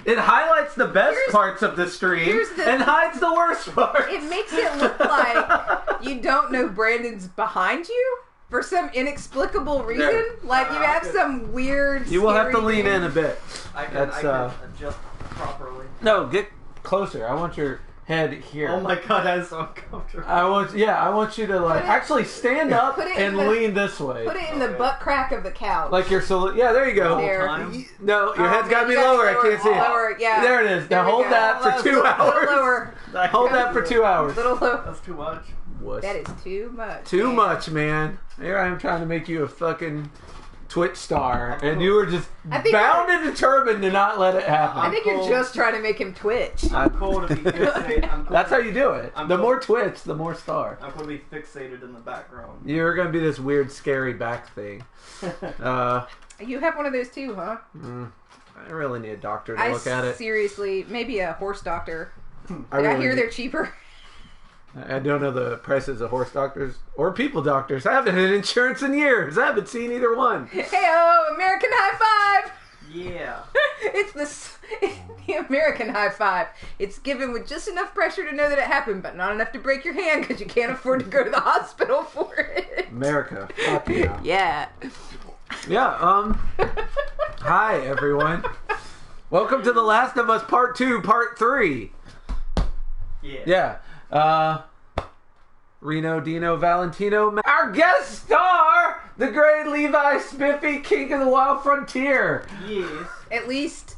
It highlights the best parts of the stream and hides the worst parts. It makes it look like you don't know Brandon's behind you for some inexplicable reason. Yeah. Like you have some weird. You will have to scary lean thing. in a bit. I can adjust properly. No, get closer. I want your head here. Oh my god, that is so uncomfortable. I want you to like actually stand up put it and in the- lean this way. Put it in the butt crack of the couch. Like your yeah, there you go. There. No, your head's man, gotta be you gotta lower. I can't see it. Lower, yeah. There it is. Now There we hold go. that for 2 A hours. little lower. Hold that for 2 hours. Little lower. That's too much. Wuss. That is too much. Too man. much, man. Here I am trying to make you a fucking Twitch star, and you were just bound and determined to not let it happen. I think you're just trying to make him twitch. I'm cool to be fixated. That's how you do it. I'm The cool. more Twitch, the more star. I'm going to be fixated in the background. You're gonna be this weird, scary back thing. You have one of those too, huh? I really need a doctor to look at it. Seriously, maybe a horse doctor. I Did I hear they're cheaper? I don't know the prices of horse doctors or people doctors. I haven't had insurance in years. I haven't seen either one. Hey-oh, American high five! Yeah. It's the American high five. It's given with just enough pressure to know that it happened, but not enough to break your hand because you can't afford to go to the hospital for it. America. Fuck yeah. Yeah. Yeah, hi everyone. Welcome to The Last of Us Part 2, Part 3. Yeah. Yeah. Reno, Dino, Valentino, our guest star, the great Levi Spiffy, King of the Wild Frontier. Yes. At least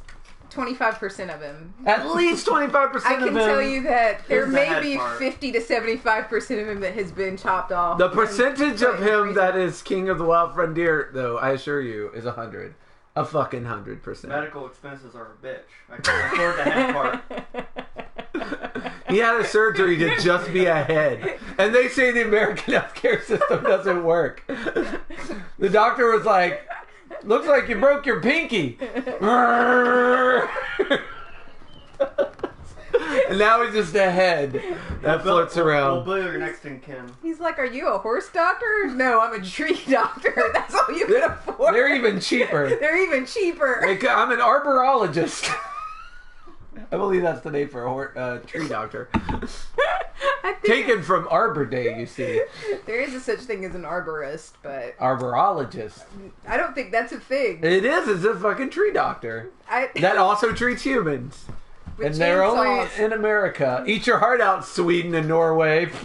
25% of him. At least 25% of him. I can tell you that there Here's the may head be part. 50 to 75% of him that has been chopped off. The percentage of him Reason. that is King of the Wild Frontier, though, I assure you, is 100. A fucking 100%. Medical expenses are a bitch. I can't afford the head part. He had a surgery to just be a head. And they say the American healthcare system doesn't work. The doctor was like, looks like you broke your pinky. And now he's just a head that floats around. We'll your next in kin. He's like, are you a horse doctor? No, I'm a tree doctor. That's all you can afford. They're even cheaper. They're even cheaper. I'm an arborologist. I believe that's the name for a tree doctor. I think Taken from Arbor Day, you see. there is a such thing as an arborist, but Arborologist. I don't think that's a thing. It is. It's a fucking tree doctor. That also treats humans. With And they're only chainsaws. in America. Eat your heart out, Sweden and Norway. If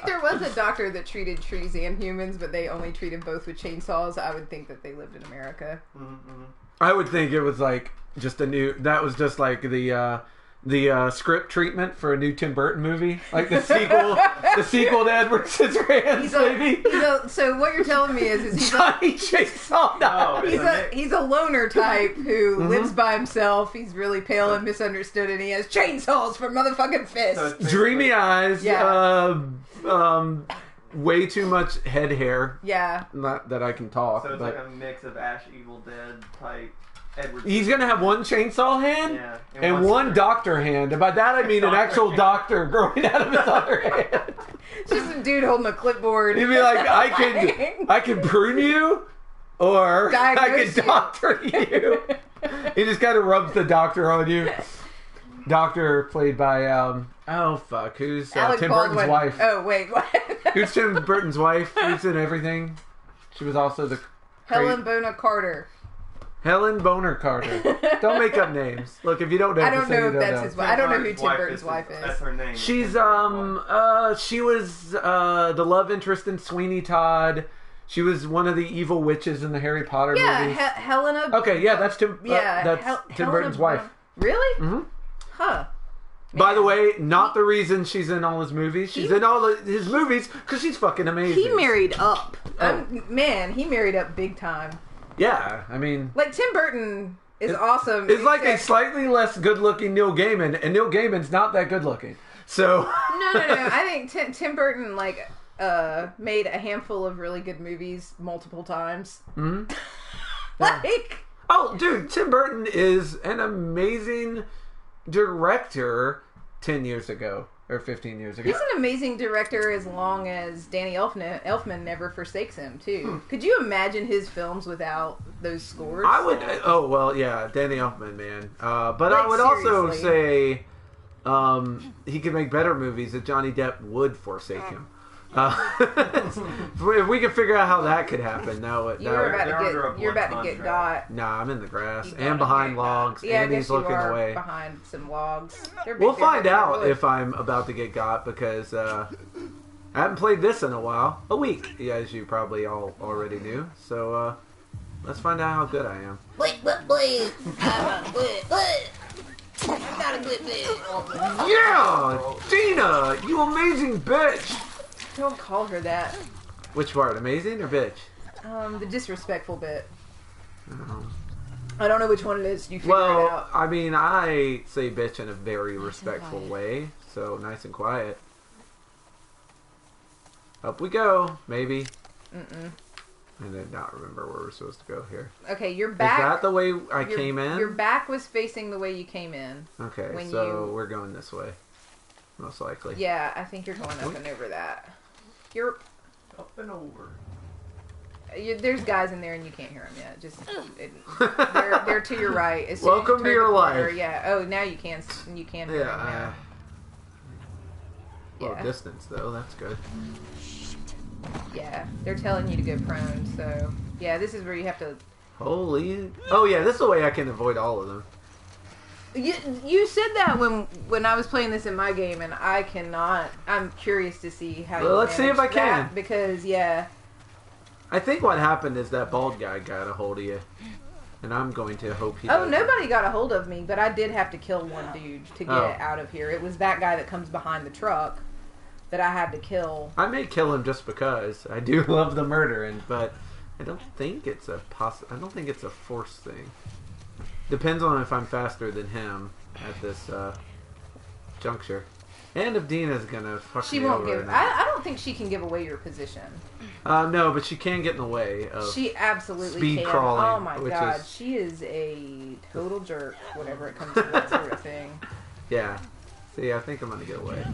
there was a doctor that treated trees and humans, but they only treated both with chainsaws, I would think that they lived in America. Mm-hmm. I would think it was like just a new. That was just like the script treatment for a new Tim Burton movie, like the sequel to Edward Scissorhands, baby. So what you're telling me is he's Johnny Chainsaw. No, he's a loner type who lives by himself. He's really pale and misunderstood, and he has chainsaws for motherfucking fists. So it's Dreamy eyes. Yeah. Way too much head hair. Yeah. Not that I can talk, So it's but like a mix of Ash Evil Dead type Edward. he's gonna have one chainsaw hand Yeah, and one doctor hand. And by that I mean an actual doctor growing out of his other hand. It's just a dude holding a clipboard. He'd be like, I can prune you, or I Diagnose can you. doctor you. He just kind of rubs the doctor on you. Doctor played by who's Alec Tim Baldwin. Burton's wife? Oh wait, what? Who's Tim Burton's wife? Who's in everything? She was also the Helen Bona Carter. Helen Boner Carter. Don't make up names. Look, if you don't know, I don't just say know you if don't that's know. his wife. I don't know who Tim Burton's wife is. That's her name. She's she was the love interest in Sweeney Todd. She was one of the evil witches in the Harry Potter movies. Helena. Okay, yeah, that's Tim. Yeah, that's Tim Helena Burton's wife. Really? Mhm. Huh. By the way, not the reason she's in all his movies. She's in all his movies because she's fucking amazing. He married up. Oh. Man, he married up big time. Yeah, I mean, Like Tim Burton is awesome. it's like a except- slightly less good-looking Neil Gaiman, and Neil Gaiman's not that good-looking. So No. I think Tim Burton made a handful of really good movies multiple times. Mhm. Like, oh, dude, Tim Burton is an amazing director 10 years ago. or 15 years ago. He's an amazing director as long as Danny Elfman never forsakes him, too. Could you imagine his films without those scores? I would. Oh well, yeah, Danny Elfman, man. But I Like, would also seriously. say he could make better movies if Johnny Depp would forsake him. If we could figure out how that could happen, You're They're under a about to blood get contract. got. Nah, I'm in the grass You and gotta behind get logs, got. Yeah, and I he's guess you looking are away. behind some logs. We'll find out if I'm about to get got because I haven't played this in a while. A week, yeah, as you probably all already knew. So let's find out how good I am. Wait. I'm not a good bitch. Yeah! Dina, you amazing bitch! Don't call her that. Which part? Amazing or bitch? The disrespectful bit. Um, I don't know which one it is. You figure it Well, out. I mean, I say bitch in a very respectful way, so nice and quiet. Up we go, maybe. I did not remember where we're supposed to go here. Okay, your Is back. that the way I your, came in? Your back was facing the way you came in. Okay, when so you- we're going this way. Most likely. Yeah, I think you're going up and over that. You're. Up and over. There's guys in there and you can't hear them yet. Just they're to your right. As soon as you Welcome to turn your the corner, life. Yeah. Oh, now you can hear them Yeah. now. Well, Yeah. distance though, that's good. Yeah, they're telling you to go prone. So yeah, this is where you have to. Holy! Oh yeah, this is the way I can avoid all of them. You said that when I was playing this in my game, and I cannot. I'm curious to see how. Well, you let's see if manage I can. that, because yeah. I think what happened is that bald guy got a hold of you, and I'm going to hope he. Oh, doesn't. nobody got a hold of me, but I did have to kill one dude to get Oh. out of here. It was that guy that comes behind the truck that I had to kill. I may kill him just because I do love the murder, but I don't think it's a I don't think it's a force thing. Depends on if I'm faster than him at this juncture, and if Dina's gonna fuck She me won't over. or give. not. I don't think she can give away your position. No, but she can get in the way of. She absolutely speed can. crawling, Oh my which god, is- she is a total jerk. Whenever it comes to that sort of thing. Yeah. See, I think I'm gonna get away.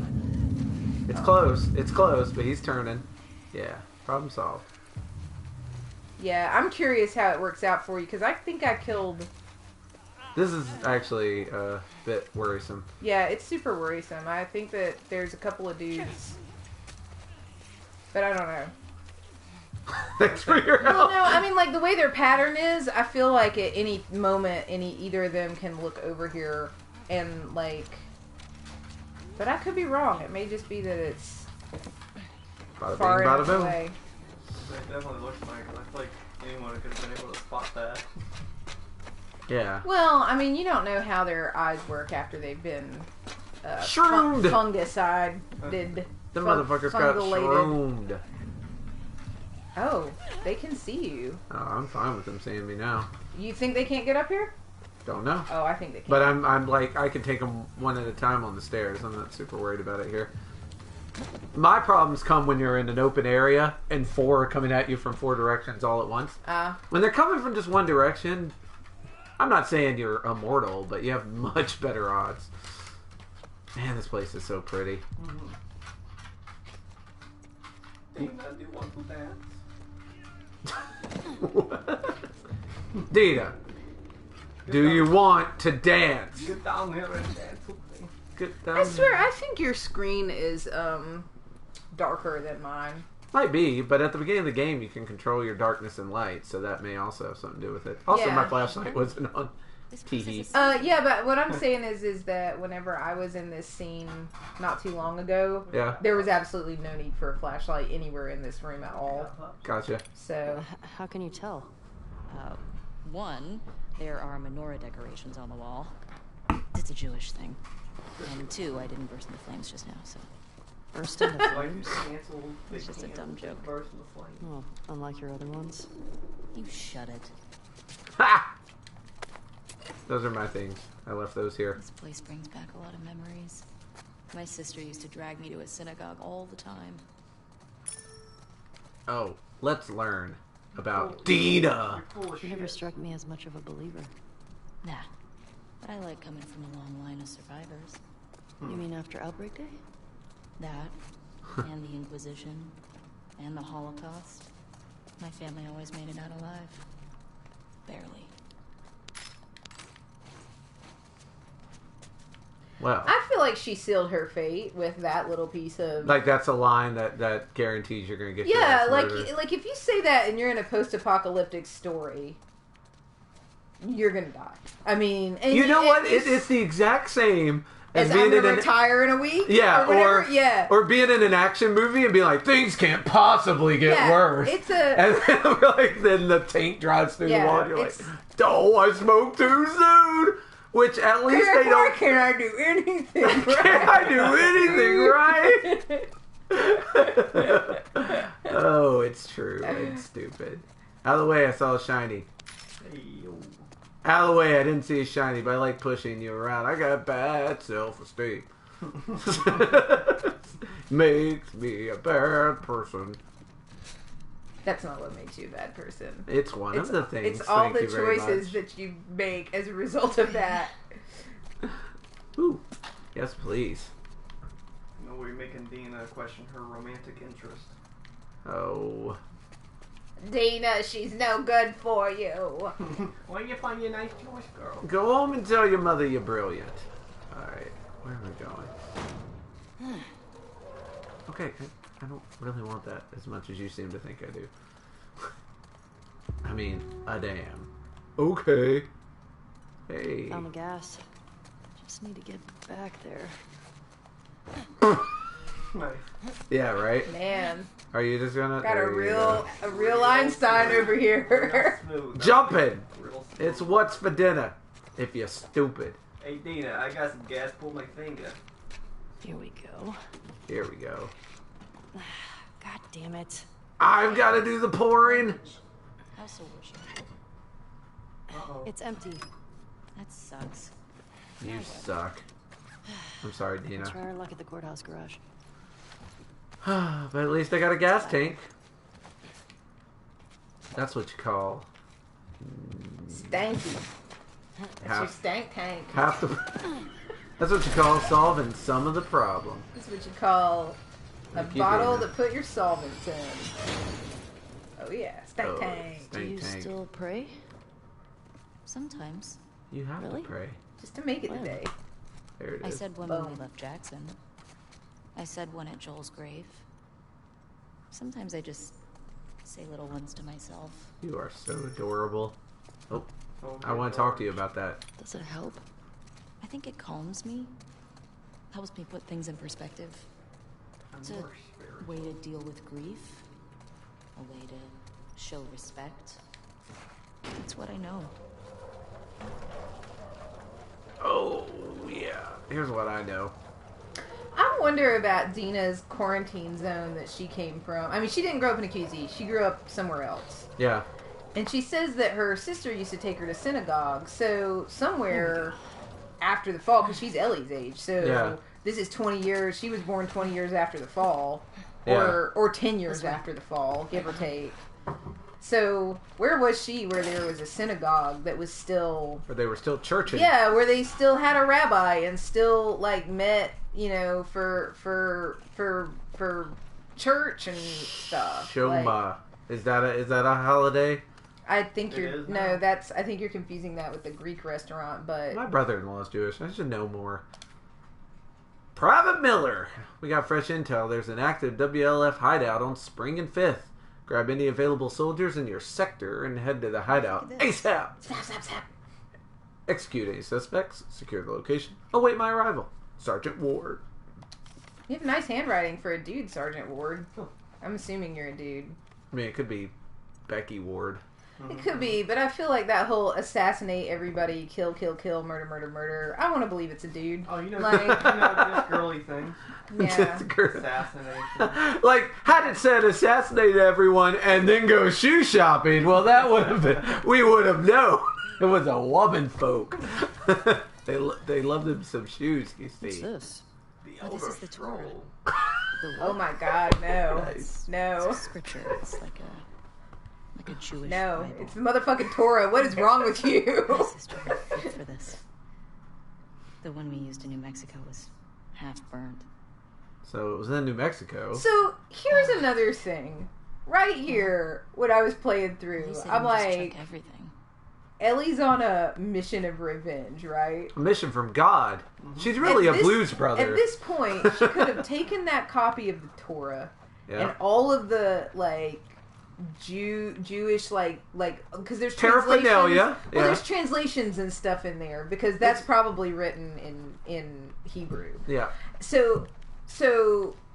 It's close. It's close, but he's turning. Yeah. Problem solved. Yeah, I'm curious how it works out for you because I think I killed. This is actually a bit worrisome. Yeah, it's super worrisome. I think that there's a couple of dudes, but I don't know. Thanks for your Well, help. no, I mean, like, the way their pattern is, I feel like at any moment, either of them can look over here and, like... But I could be wrong. It may just be that it's Bada far bing, bada enough boom. away. It definitely looks like it. I feel like anyone could have been able to spot that. Yeah. Well, I mean, you don't know how their eyes work after they've been Shroomed. fungicide. Them motherfuckers got shroomed. Oh, they can see you. Oh, I'm fine with them seeing me now. You think they can't get up here? Don't know. Oh, I think they can. But I'm like, I can take them one at a time on the stairs. I'm not super worried about it here. My problems come when you're in an open area and four are coming at you from four directions all at once. When they're coming from just one direction, I'm not saying you're immortal, but you have much better odds. Man, this place is so pretty. Do one for dance. Dina, do you want to dance? Get down here and dance with me. Get down. I swear, I think your screen is darker than mine. Might be, but at the beginning of the game, you can control your darkness and light, so that may also have something to do with it. Also, Yeah. my flashlight wasn't on. Tee-hee. Yeah, but what I'm saying is that whenever I was in this scene not too long ago, Yeah, there was absolutely no need for a flashlight anywhere in this room at all. gotcha. So, How can you tell? One, there are menorah decorations on the wall. It's a Jewish thing. And two, I didn't burst into flames just now, so. Burst into Like flames? canceled. It's just a dumb joke. Burst in the flame. Oh, unlike your other ones. You shut it. Ha! Those are my things. I left those here. This place brings back a lot of memories. My sister used to drag me to a synagogue all the time. Oh, let's learn about Dina. You're full of You never shit. struck me as much of a believer. Nah. But I like coming from a long line of survivors. Hmm. You mean after Outbreak Day? That, and the Inquisition, and the Holocaust. My family always made it out alive. Barely. Wow. I feel like she sealed her fate with that little piece of. Like that's a line that guarantees you're gonna get. your Yeah, ass murdered. like if you say that and you're in a post-apocalyptic story, you're gonna die. I mean, and You know what? It's the exact same as I'm being gonna in an retire in a week. yeah, or whatever. Yeah, or being in an action movie and being like things can't possibly get Yeah, worse. it's a- and then, like then the tank drives through the Yeah, wall. And you're like, it's- oh, I smoked too soon. Which at least they Why don't. can't I do anything right? Can I do anything right? Oh, it's true. It's stupid. Out of the way, I saw a shiny. Hey, yo. Out of the way, I didn't see a shiny, but I like pushing you around. I got bad self-esteem. Makes me a bad person. That's not what makes you a bad person. It's one of the things. It's all Thank the you very choices much. that you make as a result of that. Ooh. Yes, please. No, we're making Dina question her romantic interest. Oh. Dina, she's no good for you. Why you find your nice Jewish girl? Go home and tell your mother you're brilliant. Alright. Where am I going? Okay, I don't really want that as much as you seem to think I do. I mean, a damn. Okay. Hey. Found the gas. Just need to get back there. Nice. Yeah, right? Man, Are you just gonna... got a there you go. real Einstein over here. Smooth. Jumping! Real smooth. It's what's for dinner, if you're stupid. Hey Dina, I got some gas. Pull my finger. Here we go. Here we go. God damn it. I've got to do the pouring. House of worship. Uh-oh. It's empty. That sucks. You suck. I'm sorry, Dina. Try our luck at the courthouse garage. But at least I got a gas tank. That's what you call Stanky. That's your half, stank tank. half the... That's what you call solving some of the problem. That's what you call a Keep bottle doing to put your solvents in. Oh yeah, stank Oh, tank. Do you tank. still pray? Sometimes. You have Really? to pray. Just to make it Wow. today. There it I is. said one when we Boom. left Jackson. I said one at Joel's grave. Sometimes I just say little ones to myself. You are so adorable. Oh, Oh, I want to talk to you about that. Does it help? I think it calms me. Helps me put things in perspective. It's a way to deal with grief. A way to show respect. It's what I know. Oh, yeah. Here's what I know. I wonder about Dina's quarantine zone that she came from. I mean, she didn't grow up in a QZ. She grew up somewhere else. Yeah. And she says that her sister used to take her to synagogue. So somewhere after the fall, because she's Ellie's age. So Yeah. this is 20 years. She was born 20 years after the fall. Yeah. Or 10 years after the fall, give or take. So where was she where there was a synagogue that was still... But they were still churching. Yeah, where they still had a rabbi and still like met, you know, for church and stuff. Shoma. Like, Is that a holiday? I think It you're is now. I think you're confusing that with the Greek restaurant, but My brother-in-law is Jewish. I should know more. Private Miller. We got fresh intel. There's an active WLF hideout on Spring and 5th. Grab any available soldiers in your sector and head to the hideout Look at this. ASAP. snap. Execute any suspects. Secure the location. Await my arrival. Sergeant Ward. You have nice handwriting for a dude, Sergeant Ward. I'm assuming you're a dude. I mean, it could be Becky Ward. It could be, but I feel like that whole assassinate everybody, kill, murder. I want to believe it's a dude. Oh, you know, Like- this girly thing. Yeah. Assassination. Like, had it said assassinate everyone and then go shoe shopping, well, that would have been, we would have known. It was a woman folk. they loved them some shoes, you What's see. this? Oh, this is the Torah. The Oh my God, no, Nice. no, It's scripture. It's like a Jewish no! Bible. It's the motherfucking Torah. What is wrong with you? My sister had faith for this. The one we used in New Mexico was half burned. So it was in New Mexico. So here's another thing. Right here, when I was playing through, I'm like, everything. Ellie's on a mission of revenge, right? A mission from God. She's really a blues brother. At this point, she could have taken that copy of the Torah and Yeah. all of the, like, Jewish, like, because there's Paraphernalia. translations. Yeah. Well, there's translations and stuff in there, because that's probably written in Hebrew. Yeah. So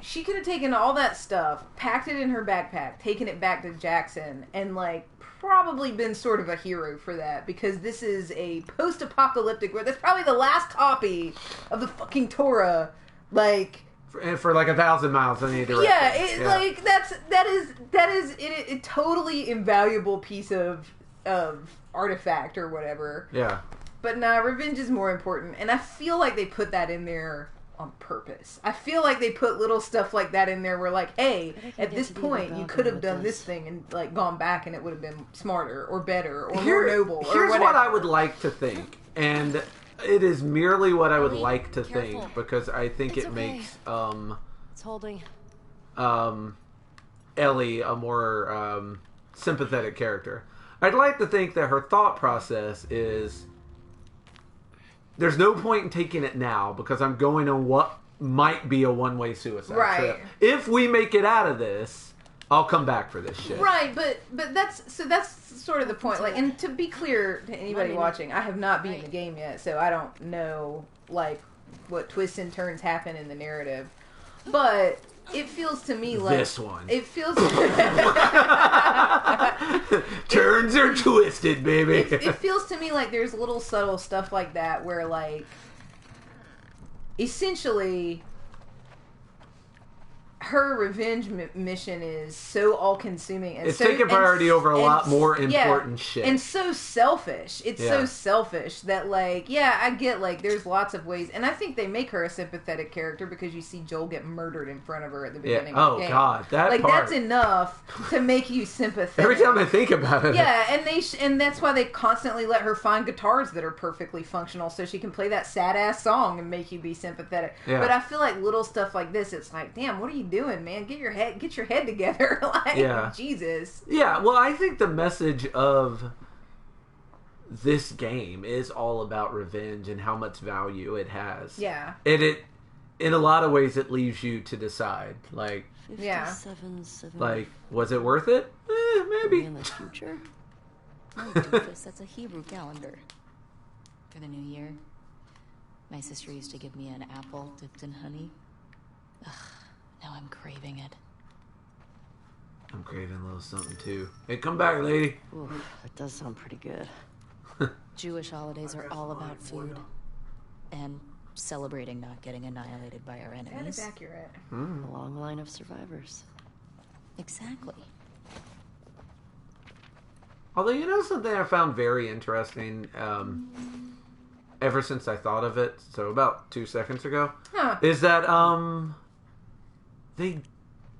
she could have taken all that stuff, packed it in her backpack, taken it back to Jackson, and like probably been sort of a hero for that, because this is a post-apocalyptic world. That's probably the last copy of the fucking Torah. Like, And for like 1,000 miles in any direction. yeah, like that is a totally invaluable piece of artifact or whatever. Yeah. But nah, revenge is more important, and I feel like they put that in there on purpose. I feel like they put little stuff like that in there where, like, hey, at this point, you could have done this thing and, like, gone back and it would have been smarter or better or more noble or Here's whatever. what I would like to think, and it is merely what I would Ellie, like to careful. think, because I think It's it okay. makes It's holding. Ellie a more sympathetic character. I'd like to think that her thought process is, there's no point in taking it now because I'm going on what might be a one-way suicide trip. If we make it out of this, I'll come back for this shit. Right, but that's sort of the point. Like, and to be clear to anybody watching, I have not beaten the game yet, so I don't know like what twists and turns happen in the narrative. But it feels to me like This one. It feels. Turns are twisted, baby. It feels to me like there's little subtle stuff like that where, like, essentially her revenge mission is so all-consuming and It's so, taking priority over a lot more yeah, important shit. and so selfish. It's so Yeah. selfish that, like, yeah, I get, like, there's lots of ways, and I think they make her a sympathetic character because you see Joel get murdered in front of her at the beginning of the game. God, that like, part. that's enough to make you sympathetic. Every time I think about it. Yeah, and and that's why they constantly let her find guitars that are perfectly functional so she can play that sad ass song and make you be sympathetic. Yeah. But I feel like little stuff like this, it's like, damn, what are you doing, man? Get your head together. Like, Yeah. Jesus. Yeah, well, I think the message of this game is all about revenge and how much value it has. Yeah. And it, in a lot of ways, it leaves you to decide. Like, Yeah. 57, was it worth it? Maybe. in the future? Oh, doofus, that's a Hebrew calendar. For the new year, my sister used to give me an apple dipped in honey. Ugh, now I'm craving it. I'm craving a little something, too. Hey, come back, lady. Ooh, that does sound pretty good. Jewish holidays are all about food. And celebrating not getting annihilated by our That is enemies. accurate. A long line of survivors. Exactly. Although, you know something I found very interesting, ever since I thought of it, so about 2 seconds ago, Huh. is that,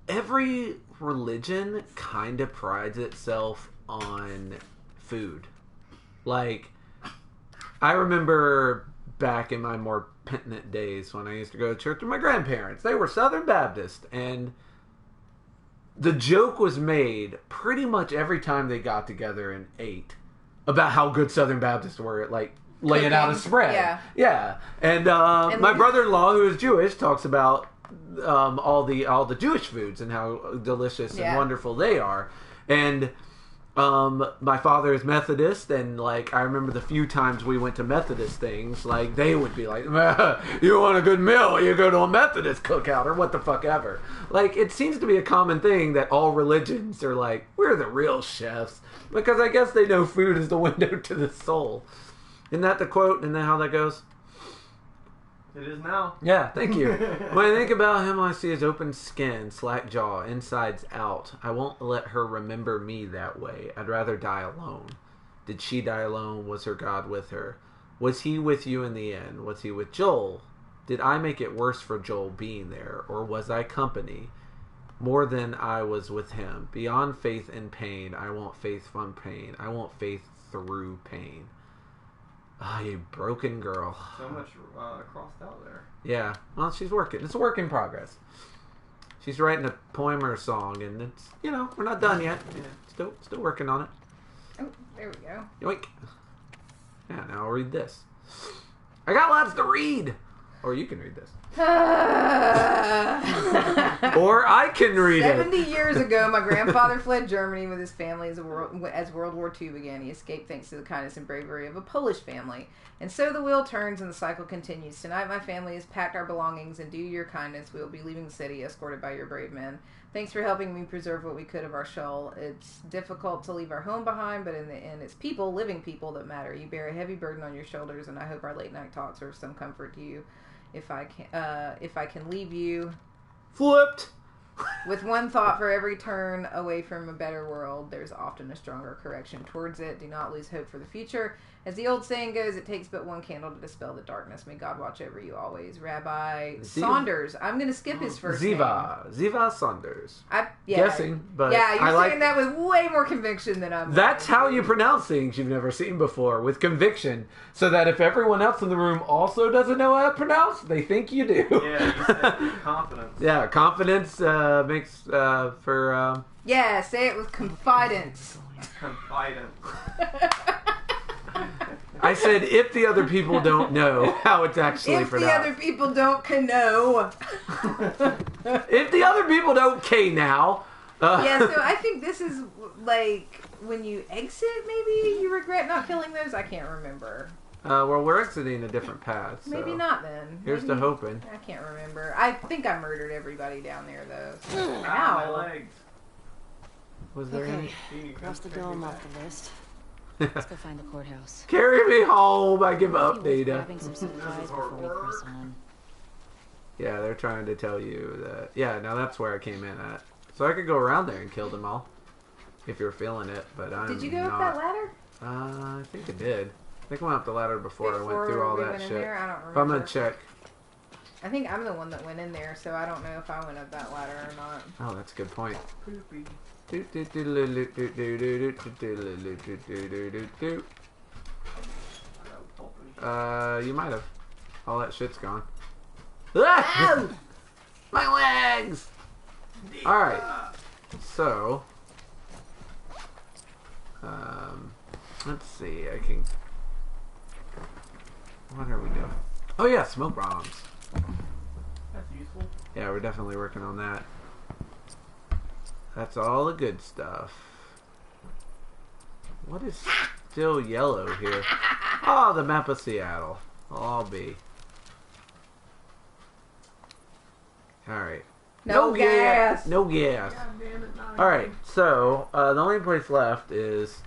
every religion kind of prides itself on food. Like, I remember back in my more penitent days when I used to go to church with my grandparents. They were Southern Baptist, and the joke was made pretty much every time they got together and ate about how good Southern Baptists were at, like, laying out a Cooking. spread. Yeah. Yeah. And my brother-in-law, who is Jewish, talks about all the Jewish foods and how delicious and Yeah. wonderful they are. And my father is Methodist, and, like, I remember the few times we went to Methodist things, like, they would be like, you want a good meal, you go to a Methodist cookout, or what the fuck ever. Like, it seems to be a common thing that all religions are like, we're the real chefs, because I guess they know food is the window to the soul. Isn't that the quote? Isn't that how that goes? It is now. Yeah, thank you. When I think about him, I see his open skin, slack jaw, insides out. I won't let her remember me that way. I'd rather die alone. Did she die alone? Was her God with her? Was he with you in the end? Was he with Joel? Did I make it worse for Joel being there? Or was I company? More than I was with him. Beyond faith and pain, I want faith from pain. I want faith through pain. Ah, you broken girl. So much crossed out there. Yeah. Well, she's working. It's a work in progress. She's writing a poem or a song, and it's, you know, we're not done yet. Yeah. Still working on it. Oh, there we go. Yoink. Yeah, now I'll read this. I got lots to read. Or you can read this. Or I can read 70 it. years ago, my grandfather fled Germany with his family as World War II began. He escaped thanks to the kindness and bravery of a Polish family. And so the wheel turns and the cycle continues. Tonight, my family has packed our belongings, and due to your kindness, we will be leaving the city, escorted by your brave men. Thanks for helping me preserve what we could of our shoal. It's difficult to leave our home behind, but in the end, it's people, living people, that matter. You bear a heavy burden on your shoulders, and I hope our late night talks are of some comfort to you. If I can leave you Flipped. with one thought for every turn away from a better world, there's often a stronger correction towards it. Do not lose hope for the future. As the old saying goes, it takes but one candle to dispel the darkness. May God watch over you always. Rabbi Saunders. I'm going to skip his first name. Ziva Saunders. Yeah. Guessing, but yeah, you're I saying that with way more conviction than I'm. That's how you pronounce things you've never seen before, with conviction, so that if everyone else in the room also doesn't know how to pronounce, they think you do. Yeah, you said with confidence. Yeah, confidence makes for... Yeah, say it with confidence. Confidence. I said if the other people don't know how it's actually If the pronounced. other people don't know. If the other people don't K now. Yeah, so I think this is like when you exit, maybe you regret not killing those. I can't remember. Well, we're exiting a different path. So Maybe not then. Here's Maybe, to hoping. I can't remember. I think I murdered everybody down there though. So. Ah, my Ow. legs. Was there Okay, You cross the take me dome back. off the list. Let's go find the courthouse. Carry me home. I give up, Maybe worth Data. grabbing some supplies before we press on. Yeah, they're trying to tell you that. Yeah, now that's where I came in at. So I could go around there and kill them all. If you're feeling it, but I'm Did you go not. up that ladder? I think I did. I think I went up the ladder before I went through all we that went in shit. there? I don't If remember. I'm gonna check. I think I'm the one that went in there, so I don't know if I went up that ladder or not. Oh, that's a good point. Poopy. You might have. All that shit's gone. Ah! My legs! Alright. So. Let's see. I can. What are we doing? Oh, yeah, smoke bombs. That's useful. Yeah, we're definitely working on that. That's all the good stuff. What is still yellow here? Oh, the map of Seattle. I'll be. Alright. No gas. No gas. God damn it, not Alright, so the only place left is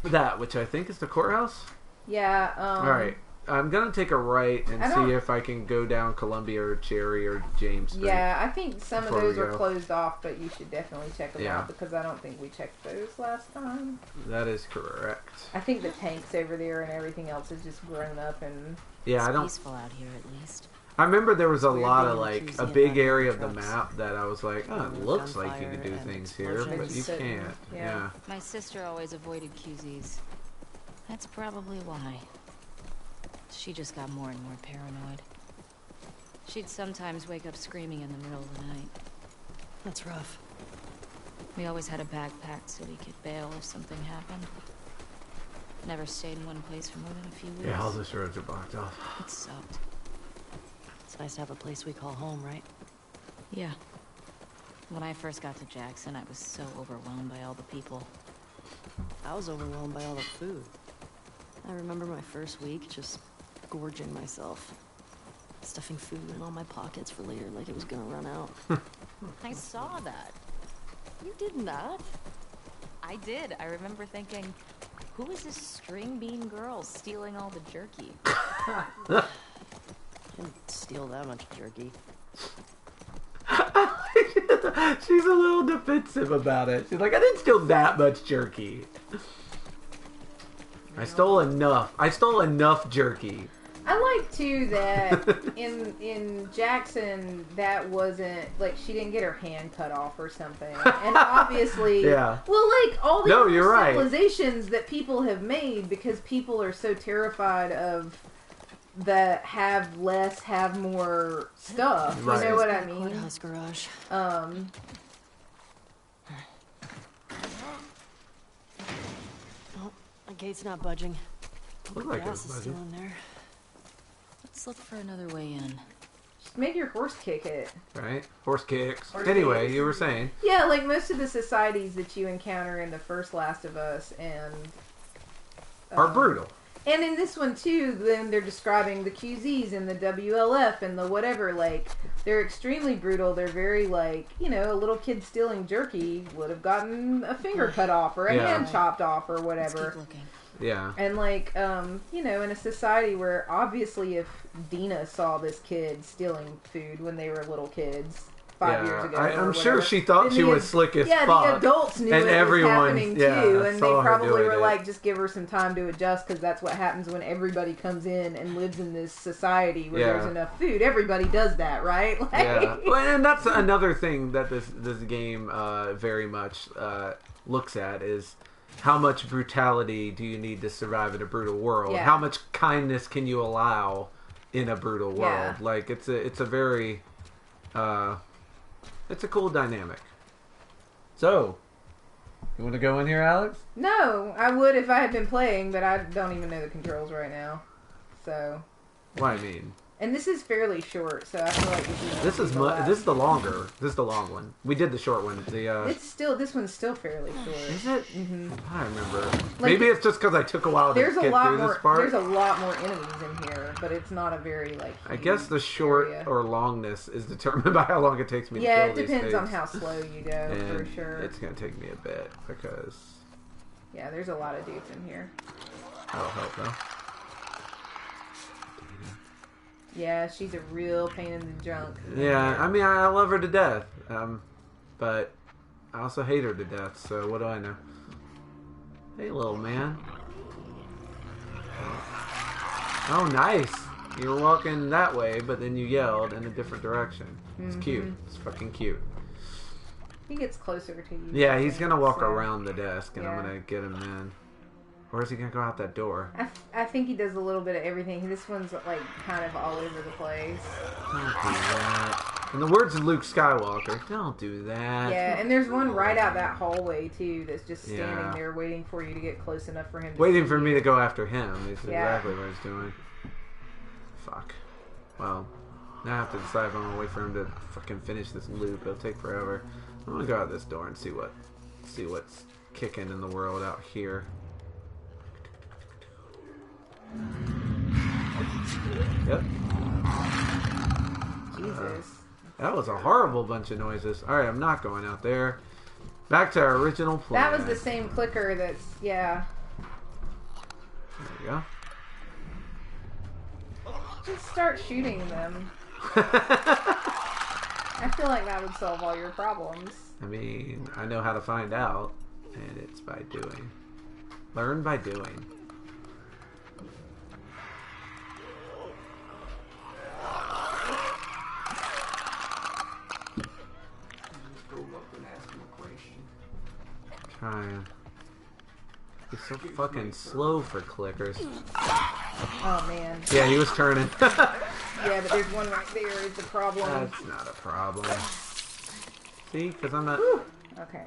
that, which I think is the courthouse. Yeah. Alright. I'm gonna take a right and I don't- see if I can go down Columbia or Cherry or James Street. Yeah, I think some of Before we those are go. closed off, but you should definitely check them Yeah. out because I don't think we checked those last time. That is correct. I think the tanks over there and everything else has just grown up and Yeah, I It's don't. peaceful out here at least. I remember there was a Weird lot being of in like a Tuesday big night area of the trucks. map that I was like, oh, it With looks like you gunfire can do and things here, but explosions. you Sitting, can't. yeah. Yeah. My sister always avoided QZs. That's probably why. She just got more and more paranoid. She'd sometimes wake up screaming in the middle of the night. That's rough. We always had a backpack so we could bail if something happened. Never stayed in one place for more than a few weeks. Yeah, all those roads are blocked off. It sucked. It's nice to have a place we call home, right? Yeah. When I first got to Jackson, I was so overwhelmed by all the people. I was overwhelmed by all the food. I remember my first week just gorging myself. Stuffing food in all my pockets for later like it was gonna run out. I saw that. You did not. I did. I remember thinking, who is this string bean girl stealing all the jerky? I didn't steal that much jerky. She's a little defensive about it. She's like, I didn't steal that much jerky. I stole enough. I stole enough jerky. I like too that in Jackson that wasn't like she didn't get her hand cut off or something, and obviously, Yeah. Well, like all the No, other you're right. civilizations that people have made because people are so terrified of the have less, have more stuff. Right. You know what I Courthouse mean? garage. Oh, the gate's not budging. Looked like it Gas was is still budging. in there. Let's look for another way in. Just make your horse kick it. Right? Horse kicks. Horse Anyway, kicks. you were saying. Yeah, like most of the societies that you encounter in the first Last of Us and Are brutal. And in this one too, then they're describing the QZs and the WLF and the whatever. Like they're extremely brutal. They're very like a little kid stealing jerky would have gotten a finger cut off or a Yeah. hand chopped off or Let's whatever. keep looking. Yeah. And like in a society where obviously if Dina saw this kid stealing food when they were little kids 5 years ago, I'm or sure whatever, she thought then she the was slick as yeah, fuck. the adults knew and it everyone, was happening yeah, too, and they saw her probably doing were it. like, just give her some time to adjust because that's what happens when everybody comes in and lives in this society where Yeah. there's enough food. Everybody does that, right? Like, Yeah, well, and that's another thing that this game very much looks at is how much brutality do you need to survive in a brutal world? Yeah. How much kindness can you allow in a brutal world? Yeah. Like it's a very it's a cool dynamic. So, you want to go in here, Alex? No, I would if I had been playing, but I don't even know the controls right now. So, What I mean, and this is fairly short, so I feel like this is the longer. This is the long one. We did the short one. this one's still fairly short. Is it? Mm-hmm. I don't remember. Like, Maybe it's just because I took a while to There's get a lot through more. this part. There's a lot more enemies in here, but it's not a very like. I guess the short area. or longness is determined by how long it takes me Yeah, to it kill these depends on things. how slow you go, And for sure. it's going to take me a bit because Yeah, there's a lot of dudes in here. that'll help though. Yeah, she's a real pain in the junk. Yeah, I mean, I love her to death, but I also hate her to death, so what do I know? Hey, little man. Oh, nice. You were walking that way, but then you yelled in a different direction. It's cute. It's fucking cute. He gets closer to you. Yeah, he's I gonna think, walk so. around the desk, and I'm Yeah. gonna get him in. Or is he gonna go out that door? I think he does a little bit of everything. This one's like kind of all over the place. Don't do that. In the words of Luke Skywalker, don't do that. Yeah, and there's one right out that hallway too that's just standing Yeah. there waiting for you to get close enough for him to Waiting see for me you. to go after him is Yeah. exactly what he's doing. Fuck. Well, now I have to decide if I'm gonna wait for him to fucking finish this loop. It'll take forever. I'm gonna go out this door and see what's kicking in the world out here. Yep. Jesus. That was a horrible bunch of noises. Alright, I'm not going out there. Back to our original plan. That was the same clicker that's, yeah. There we go. Just start shooting them. I feel like that would solve all your problems. I mean, I know how to find out, and it's by doing. Learn by doing. Just go up and ask him a question. Trying. He's so fucking slow for clickers. Oh man. Yeah, he was turning. Yeah, but there's one right there is the problem. That's not a problem. See, because I'm not. Whew. Okay.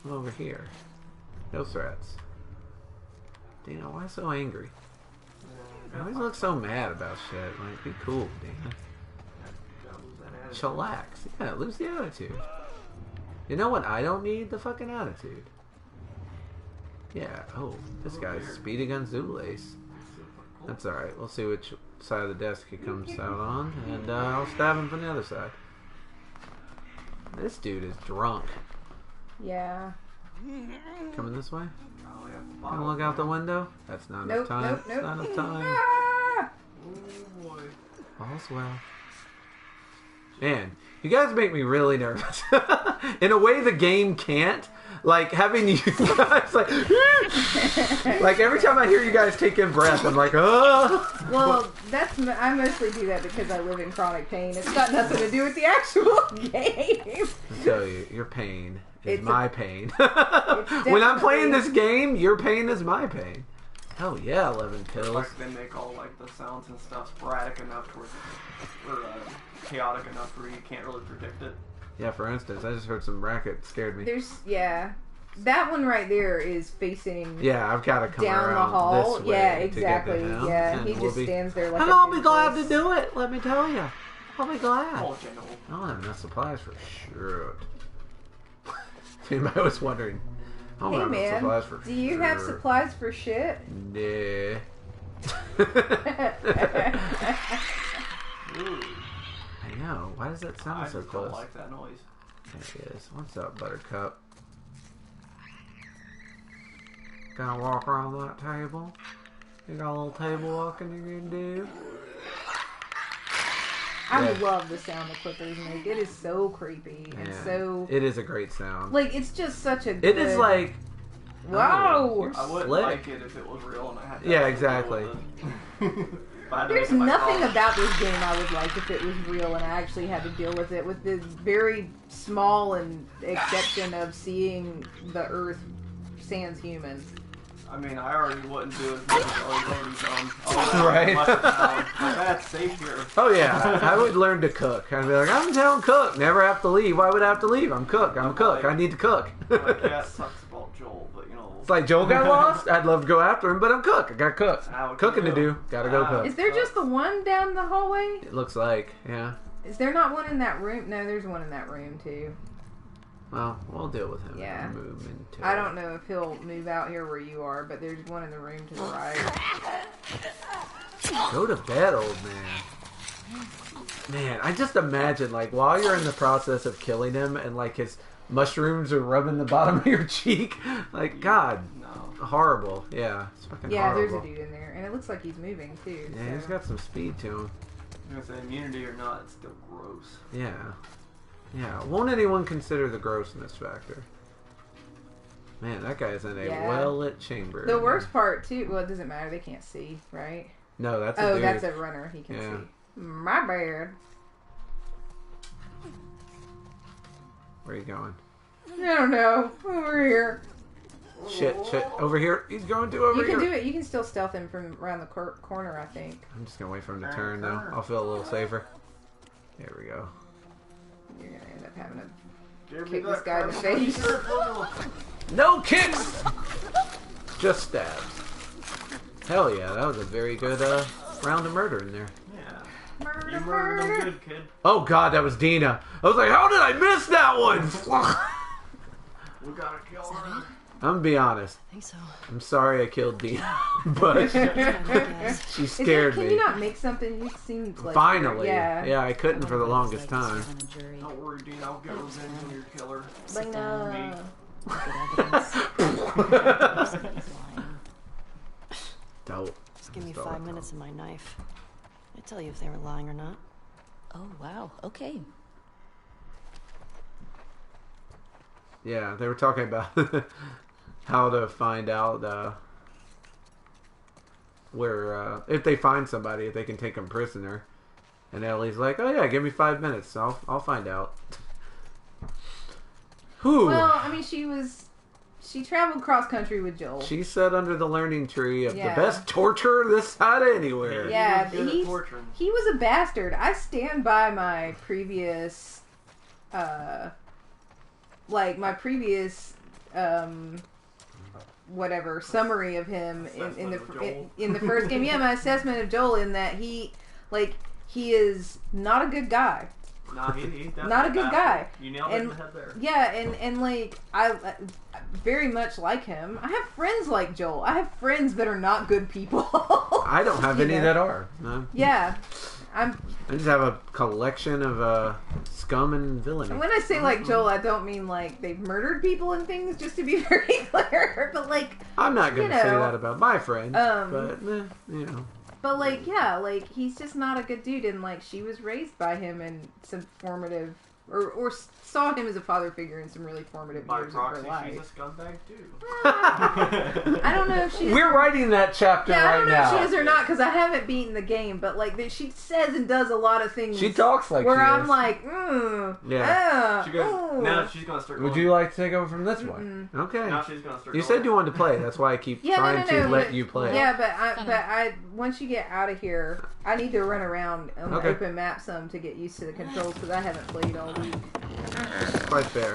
I'm over here. No threats. Dana, why so angry? You always look so mad about shit. Like, be cool, Dana. Chillax. Yeah, lose the attitude. You know what I don't need? The fucking attitude. Yeah, oh, this guy's Speedy Gonzales. That's alright. We'll see which side of the desk he comes out on, and I'll stab him from the other side. This dude is drunk. Yeah. Coming this way? Probably have to Gonna look out the window? That's not enough Nope, time. nope, That's nope. not enough time. Ah! Oh boy. All's well. Man, you guys make me really nervous. In a way the game can't, like having you guys like every time I hear you guys take in breath, I'm like, oh. Well, I mostly do that because I live in chronic pain. It's got nothing to do with the actual game. I tell you, your pain is It's my pain. When I'm playing this game, your pain is my pain. Oh yeah, 11 pills. Like they make all like the sounds and stuff sporadic enough to where, or chaotic enough where you can't really predict it. Yeah, for instance, I just heard some racket, scared me. That one right there is facing Yeah, I've got to come down around the hall. this way Yeah, to get to exactly. him, Yeah, and he we'll just be- stands there like And a I'll be glad to doofus. do it, let me tell you. I'll be glad. Oh, general. I'll have enough supplies for sure. If anybody was wondering, I'll Hey have enough man, supplies for do you have sure. supplies for shit? Nah. Ooh, I know. Why does that sound I so just close? don't like that noise. There it is. What's up, Buttercup? Gonna walk around that table? You got a little table walking you're gonna do? I Yeah. love the sound the clippers make. It is so creepy and Yeah. so It is a great sound. like it's just such a. It is like wow. you're I wouldn't slick. like it if it was real and I had to Yeah, actually deal exactly. with it. If I had to There's make it nothing myself. about this game I would like if it was real and I actually had to deal with it, with the very small and exception of seeing the Earth sans human. I mean, I already wouldn't do as much as I was already done. Oh, Right. Like, that's safe here. Oh yeah, I would learn to cook. I'd be like, I'm down cook. Never have to leave. Why would I have to leave? I'm cook. I'm a cook. I need to cook. My cat sucks about Joel, but you know. It's like Joel got lost. I'd love to go after him, but I'm cook. I got cook. Ah, what Cooking can to you do. Gotta go Ah. cook. Is there just the one down the hallway? It looks like, yeah. Is there not one in that room? No, there's one in that room too. Well, we'll deal with him. Yeah. Move into I don't know if he'll move out here where you are, but there's one in the room to the right. Go to bed, old man. Man, I just imagine, like, while you're in the process of killing him and, like, his mushrooms are rubbing the bottom of your cheek. Like, God. No. Horrible. Yeah. It's fucking Yeah, horrible. there's a dude in there, and it looks like he's moving too. Yeah, so. he's got some speed to him. I'm gonna say immunity or not, it's still gross. Yeah. Yeah. Won't anyone consider the grossness factor? Man, that guy's in a Yeah. well-lit chamber. The worst part too. Well, it doesn't matter. They can't see, right? No, that's a Oh, dude. that's a runner. He can Yeah. see. My bad. Where are you going? I don't know. Over here. Shit. Over here. He's going to over You here. can do it. You can still stealth him from around the corner, I think. I'm just gonna wait for him to turn though. I'll feel a little safer. There we go. You're gonna end up having to Give me kick this that guy in the crap. face. No kicks! Just stabs. Hell yeah, that was a very good round of murder in there. Yeah. You murdered him good, kid. Oh god, that was Dina. I was like, how did I miss that one? We gotta kill her. I'm gonna be honest. I think so. I'm sorry I killed Dina, but Yes. she scared Can me. you not make something? You seem like Finally. Yeah. I couldn't for the longest time. Don't worry, Dean. I'll get revenge on your killer. Lena. Dope. Just give me 5 minutes and my knife. I'd tell you if they were lying or not. Oh, wow. Okay. Yeah, they were talking about how to find out where if they find somebody, if they can take them prisoner. And Ellie's like, "Oh yeah, give me 5 minutes. I'll find out." Whew. Well, I mean, she traveled cross country with Joel. She sat under the learning tree of Yeah. the best torturer this side of anywhere. Yeah, He was good at torturing. he was a bastard. I stand by my previous, whatever summary of him in Assessment of Joel. the in the first game. Yeah, my assessment of Joel in that he is not a good guy. Nah, he's definitely Not a good guy. You nailed it in And the head there. yeah, and like I very much like him. I have friends like Joel. I have friends that are not good people. I don't have You any know? that are. No. Yeah, I just have a collection of scum and villainy. when I say like Joel, I don't mean like they've murdered people and things. Just to be very clear, but like, I'm not going to you say know, that about my friends, but you know. but like, yeah, like he's just not a good dude, and like she was raised by him in some formative or saw him as a father figure in some really formative By years of her proxy, life. she's a scumbag too. I don't know if she is. We're writing that chapter Yeah, I right don't know now. if she is or not because I haven't beaten the game, but like she says and does a lot of things. She talks like where she I'm is. like, She goes, ooh. now she's gonna start. Would going- you like to take over from this one? Okay. Now she's gonna start. You going- said you wanted to play. That's why I keep trying to let you play. Yeah, but I once you get out of here, I need to run around on the Okay. open map some to get used to the controls because I haven't played all week, Quite fair.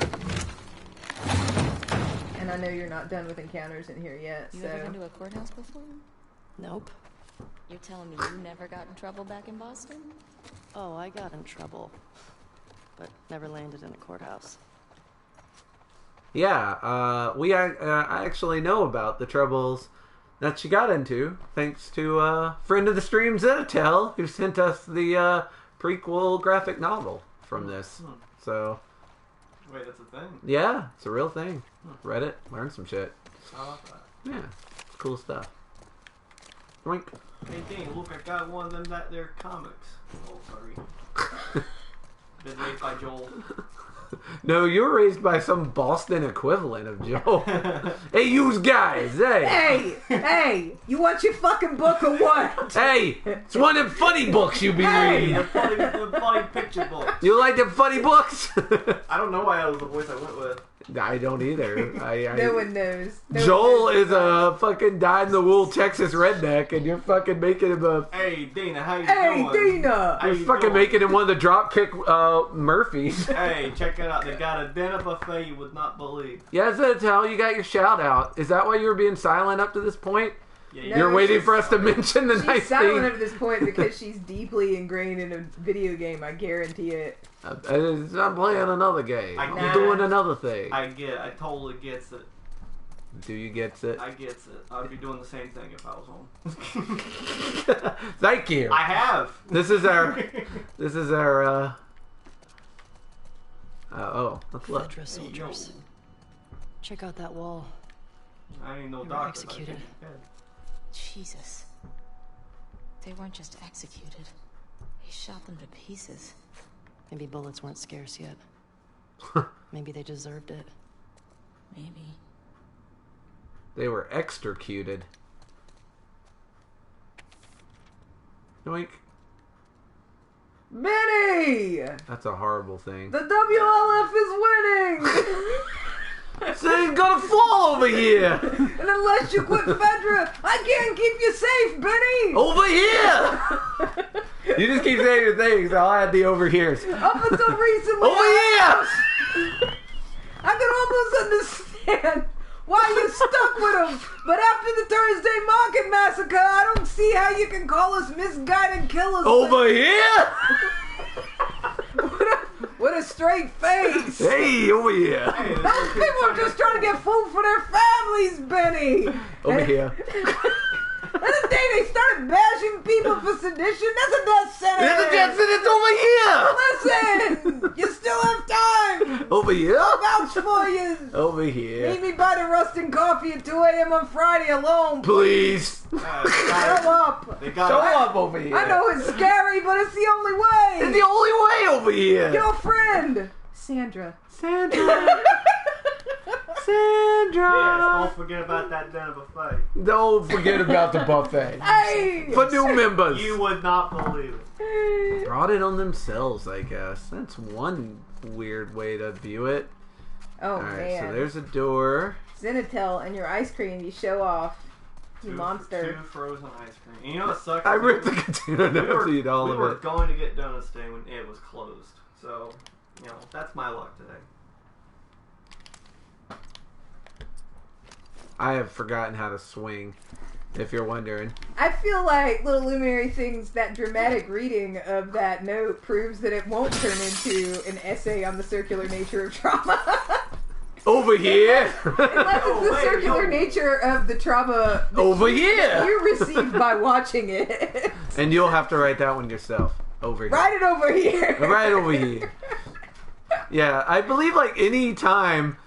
and I know you're not done with encounters in here yet. You So ever been to a courthouse before? Nope. You're telling me you never got in trouble back in Boston? Oh, I got in trouble. But never landed in a courthouse. Yeah, I actually know about the troubles that she got into, thanks to friend of the stream Zenitel, who sent us the prequel graphic novel from this. So, Wait, that's a thing. yeah, it's a real thing. Read it, learned some shit. I like that. Yeah, it's cool stuff. Doink. Hey, Dean, look, I got one of them that they're comics. Oh, sorry. Been raised by Joel. No, you were raised by some Boston equivalent of Joel. Hey, you guys, hey! hey, you want your fucking book or what? Hey, it's one of them funny books you be reading. The funny picture books. You like them funny books? I don't know why that was the voice I went with. I don't either. No one knows. No Joel one knows is a fucking dyed-in-the-wool Texas redneck, and you're fucking making him a... Hey, Dina, how you Hey, doing? Dina! How You're you fucking doing? making him one of the Dropkick Murphys. Hey, check it out. They got a dinner buffet you would not believe. Yeah, Zentel, you got your shout-out. Is that why you were being silent up to this point? Yeah, No, You're waiting she's- for us to mention the She's nice silent thing. at this point because she's deeply ingrained in a video game, I guarantee it. I'm playing another game. I'm Nah. doing another thing. I totally gets it. Do you get it? I gets it. I'd be doing the same thing if I was home. Thank you. I have. This is our... oh, let's look. Fedra soldiers. Check out that wall. I ain't no They were doctor. executed. Jesus. They weren't just executed. He shot them to pieces. Maybe bullets weren't scarce yet. Maybe they deserved it. Maybe. They were extricated. Yoink. Benny! That's a horrible thing. The WLF is winning! So he's gonna fall over here! And unless you quit Fedra, I can't keep you safe, Benny! Over here! You just keep saying your things, I'll add the over here's. Up until recently, Over here! I could almost understand why you stuck with him. But after the Thursday Market Massacre, I don't see how you can call us misguided killers. Over here! With a straight face. Hey, over here! Hey, Those people are just trying to get food for their families, Benny. Over here. And the day they started bashing people for sedition, that's a death sentence. There's a Jetson, it's over here! Listen, you still have time. Over here? I'll vouch for you. Over Meet here. me by the Rustin Coffee at 2 a.m. on Friday alone. Please. they Show got up. it. They Show got it. up over here. I know it's scary, but it's the only way. It's the only way over here. Your friend, Sandra. Sandra. Sandra. Yes, don't forget about that dinner buffet. Don't forget about the buffet. Hey. For new members. You would not believe it. Brought it on themselves, I guess. That's one weird way to view it. Oh Alright, man. so there's a door. Zenitel and your ice cream. You show off. You monster. Two frozen ice cream. And you know what sucks? I ripped the container and we emptied all we of were it. going to get donuts today when it was closed. So, you know, that's my luck today. I have forgotten how to swing, if you're wondering. I feel like Little Luminary thinks that dramatic reading of that note proves that it won't turn into an essay on the circular nature of trauma. Over here! Unless it's the wait, circular no. nature of the trauma that Over here! you received by watching it. And you'll have to write that one yourself. Over here. Write it over here. Right over here. Yeah, I believe like any time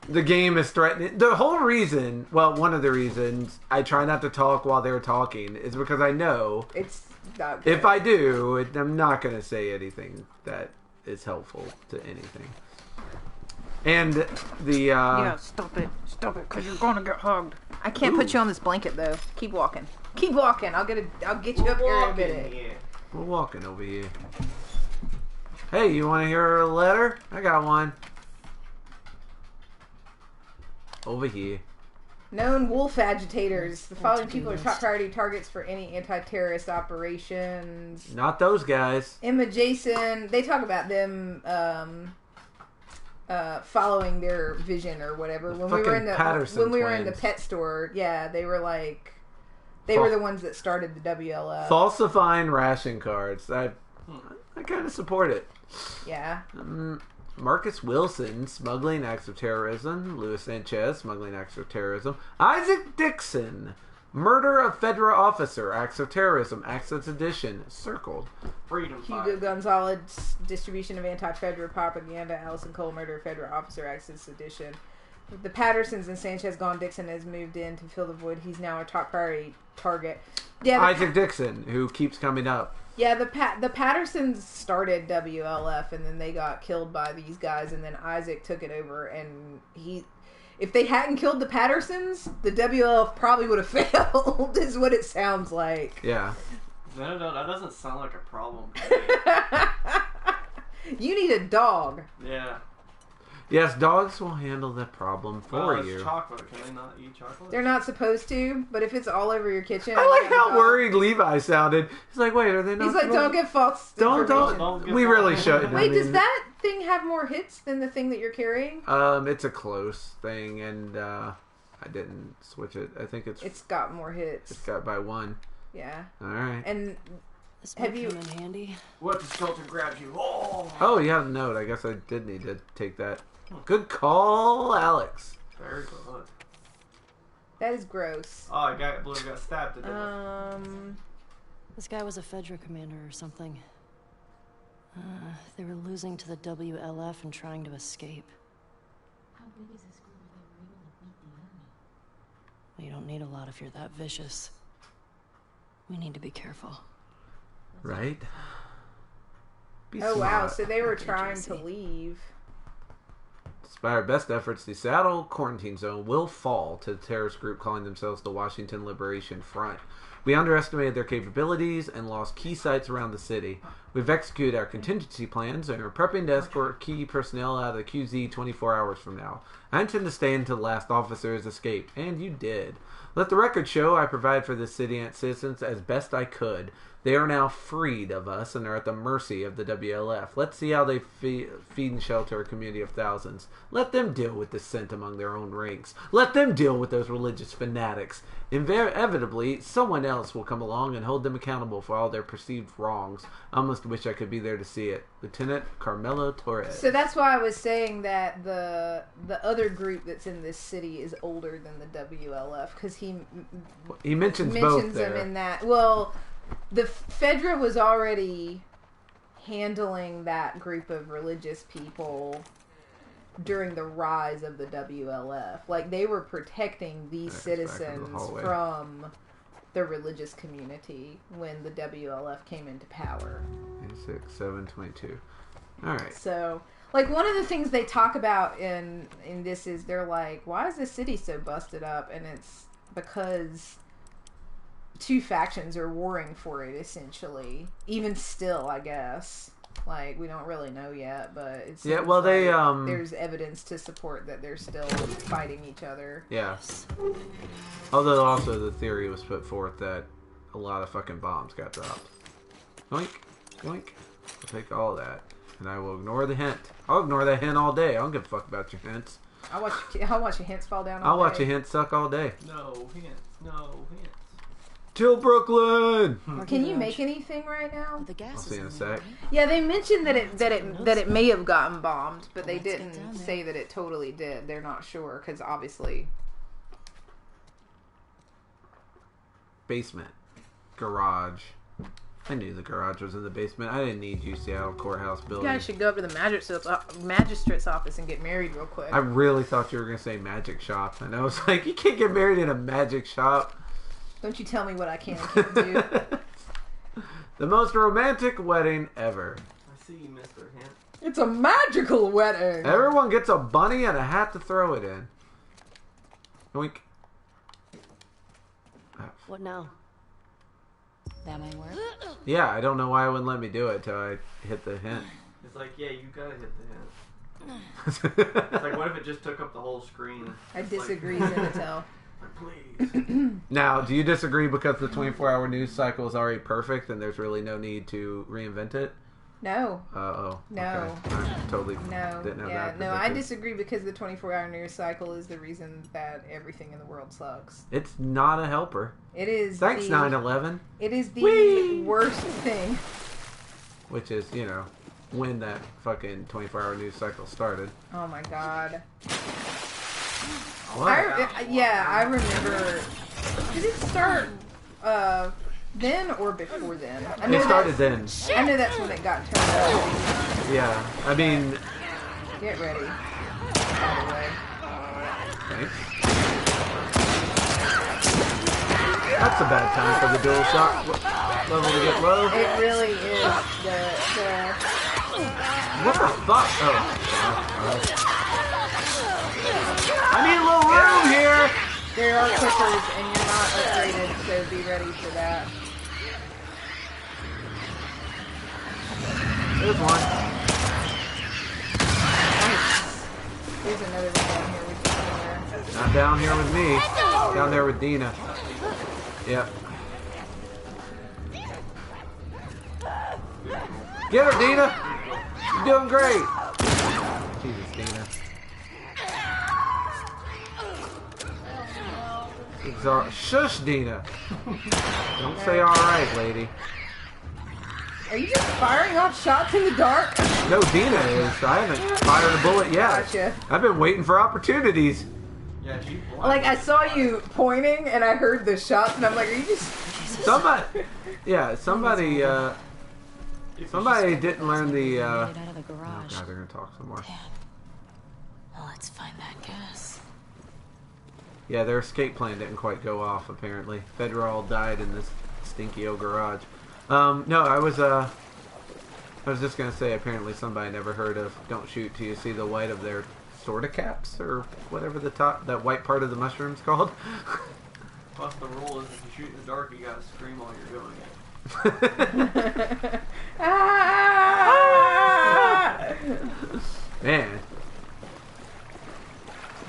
the game is threatening, the whole reason, well, one of the reasons I try not to talk while they're talking is because I know It's not good. if I do, I'm not going to say anything that is helpful to anything. And the Yeah, stop it, because you're gonna get hugged. I can't put you on this blanket though. Keep walking. I'll get you up here in a minute. Yeah. we're walking over here. Hey, you want to hear a letter? I got one. Over here. Known wolf agitators. The following people are top priority targets for any anti-terrorist operations. Not those guys. Emma Jason. They talk about them following their vision or whatever. The Patterson we were in the twins. pet store, yeah, they were like they were the ones that started the WLF. Falsifying ration cards. I kind of support it. Yeah. Marcus Wilson, smuggling acts of terrorism. Luis Sanchez, smuggling acts of terrorism. Isaac Dixon, murder of federal officer, acts of terrorism, acts of sedition, circled. Freedom Hugo Fighter. Gonzalez, distribution of anti-federal propaganda. Allison Cole, murder of federal officer, acts of sedition. The Pattersons and Sanchez gone. Dixon has moved in to fill the void. He's now a top priority target. Yeah, Isaac Dixon, who keeps coming up. Yeah, the Pattersons started WLF, and then they got killed by these guys, and then Isaac took it over, and if they hadn't killed the Pattersons, the WLF probably would have failed, is what it sounds like. Yeah. No, that doesn't sound like a problem. You need a dog. Yeah. Yes, dogs will handle that problem for Well, you. it's chocolate. Can they not eat chocolate? They're not supposed to, but if it's all over your kitchen... I like how dog- worried Levi sounded. He's like, wait, are they not? He's like, don't get false information. Don't get We really false- shouldn't. Wait, I does mean, that thing have more hits than the thing that you're carrying? It's a close thing, and I didn't switch it. I think It's got more hits. it's got by one. Yeah. All right. And This Have might you- come in handy. What does Skelton grab you? Oh! Oh, you have a note. I guess I did need to take that. Good call, Alex. Very good. that is gross. Oh, I believe I got stabbed to death. This guy was a Fedra commander or something. They were losing to the WLF and trying to escape. How big is this group that were able to beat the army? Well, you don't need a lot if you're that vicious. We need to be careful. Right? Be Oh wow, smart. so they were Okay, trying to Jesse. leave. Despite our best efforts, the Seattle quarantine zone will fall to the terrorist group calling themselves the Washington Liberation Front. We underestimated their capabilities and lost key sites around the city. We've executed our contingency plans and are prepping to escort key personnel out of the QZ 24 hours from now. I intend to stay until the last officer has escaped, and you did. Let the record show I provided for this city and its citizens as best I could. They are now freed of us and are at the mercy of the WLF. Let's see how they feed and shelter a community of thousands. Let them deal with dissent among their own ranks. Let them deal with those religious fanatics. Inevitably, someone else will come along and hold them accountable for all their perceived wrongs. I almost wish I could be there to see it. Lieutenant Carmelo Torres. So that's why I was saying that the other group that's in this city is older than the WLF, because he mentions both mentions them there. in that. Well, the Fedra was already handling that group of religious people during the rise of the WLF. Like, they were protecting these Back into the citizens hallway. from the religious community when the WLF came into power. 6, 7, 22. Alright. So, like, one of the things they talk about in this is they're like, why is this city so busted up? And it's because two factions are warring for it, essentially. Even still, I guess. Like, we don't really know yet, but it's Yeah, well, they, there's evidence to support that they're still fighting each other. Yeah. Although also the theory was put forth that a lot of fucking bombs got dropped. Yoink. Yoink. I'll take all that. And I will ignore the hint. I'll ignore that hint all day. I don't give a fuck about your hints. I'll watch your hints fall down. I'll all watch day. a hint suck all day. No hints. No hints. Till Brooklyn! Can you make anything right now? The gas I'll is see in a in sec. there, right? Yeah, they mentioned that it may have gotten bombed, but they Let's get didn't down there. say that it totally did. They're not sure because obviously, Basement. Garage. I knew the garage was in the basement. I didn't need you, Seattle Courthouse you building. guys should go up to the magistrate's office and get married real quick. I really thought you were going to say magic shop. And I was like, you can't get married in a magic shop. Don't you tell me what I can and can't do. The most romantic wedding ever. I see you, Mr. Hint. It's a magical wedding. Everyone gets a bunny and a hat to throw it in. Oink. What now? That might work. Yeah, I don't know why it wouldn't let me do it till I hit the hint. It's like, yeah, you gotta hit the hint. It's like, what if it just took up the whole screen? I It's disagree, like, Zenithel. please. Now, do you disagree because the 24-hour news cycle is already perfect and there's really no need to reinvent it? No. Oh. No. Okay. I totally No. didn't have Yeah, that no, I predicted. disagree because the 24-hour news cycle is the reason that everything in the world sucks. It's not a helper. It is Thanks, the, 9/11. It is the Whee! worst thing. Which is, when that fucking 24-hour news cycle started. Oh my god. What? I remember. Did it start then or before then? It started then. I know that's when it got turned up. Yeah. I mean, Get ready. By the way. thanks. That's a bad time for the dual shock level to get low. It really is What the fuck? Oh. I need a little room here! there are clippers and you're not upgraded, so be ready for that. There's one. There's another one down here with you somewhere. Not down here with me. Down there with Dina. Yep. Get her, Dina! You're doing great! Jesus, Dina. Shush, Dina! Don't say alright, lady. Are you just firing off shots in the dark? No, Dina is. I haven't fired a bullet yet. Gotcha. I've been waiting for opportunities. Yeah, gee, Like, I saw you pointing and I heard the shots and I'm like, are you just... Somebody didn't learn the, Get out of the Oh garage. god, they're gonna talk some more. Well, let's find that gas. Yeah, their escape plan didn't quite go off, apparently. Federal died in this stinky old garage. No, I was just gonna say, apparently somebody never heard of Don't Shoot Till You See the White of their sorta caps, or whatever that white part of the mushroom's called. Plus, the rule is if you shoot in the dark, you gotta scream while you're doing it. Ah! Man.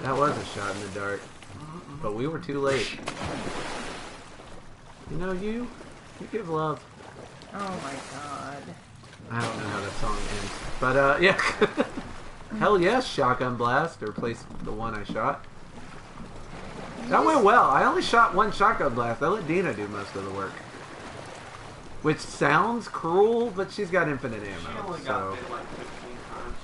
That was a shot in the dark. But we were too late. You give love. Oh my god. I don't know how that song ends. But, yeah. Hell yes, Shotgun Blast. To replace the one I shot. That went well. I only shot one Shotgun Blast. I let Dina do most of the work. Which sounds cruel, but she's got infinite She ammo. only So. got bit like 15 times.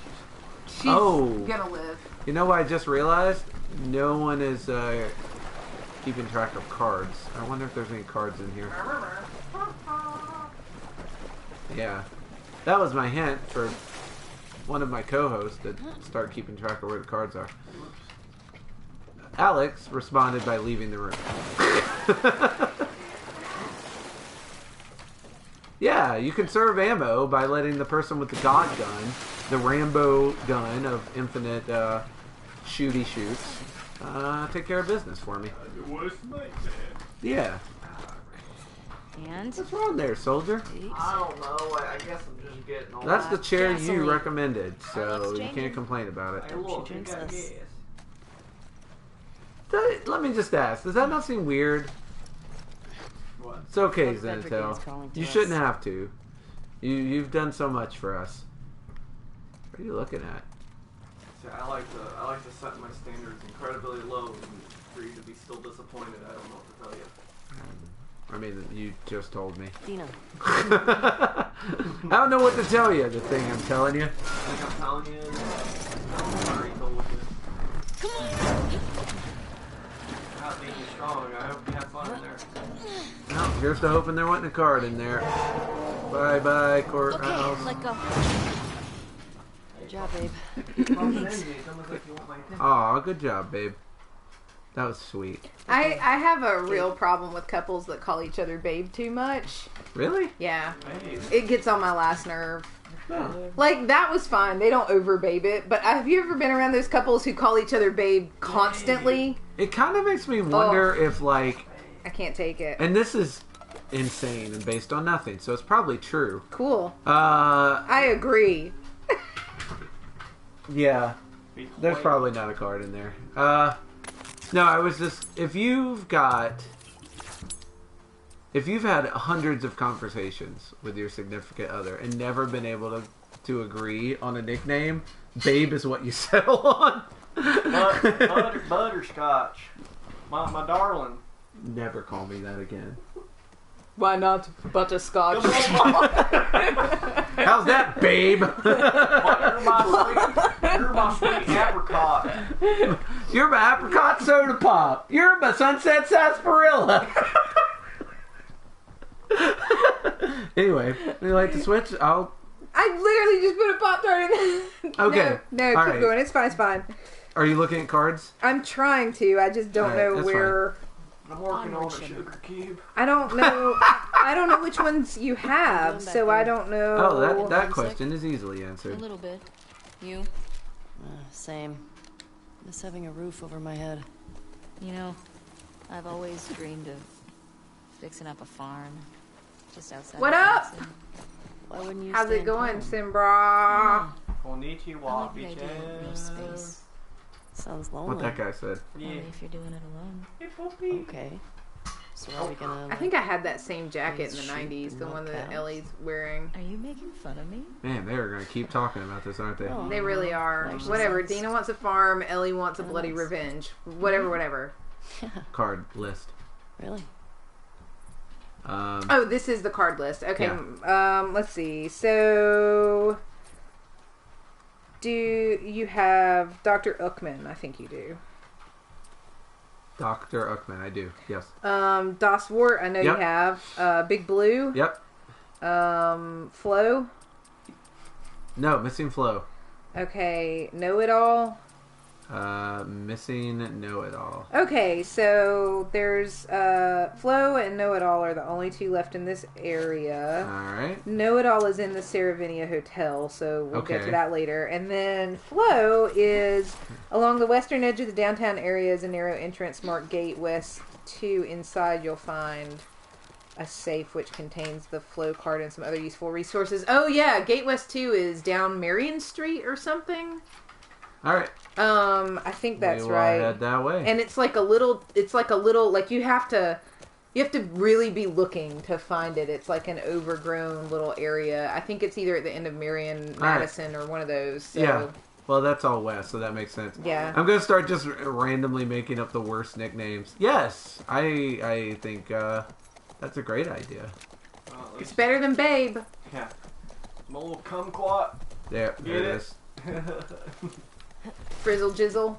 She's Oh. gonna live. You know what I just realized? No one is keeping track of cards. I wonder if there's any cards in here. Yeah. That was my hint for one of my co-hosts to start keeping track of where the cards are. Alex responded by leaving the room. Yeah, you conserve ammo by letting the person with the God gun, the Rambo gun of infinite shooty shoots, take care of business for me. It was nice, Yeah. And What's wrong there, soldier? I don't know. I guess I'm just getting old. That's the chair you Gasoline. recommended, so Carlos you changing. can't complain about it. Hey, look, She you drinks got this. gas. Let me just ask, does that not seem weird? What? It's okay, Look, Frederick Zenithal. is calling to You us. shouldn't have to. You've done so much for us. What are you looking at? See, I like to set my standards incredibly low and for you to be still disappointed. I don't know what to tell you. I mean, you just told me. Dina, I don't know what to tell you, the thing I'm telling you. I think I'm telling you. I already told you. Not being strong. I hope you have fun in there. Well, here's to hoping there wasn't a card in there. Bye-bye, courthouse. let go. good job, babe. It's almost like you want my attention. Aw, good job, babe. That was sweet. I have a real problem with couples that call each other babe too much. Really? Yeah. Hey, It gets on my last nerve. Like, that was fine. They don't over-babe it. But have you ever been around those couples who call each other babe constantly? It kind of makes me wonder if, like... I can't take it. And this is insane and based on nothing, so it's probably true. Cool. Uh, I agree. yeah. There's probably not a card in there. No, I was just... If you've had hundreds of conversations with your significant other and never been able to agree on a nickname, babe is what you settle on. Butterscotch. My darling. Never call me that again. Why not butterscotch? How's that, babe? You're my sweet apricot. You're my apricot soda pop. You're my sunset sarsaparilla. Anyway, would you like to switch? I literally just put a Pop-Tart in. Okay. No, All keep right. going. It's fine, it's fine. Are you looking at cards? I'm trying to. I just don't All right, know that's where... I'm working on a Onward, sugar cube. I don't know. I don't know which ones you have, so I don't know. Oh, that One question is easily A answered. little bit. You? Same. Miss having a roof over my head. You know, I've always dreamed of fixing up a farm just outside What of up? Jackson. Why wouldn't you How's stay it in going, town? Simbra? Konnichiwa, I like the idea of real space. Sounds lonely. What that guy said. Yeah. Only if you're doing it alone. Okay. So are we gonna... I think I had that same jacket in the Shoot 90s, the one that cows? Ellie's wearing. Are you making fun of me? Man, they're going to keep talking about this, aren't they? Oh. They really are. Nice. Whatever. Dina wants a farm. Ellie wants a Oh, bloody nice. revenge. Whatever. Card list. Really? Oh, this is the card list. Okay. Yeah. Let's see. So, do you have Dr. Uckman? I think you do. Dr. Uckman, I do. Yes. Das Wart, I know Yep. you have. Big Blue. Yep. Flo. No, missing Flo. Okay. Know It All. Missing Know It All. Okay, so there's Flo and Know It All are the only two left in this area. Alright. Know It All is in the Saravinia Hotel, so we'll get Okay. to that later. And then Flo is along the western edge of the downtown area is a narrow entrance marked Gate West 2. Inside you'll find a safe which contains the Flo card and some other useful resources. Oh yeah, Gate West 2 is down Marion Street or something. Alright. I think that's We will right. head that way. And it's like a little, like you have to really be looking to find it. It's like an overgrown little area. I think it's either at the end of Marion, Madison, or one of those. So. Yeah. Well, that's all west, so that makes sense. Yeah. I'm going to start just randomly making up the worst nicknames. Yes. I think that's a great idea. Well, at It's least, better than Babe. yeah. I'm a little kumquat. There Get it it? is. Frizzle Jizzle.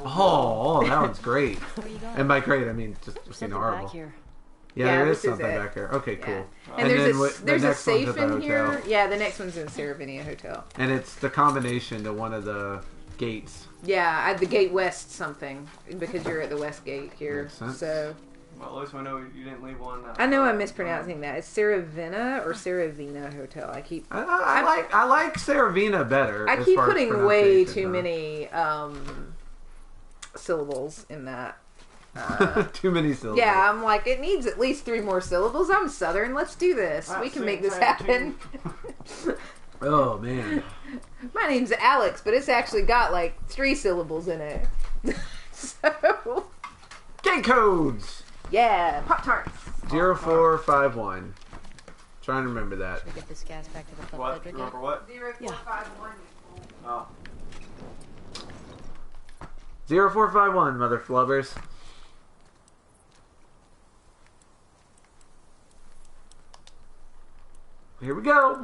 Oh, that one's great. Where are you going? And by great, I mean just There's being something horrible. back here. Yeah, Yeah, there this is is something it. back here. Okay, Yeah. cool. And then there's the there's a next one's safe at the in here. hotel. Yeah, the next one's in Saravinia Hotel. And it's the combination to one of the gates. Yeah, at the Gate West something because you're at the West Gate here. Makes sense. So Well, at least we know you didn't leave one. I know I'm mispronouncing that. It's Saravina or Saravina Hotel. I keep I like Saravina better. I as keep far as putting way pronunciation too goes. many syllables in that. Too many syllables. Yeah, I'm like, it needs at least 3 more syllables. I'm Southern. Let's do this. We can make this happen. Oh man. My name's Alex, but it's actually got like 3 syllables in it. So, Gate codes. yeah, Pop Tarts. 0451. Trying to remember that. We get this gas back to the pub What? Frederick Remember yet? what? 0451. Oh. 0451, mother flubbers. Here we go.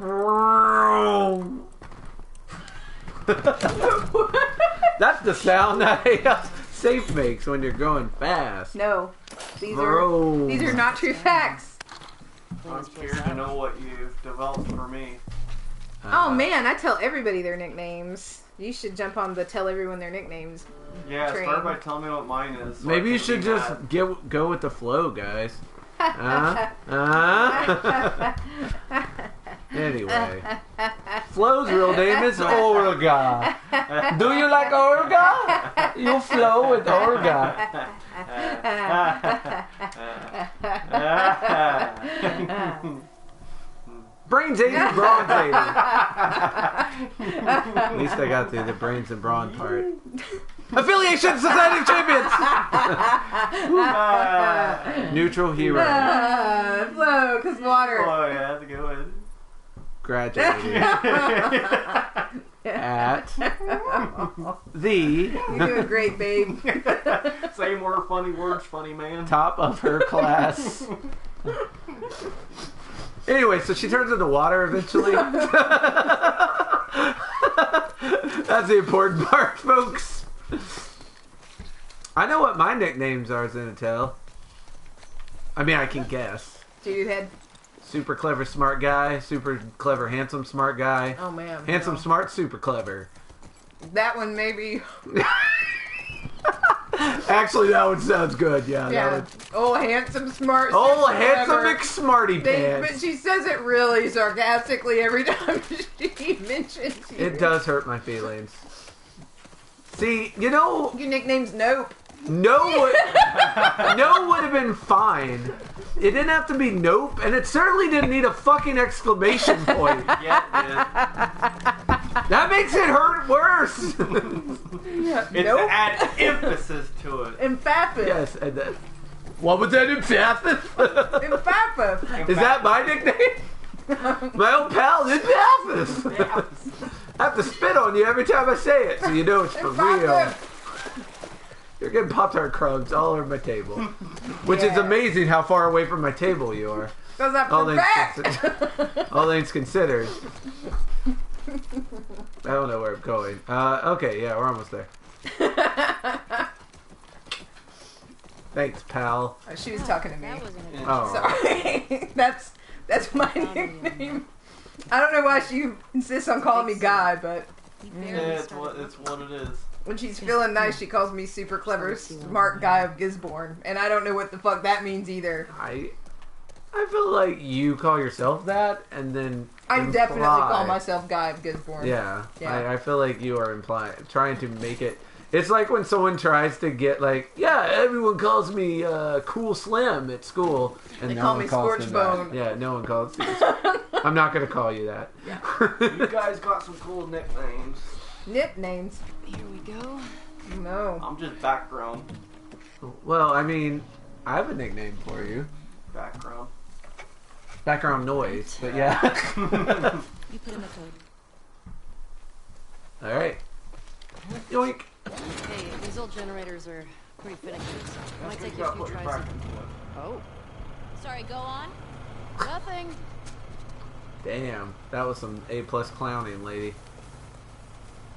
That's the sound that a safe makes when you're going fast. No, these Bro. are not true facts. I'm scared to know what you've developed for me. Oh man, I tell everybody their nicknames. You should jump on the tell everyone their nicknames. Yeah, Train. start by telling me what mine is. so I Maybe you can should be just mad. go with the flow, guys. Anyway. Flo's real name is Olga. Do you like Olga? You flow with Olga. Brains 80, bronze 80. At least I got through the brains and brawn part. Affiliation Society of Champions! Neutral hero. Flo, cause water. Oh yeah, that's a good one. Graduated at the You're doing great, babe. Say more funny words, funny man. top of her class. Anyway, so she turns into water eventually. That's the important part, folks. I know what my nicknames are, Zenitell. I mean, I can guess. Dude head. Super clever, smart guy. Super clever, handsome, smart guy. Oh man. Handsome, no. smart, super clever. That one maybe. Actually, that one sounds good. Yeah. Yeah. That Oh, handsome, smart. one. Oh, super handsome clever. McSmarty But pants. she says it really sarcastically every time she mentions you. It does hurt my feelings. See, you know, Your nickname's Nope. no would have been fine. It didn't have to be nope, and it certainly didn't need a fucking exclamation point. Yeah, That makes it hurt worse. it's to Nope. add emphasis to it. Emphasis. Yes, and then, what was that emphasis? Emphasis. Is that my nickname? My old pal, emphasis. I have to spit on you every time I say it, so you know it's for real. Emphasis. You're getting Pop-Tart crumbs all over my table. Which is Yeah. amazing how far away from my table you are. Does that All for things, fact? all things considered. I don't know where I'm going. Okay, yeah, we're almost there. Thanks, pal. Oh, she was talking to me. That wasn't a Oh. Sorry. That's my nickname. I don't know why she insists on calling me Guy, but We Yeah, barely it's started what it is. when she's feeling nice, she calls me super clever, smart guy of Gisborne, and I don't know what the fuck that means either. I feel like you call yourself that, and then I definitely call imply- myself Guy of Gisborne. Yeah, Yeah. I feel like you are trying to make it. It's like when someone tries to get like, yeah, everyone calls me Cool Slim at school, and They no call one me calls Scorch them Bone. that. Yeah, no one calls you. I'm not gonna call you that. You guys got some cool nicknames. Nicknames. Here we go. No. I'm just background. Well, I mean, I have a nickname for you. Background. Background noise, but yeah. You put in the code. All right. Yoink. Hey, these old generators are pretty finicky, so it might take you a Got few put your tries. back into it. Oh. Sorry, go on. Nothing. Damn, that was some A+ clowning, lady.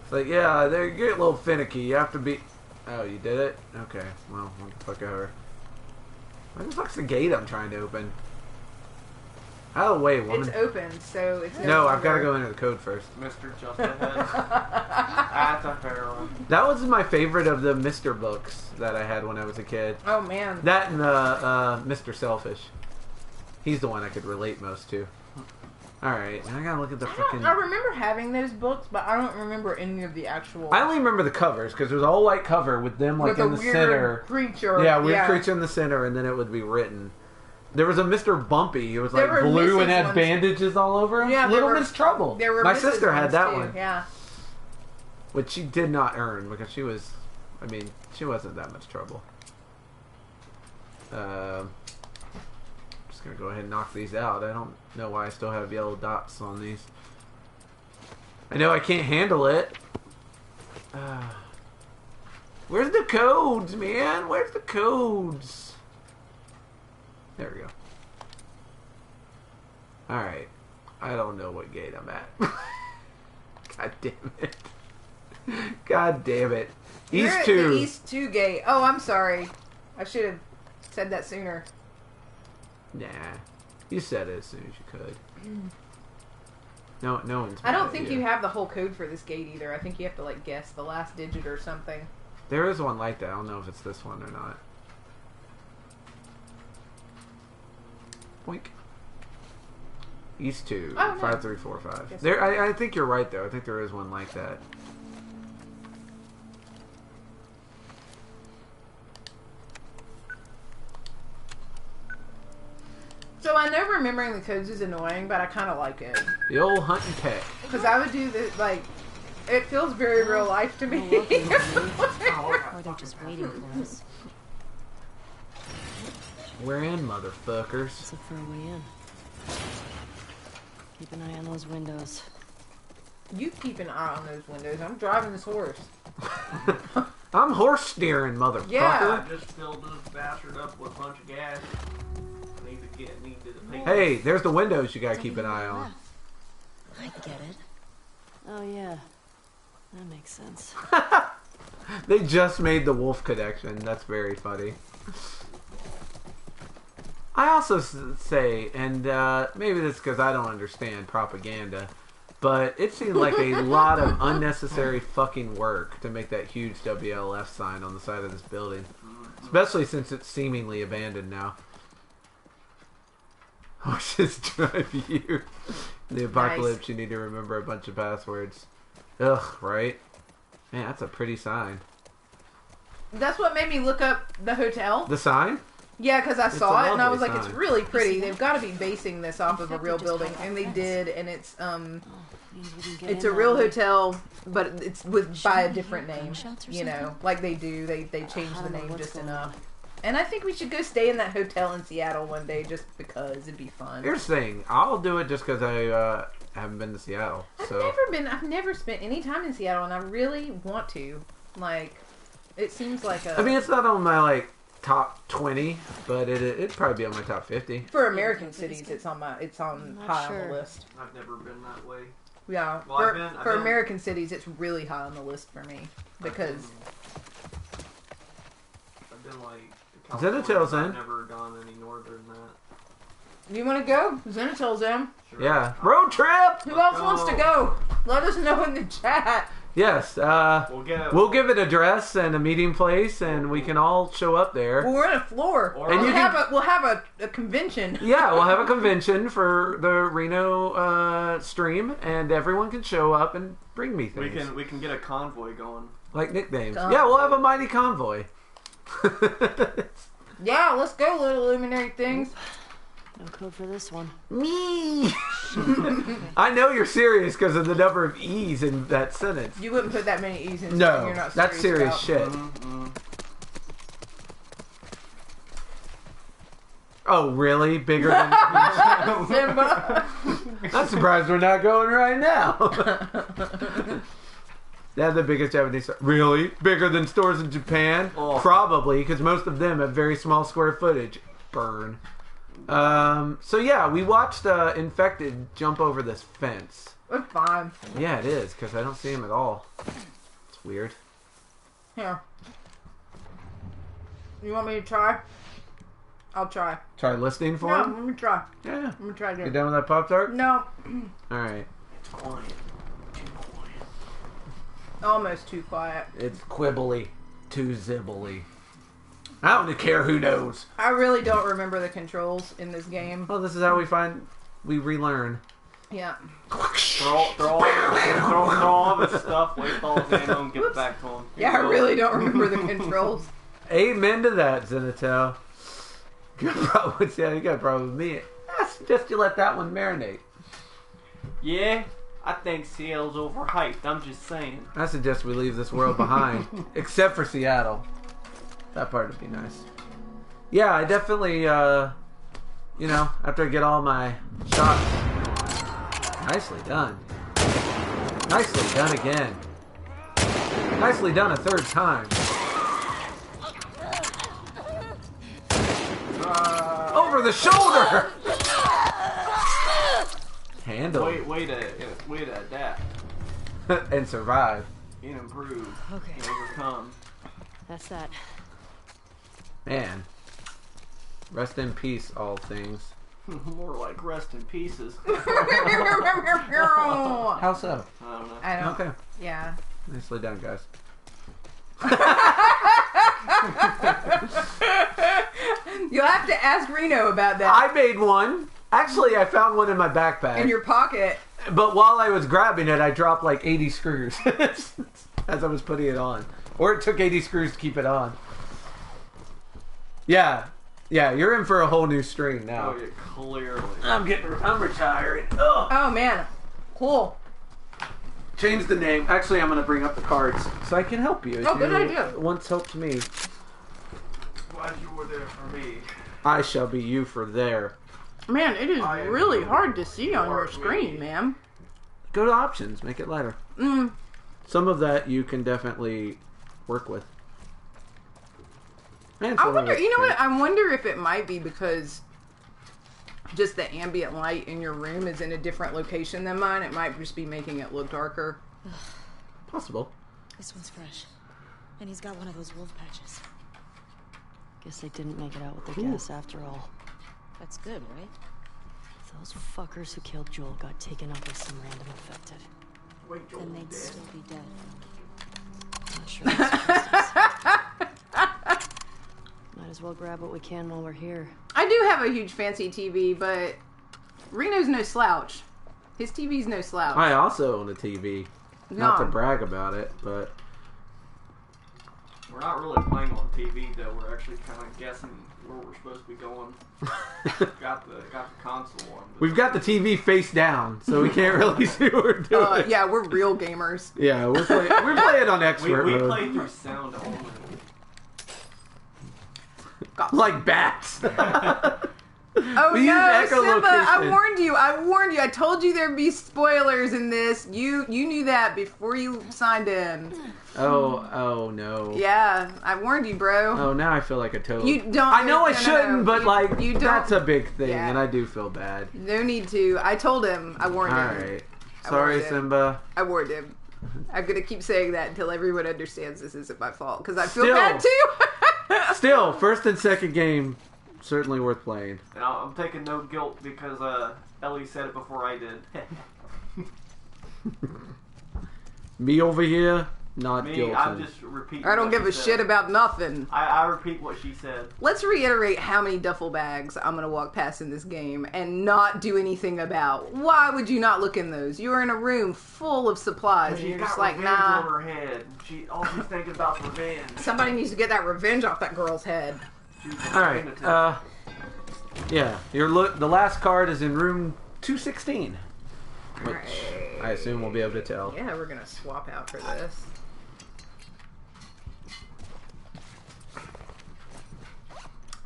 It's like, yeah, they get a little finicky. You have to be. Oh, you did it? Okay. Well, what the fuck ever. Where the fuck's the gate I'm trying to open? Out of the way, woman. It's open, so it's No, I've got to longer- go into the code first. Mr. Just Ahead. That's a fair one. That was my favorite of the Mr. books that I had when I was a kid. Oh man. That and Mr. Selfish. He's the one I could relate most to. Alright, now I gotta look at the fucking... I remember having those books, but I don't remember any of the actual. I only remember the covers, because it was all white cover with them like with in a the weird center. creature. Yeah, weird creature in the center, and then it would be written. There was a Mr. Bumpy. It was like There were blue and Mrs. had ones. bandages all over him. Yeah, there Little were- Miss Trouble. There were My Mrs. sister had ones, that too. one, Yeah. which she did not earn because she was. I mean, she wasn't that much trouble. Just gonna go ahead and knock these out. I don't know why I still have yellow dots on these. I know I can't handle it. Where's the codes, man? Where's the codes? There we go. Alright. I don't know what gate I'm at. God damn it. God damn it. You're East at 2. the East 2 gate. Oh, I'm sorry. I should have said that sooner. Nah. You said it as soon as you could. No one's I mad don't at think you have the whole code for this gate either. I think you have to like guess the last digit or something. There is one like that. I don't know if it's this one or not. Boink. East 2, Oh, no. 5345. Guess There, I think you're right, though. I think there is one like that. So I know remembering the codes is annoying, but I kind of like it. The old hunt and peck. Because I would do this, like, it feels very real life to me. Or they're just waiting for us. We're in, motherfuckers. Let's look for a way in. Keep an eye on those windows. You keep an eye on those windows. I'm driving this horse. I'm horse steering, motherfucker. Yeah. I just filled this bastard up with a bunch of gas. Need to pay. Hey, there's the windows you gotta keep an eye on. I get it. Oh yeah, that makes sense. They just made the wolf connection. That's very funny. I also say, and maybe this is because I don't understand propaganda, but it seemed like a lot of unnecessary fucking work to make that huge WLF sign on the side of this building. Especially since it's seemingly abandoned now. Horses drive you. In the apocalypse, you need to remember a bunch of passwords. Ugh, right? Man, that's a pretty sign. That's what made me look up the hotel. The sign? Yeah, because I It's saw a it and I was lovely like, it's sign. really pretty. They've got to be basing this off of a real building, and they did. And it's Means we can get it's in a real that way. hotel, but it's with by a different name. Gunshots or You know, something? like they do. They changed I the don't know name what's just going enough. on. And I think we should go stay in that hotel in Seattle one day just because it'd be fun. Here's the thing. I'll do it just because I haven't been to Seattle. So I've never spent any time in Seattle, and I really want to. Like, it seems like a. I mean, it's not on my like top 20, but it'd probably be on my top 50. for American cities, it's on I'm not high on sure. the list. I've never been that way. Yeah, Well, for, I've for been- American cities, it's really high on the list for me because I've been like. Zenatel's I've in. never gone any northern than that. you want to go. Zenatel's in. Sure. Yeah, road trip. Who else wants to go? Let us know in the chat. Yes. We'll We'll give an address and a meeting place, and we can all show up there. Well, we're in a floor. Or- And we'll you have a convention. Yeah, we'll have a convention for the Reno stream, and everyone can show up and bring me things. we can get a convoy going. Like nicknames. Convoy. Yeah, we'll have a mighty convoy. Yeah, let's go, little luminary things. No code for this one. Me. I know you're serious because of the number of E's in that sentence. You wouldn't put that many E's in something No, you're not that's serious about. shit. Mm-hmm. Oh, really? Bigger than... Simba. I'm surprised we're not going right now. They have the biggest Japanese store. Really? Bigger than stores in Japan? Oh. Probably, because most of them have very small square footage. Burn. So yeah, we watched Infected jump over this fence. It's fine. Yeah, it is, because I don't see him at all. It's weird. Here. You want me to try? I'll try. Try listening for No, him? let me try. Yeah. Let me try You again. done with that Pop-Tart? No. Alright. Almost too quiet. It's quibbly. Too zibbly. I don't care who knows. I really don't remember the controls in this game. Well, this is how we relearn. Yeah. Throw all this stuff, wait all his ammo, and give it back to him. Yeah, I really don't remember the controls. Amen to that, Zenithal. You got a problem with me. I suggest you let that one marinate. Yeah, I think Seattle's overhyped. I'm just saying. I suggest we leave this world behind. Except for Seattle. That part would be nice. Yeah, I definitely, after I get all my shots. Nicely done. Nicely done again. Nicely done a third time. Over the shoulder! Handle. Way to adapt and survive. and improve Okay. and overcome. That's that. Man. Rest in peace, all things. More like rest in pieces. I How so? I don't know. don't. Okay. Yeah. Nicely done, guys. You'll have to ask Reno about that. I made one. Actually, I found one in my backpack. In your pocket. But while I was grabbing it, I dropped like 80 screws as I was putting it on. Or it took 80 screws to keep it on. Yeah. Yeah, you're in for a whole new stream now. Oh, yeah, clearly. I'm retiring. Ugh. Oh, man. Cool. Change the name. Actually, I'm going to bring up the cards so I can help you. Oh, good idea. Once helped me. Glad you were there for me. I shall be you for there. Man, it is I really know hard to see on you your are screen, me. man. Go to options. Make it lighter. Some of that you can definitely work with. And I some of wonder, it's you know great. what? I wonder if it might be because just the ambient light in your room is in a different location than mine. It might just be making it look darker. Possible. This one's fresh. And he's got one of those wolf patches. Guess they didn't make it out with the gas after all. That's good, right? Those fuckers who killed Joel got taken up with some random infected. Wait, Joel, Then they'd dead. still be dead. Not sure that's Might as well grab what we can while we're here. I do have a huge fancy TV, but Reno's no slouch. His TV's no slouch. I also own a TV. Not to No. brag about it, but We're not really playing on TV though. We're actually kind of guessing where we're supposed to be going. got the console on. we've got the TV face down, so we can't really see what we're doing. Yeah, we're real gamers. Yeah, we're playing on We expert mode. play through sound only. Like bats. Oh We use no, Simba! I echolocation. warned you. I warned you. I told you there'd be spoilers in this. You knew that before you signed in. Oh no. Yeah, I warned you, bro. Oh, now I feel like a toad. You don't. I know I no, no, shouldn't, no. but You- like you don't. that's a big thing, Yeah. and I do feel bad. No need to. I told him. I warned All him. right. Sorry, warned him. Simba. I warned him. I'm gonna keep saying that until everyone understands this isn't my fault because I feel Still. bad too. Still, first and second game, certainly worth playing. And I'm taking no guilt because Ellie said it before I did. Me over here, not Me, guilty. I'm just repeating. I don't what give a she shit said. about nothing. I repeat what she said. Let's reiterate how many duffel bags I'm gonna walk past in this game and not do anything about. Why would you not look in those? You're in a room full of supplies. And She's you're got just like, revenge on nah. her head. All she's thinking about is revenge. Somebody needs to get that revenge off that girl's head. She's All right. Yeah, the last card is in room 216, which I assume we'll be able to tell. Yeah, we're gonna swap out for this.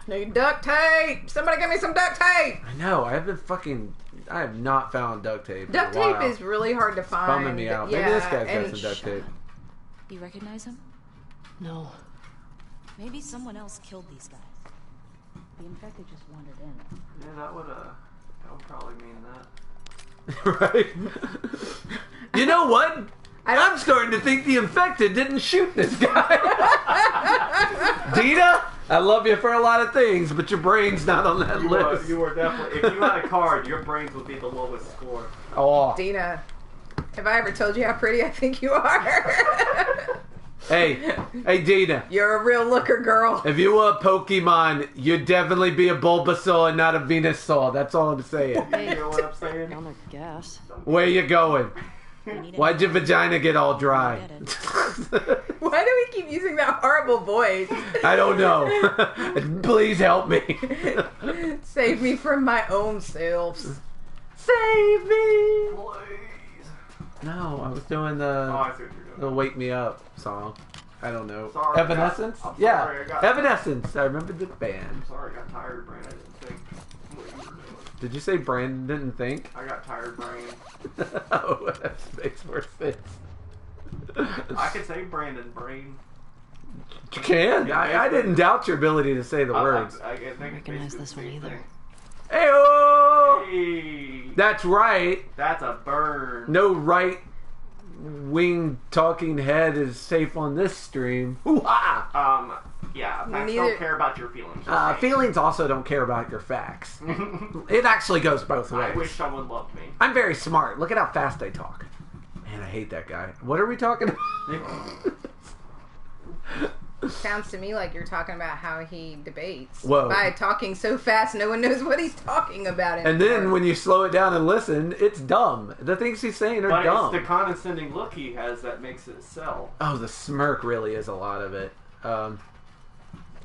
Need duct tape! Somebody give me some duct tape! I know. I have not found duct tape. Duct in a tape while. is really hard to find. bumming me out. Yeah, Maybe this guy's got and some duct tape. You recognize him? No. Maybe someone else killed these guys. The infected just wandered in. Yeah, that would probably mean that. Right? You know what? I'm starting to think the infected didn't shoot this guy. Dina, I love you for a lot of things, but your brain's not on that list. You were definitely. If you had a card, your brains would be the lowest score. Oh, Dina, have I ever told you how pretty I think you are? hey, Dina. You're a real looker, girl. If you were a Pokemon, you'd definitely be a Bulbasaur and not a Venusaur. That's all I'm saying. You know what I'm saying? Down their gas. Where you going? We need Why'd your vagina get all dry? Get it. Why do we keep using that horrible voice? I don't know. Please help me. Save me from my own self. Save me. Please. No, I was doing Oh, the I see what you're doing. Wake Me Up song. I don't know. Sorry, Evanescence? I'm Yeah. sorry, I got- Evanescence. I remember the band. I'm sorry, I got tired brain. I didn't think what you were doing. Did you say Brandon didn't think? I got tired brain. Oh, that makes more sense. I could say Brandon brain. You can. I didn't doubt your ability to say the words. I think it's Recognize basically this the one same either. thing. Hey-oh! Hey, That's right. that's a burn. No right wing talking head is safe on this stream. Hoo-ha! Yeah, facts Neither- don't care about your feelings. Feelings also don't care about your facts. It actually goes both ways. I wish someone loved me. I'm very smart. Look at how fast I talk. Man, I hate that guy. What are we talking about? Sounds to me like you're talking about how he debates. Whoa. By talking so fast, no one knows what he's talking about anymore. And then when you slow it down and listen, it's dumb. The things he's saying are But dumb. it's the condescending look he has that makes it sell. Oh, the smirk really is a lot of it.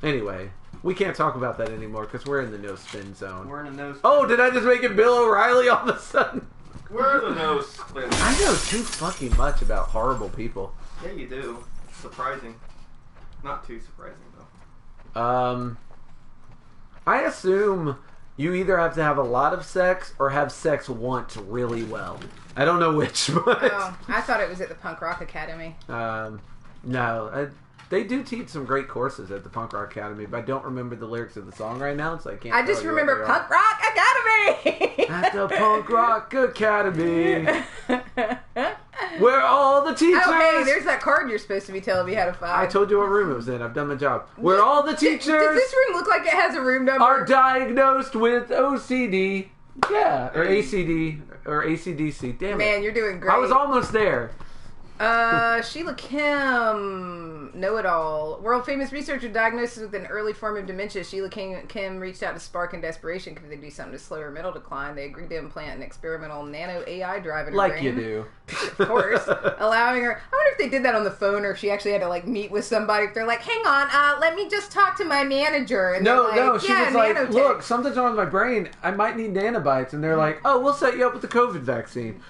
Anyway, we can't talk about that anymore because we're in the no spin zone. We're in a no. Oh, did I just make it Bill O'Reilly all of a sudden? We're the no spin. I know too fucking much about horrible people. Yeah, you do. Surprising. Not too surprising though. I assume you either have to have a lot of sex or have sex once really well. I don't know which, but Oh, I thought it was at the Punk Rock Academy. no, they do teach some great courses at the Punk Rock Academy, but I don't remember the lyrics of the song right now, so I can't. I just tell you what remember they are. Punk Rock Academy! At the Punk Rock Academy, where all the teachers. Oh, hey, there's that card you're supposed to be telling me how to find. I told you what room it was in. I've done my job. Where all the teachers Does this room look like it has a room number? are diagnosed with OCD. Yeah, or ACD or ACDC. Damn it. Man, you're doing great. I was almost there. Sheila Kim, know-it-all. World famous researcher diagnosed with an early form of dementia. Sheila Kim reached out to Spark in desperation. Could they do something to slow her mental decline? They agreed to implant an experimental nano AI drive in her Like brain. you do. Of course. Allowing her... I wonder if they did that on the phone or if she actually had to, like, meet with somebody. If they're like, hang on, let me just talk to my manager. And No, they're like, no, she yeah, was like, nanotech. look, something's wrong with my brain. I might need nanobites. And they're like, oh, we'll set you up with the COVID vaccine.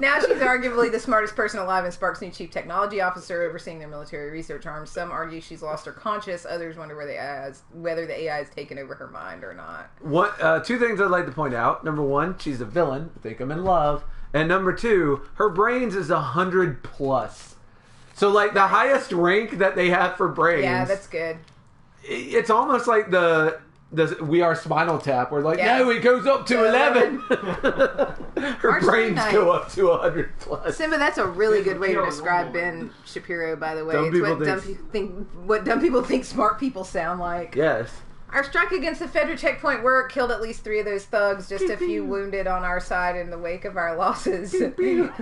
Now she's arguably the smartest person alive and Spark's new chief technology officer overseeing their military research arm. Some argue she's lost her conscience. Others wonder whether the AI has taken over her mind or not. Two things I'd like to point out. Number one, she's a villain. I think I'm in love. And number two, her brains is 100 plus. So, like, the highest rank that they have for brains. Yeah, that's good. It's almost like the We Are Spinal Tap. We're like, Yeah. no, it goes up to 11. Her Arch brains Night. go up to 100 plus. Simba, that's a really good way to Kill a describe normal Ben Shapiro, by the way. Dumb It's people what dumb people think smart people sound like. Yes. Our strike against the Fedra checkpoint work killed at least 3 of those thugs, just a few wounded on our side in the wake of our losses. Kabow.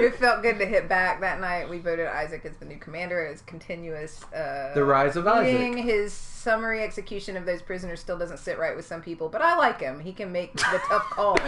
It felt good to hit back. That night we voted Isaac as the new commander. It was continuous. The rise of Isaac. His summary execution of those prisoners still doesn't sit right with some people, but I like him. He can make the tough calls.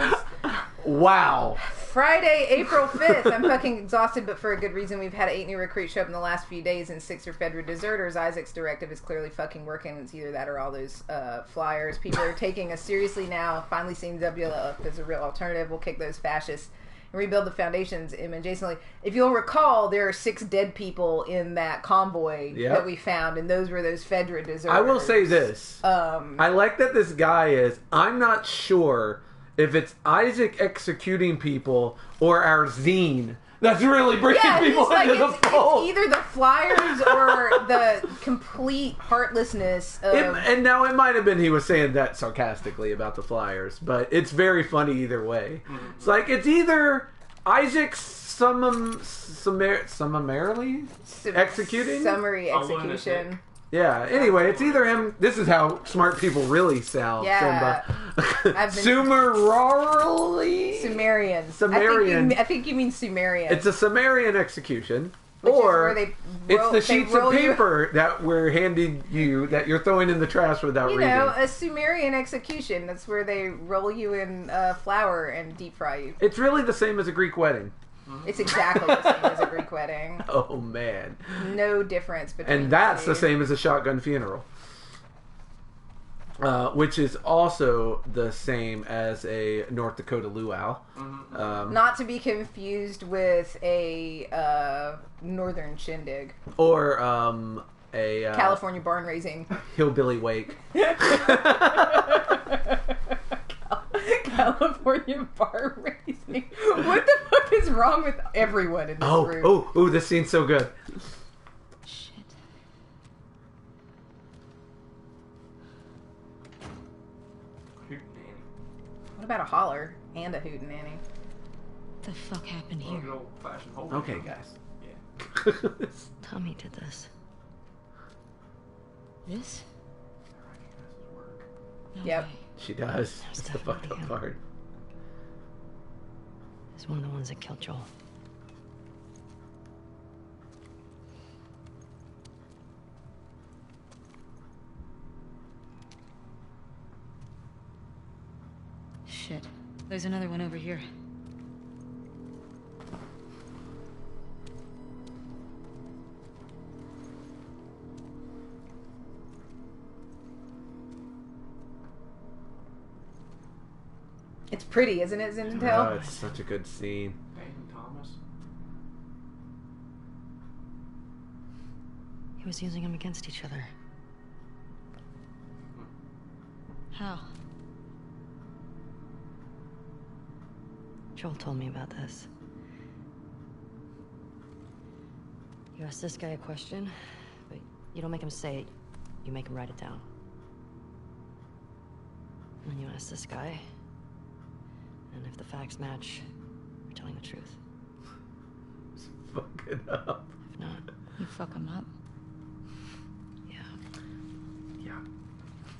Wow. Friday, April 5th. I'm fucking exhausted, but for a good reason. We've had 8 new recruits show up in the last few days, and 6 are Fedra deserters. Isaac's directive is clearly fucking working. It's either that or all those flyers. People are taking us seriously now. Finally seeing WLF as a real alternative. We'll kick those fascists and rebuild the foundations. And Jason Lee, if you'll recall, there are 6 dead people in that convoy that we found, and those were those Fedra deserters. I will say this. I like that this guy is, I'm not sure if it's Isaac executing people or our zine that's really bringing people it's like into the fold. it's either the flyers or the complete heartlessness of... And now it might have been he was saying that sarcastically about the flyers, but it's very funny either way. Mm-hmm. It's like it's either Isaac summarily executing? Summary A execution. lunatic. Yeah, anyway, it's either him. This is how smart people really sound. Yeah. Simba. I've been- Summarily? Sumerian. Sumerian. I think you mean Sumerian. It's a Sumerian execution. Which is or where they it's roll- the they sheets of roll you- paper that we're handing you that you're throwing in the trash without You reading. know, a Sumerian execution. That's where they roll you in flour and deep fry you. It's really the same as a Greek wedding. It's exactly the same as a Greek wedding. Oh, man. No difference between And that's two. the same as a shotgun funeral. Which is also the same as a North Dakota luau. Not to be confused with a northern shindig. Or a California barn raising. hillbilly wake. California barn raising. What the fuck is wrong with everyone in this room? Oh, this scene's so good. Shit. Hootenanny. What about a holler and a hootenanny? What the fuck happened Well, here? good old-fashioned holding. Okay, guys. Yeah. Tommy did this. This? I recognize his work. No Yep. way. She does. That's That's the fucked up definitely him. part. He's one of the ones that killed Joel. Shit. There's another one over here. It's pretty, isn't it, Oh, Zintel? it's such a good scene. Peyton Thomas. He was using them against each other. How? Joel told me about this. You ask this guy a question, but you don't make him say it. You make him write it down. And then you ask this guy, and if the facts match, you're telling the truth. Fuck it up. If not, You fuck him up? yeah. Yeah.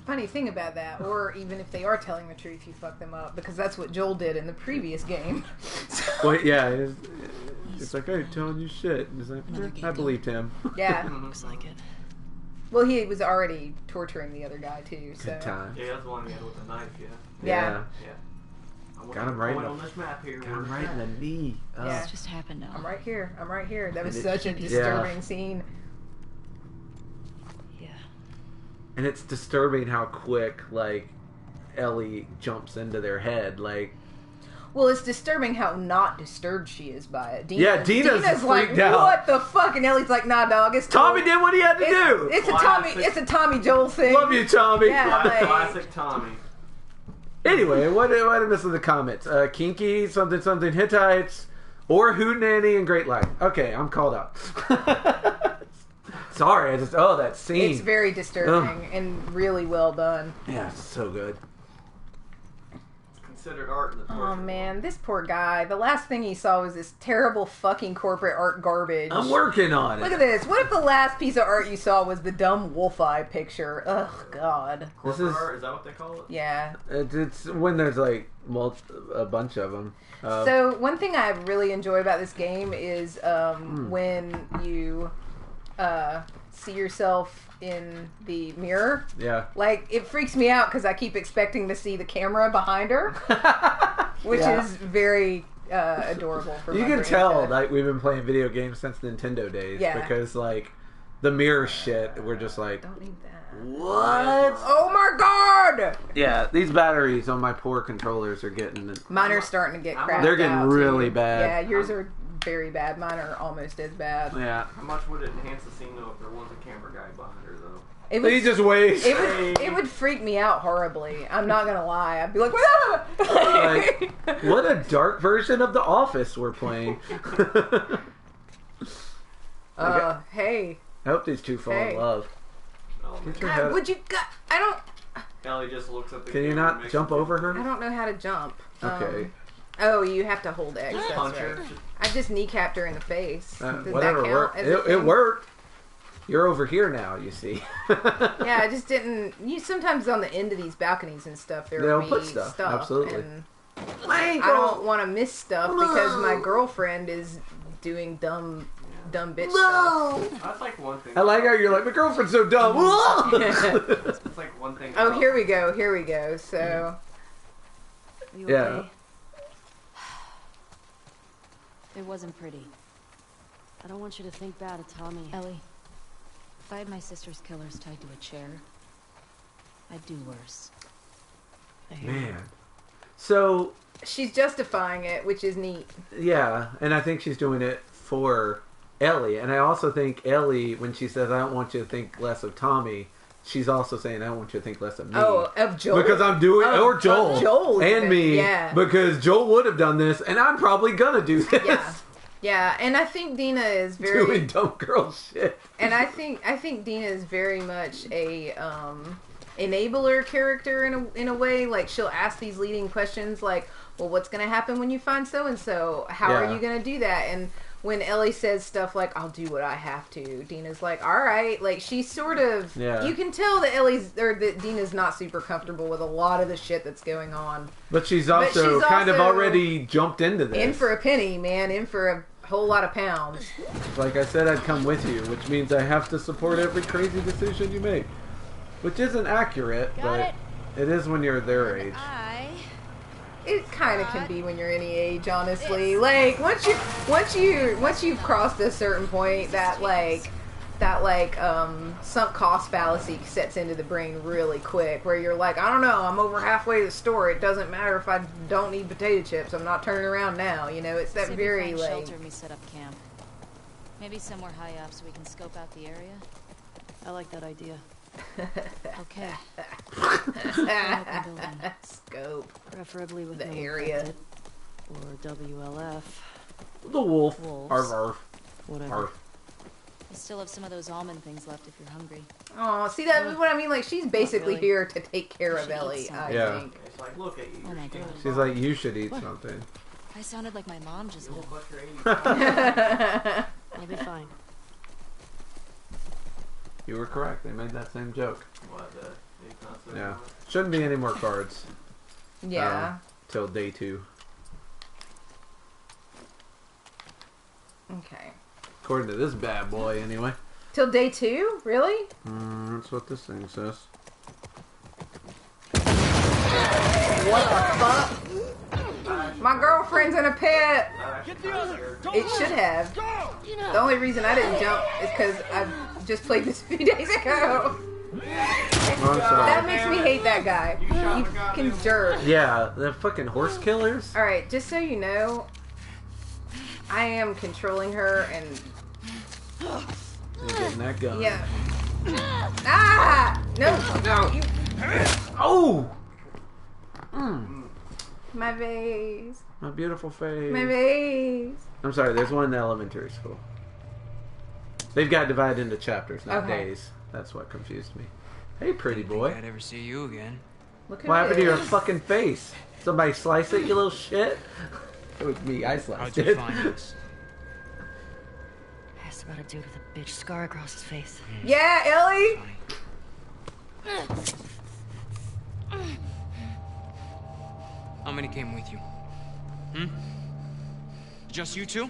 Funny thing about that, or even if they are telling the truth, you fuck them up, because that's what Joel did in the previous game. Well, yeah, it's like, hey, telling you shit. And he's like, Another I believed him. Yeah. Looks like it. Well, he was already torturing the other guy too. So. Good time. Yeah, that's the one he had with the knife, yeah. Yeah. Yeah. I want Got him to right point in the- on this map here. Got him where's right in that? the knee. Yeah. This just happened now. I'm right here. I'm right here. That was And it- such a Yeah. disturbing scene. Yeah. And it's disturbing how quick, like, Ellie jumps into their head. Like, Well, it's disturbing how not disturbed she is by it. Yeah, Dina's like, freaked out. what the fuck? And Ellie's like, nah, dog, it's Tommy cool. did what he had to do. It's a Classic. Tommy. It's a Tommy Joel thing. Love you, Tommy. Yeah. like- Classic Tommy. Anyway, what did I miss in the comments? Kinky, something, something, Hittites, or Hootenanny and Great Light. Okay, I'm called out. Sorry, that scene. It's very disturbing and really well done. Yeah, it's so good. It's considered art in the torture Oh man, this poor guy. The last thing he saw was this terrible fucking corporate art garbage. I'm working on it. Look at this. What if the last piece of art you saw was the dumb wolf eye picture? Ugh, God. Corporate This is- art, is that what they call it? Yeah. It's when there's like a bunch of them. So one thing I really enjoy about this game is when you see yourself in the mirror. Yeah. Like, it freaks me out because I keep expecting to see the camera behind her, which Yeah. is very adorable for You my can brain tell, to- like, we've been playing video games since Nintendo days. Yeah. Because, like, the mirror shit, we're just like, Don't need that. what? Oh my god! Yeah, these batteries on my poor controllers are getting... Mine are starting to get They're cracked getting out, really too. bad. Yeah, yours are very bad. Mine are almost as bad. Yeah. How much would it enhance the scene though if there was a camera guy behind her though? It would, He just waves. it would freak me out horribly. I'm not gonna lie. I'd be like, Like, what a dark version of The Office we're playing. Hey. I hope these two fall Hey. in love. Oh, man. Get your head... Would you... I don't... Ellie just looks at the Can you camera and not makes jump it- over I her? don't know how to jump. Okay. Oh, you have to hold X. Just That's punch right. her. I just kneecapped her in the face. Does Whatever that count worked. as a It thing? worked. You're over here now, you see. Yeah, I just didn't. You sometimes on the end of these balconies and stuff, there They'll will put be stuff, absolutely. and I I don't want to miss stuff because my girlfriend is doing dumb bitch stuff. That's like one thing. I like how you're like, my girlfriend's so dumb. It's like one thing. Oh, about- here we go. Here we go. So, You Yeah. okay? It wasn't pretty. I don't want you to think bad of Tommy. Ellie, if I had my sister's killers tied to a chair, I'd do worse. I hear you. Man. So, she's justifying it, which is neat. yeah, and I think she's doing it for Ellie. And I also think Ellie, when she says, I don't want you to think less of Tommy, she's also saying, I don't want you to think less of me. Oh, of Joel. Because I'm doing, Of- or Joel, of Joel and even, me, yeah. because Joel would have done this, and I'm probably gonna do this. Yeah. Yeah, and I think Dina is very Doing dumb girl shit. and I think Dina is very much a enabler character in a way. Like, she'll ask these leading questions like, well, what's going to happen when you find so and so? How Yeah. are you going to do that? And when Ellie says stuff like, I'll do what I have to, Dina's like, all right. Like, she's sort of, Yeah. you can tell that that Dina's not super comfortable with a lot of the shit that's going on. But she's But also she's kind of also already jumped into this. In for a penny, man. In for a whole lot of pounds. Like I said, I'd come with you, which means I have to support every crazy decision you make. Which isn't accurate, but it is when you're their age. I it kind of can be when you're any age, honestly. Like once you've crossed a certain point, that sunk cost fallacy sets into the brain really quick, where you're like, I don't know, I'm over halfway to the store. It doesn't matter if I don't need potato chips. I'm not turning around now. You know, it's that Say we very find like. shelter and we set up camp. Maybe somewhere high up so we can scope out the area. I like that idea. Okay. Scope. Preferably with The no area. infected. Or WLF. The wolf. Wolves. Arf, arf, Whatever. arf. I still have some of those almond things left if you're hungry. Oh, see that's what I mean. Like she's basically really. here to take care of Should eat Ellie. something. I Yeah. think. It's like, look at you. Oh my You're God. She's like, you should eat What? something. I sounded like my mom just You did. look like you're 85. I'll be fine. You were correct. They made that same joke. What, the concept Yeah. of it? Shouldn't be any more cards Yeah. till day 2. Okay. According to this bad boy, anyway. Till day 2? Really? That's what this thing says. What the fuck? My girlfriend's in a pit. That actually kinda scared me. It should have. The only reason I didn't jump is because I just played this a few days ago. Oh, I'm sorry. That makes me hate that guy. You shot You the guy, fucking dude. jerk. Yeah, the fucking horse killers. Alright, just so you know, I am controlling her and You're getting that gun. yeah. Ah! No, no, you. Oh! My vase. My beautiful face. My vase. I'm sorry, there's one in the elementary school. They've got divided into chapters, not Okay. days. That's what confused me. Hey, pretty Think boy. I'd ever see you again. Look who What happened it to your is. fucking face? Somebody slice it, you little shit? It was me, I How'd sliced you it. find us? Asked about a dude with a bitch scar across his face. Yeah, Ellie? Funny. How many came with you? Hmm? Just you two?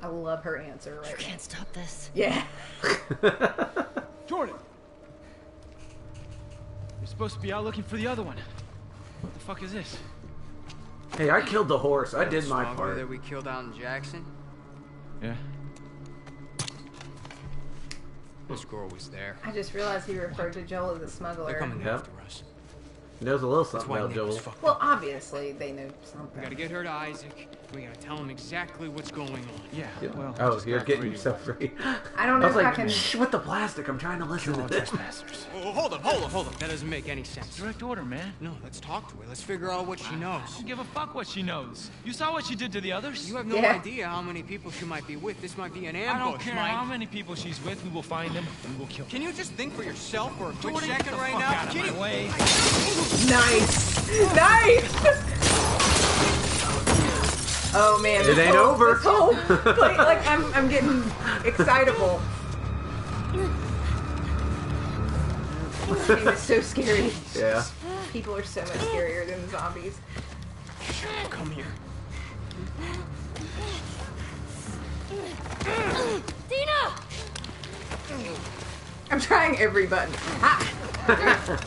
I love her answer You right now. can't stop this. Yeah. Jordan! You're supposed to be out looking for the other one. What the fuck is this? Hey, I killed the horse. I did my Smuggler part. that we killed out in Jackson? Yeah. This girl was there. I just realized he referred to Joel as a They're smuggler. coming Yep. after us. He knows a little That's something why about Nick was Joel. fucked Well, up. obviously they know We something. gotta get her to Isaac. We gotta tell him exactly what's going on. Yeah, well. Oh, just you're got getting free. yourself free. I don't I know was if I like, can. shh with the plastic. I'm trying to listen Kill to all this. trespassers. Oh, hold up. That doesn't make any sense. Direct order, man. No, let's talk to her. Let's figure out what she I knows. don't give a fuck what she knows. You saw what she did to the others? You have no Yeah. idea how many people she might be with. This might be an I ambush, don't care Mike. how many people she's with. We will find them and we will kill them. Can you just think for yourself for a quick Jordan, get second the right fuck now? out of Can my you- way. Nice! Nice! Oh man, It this ain't whole- over. This whole, like I'm getting excitable. This game is so scary. Yeah. People are so much scarier than zombies. Come here. Dina! I'm trying every button. Ha!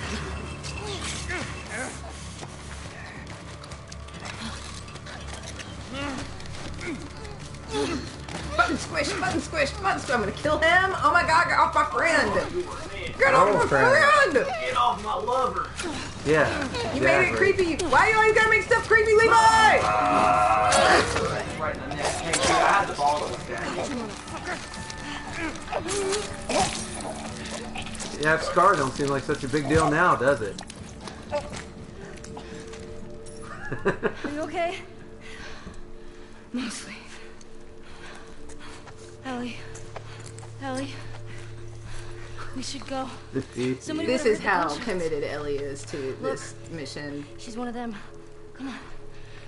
Button squish, button squish, button squish. I'm gonna kill him. Oh my god, get off my friend. Get off my friend. Get off my lover. Yeah. You made it creepy. Why you always gotta make stuff creepy, Levi? Right in the neck. Hey, dude, I had the ball with that. Yeah, that scar don't seem like such a big deal now, does it? Are you okay? Mostly. Ellie. We should go. Somebody This would've is heard the how gunshots. committed Ellie is to this mission. She's one of them. Come on.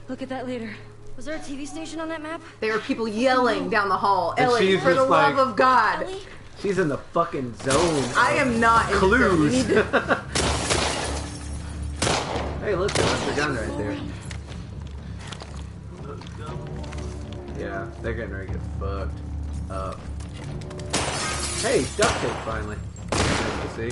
Look at that leader. Was there a TV station on that map? There are people yelling down the hall. And Ellie, she's for the just like- love of God. Ellie? She's in the fucking zone. I am not in the film. You Clues. need to- Hey, look, that's the gun right there. Yeah, they're getting ready to get fucked up. Hey, duct tape finally. Nice to see.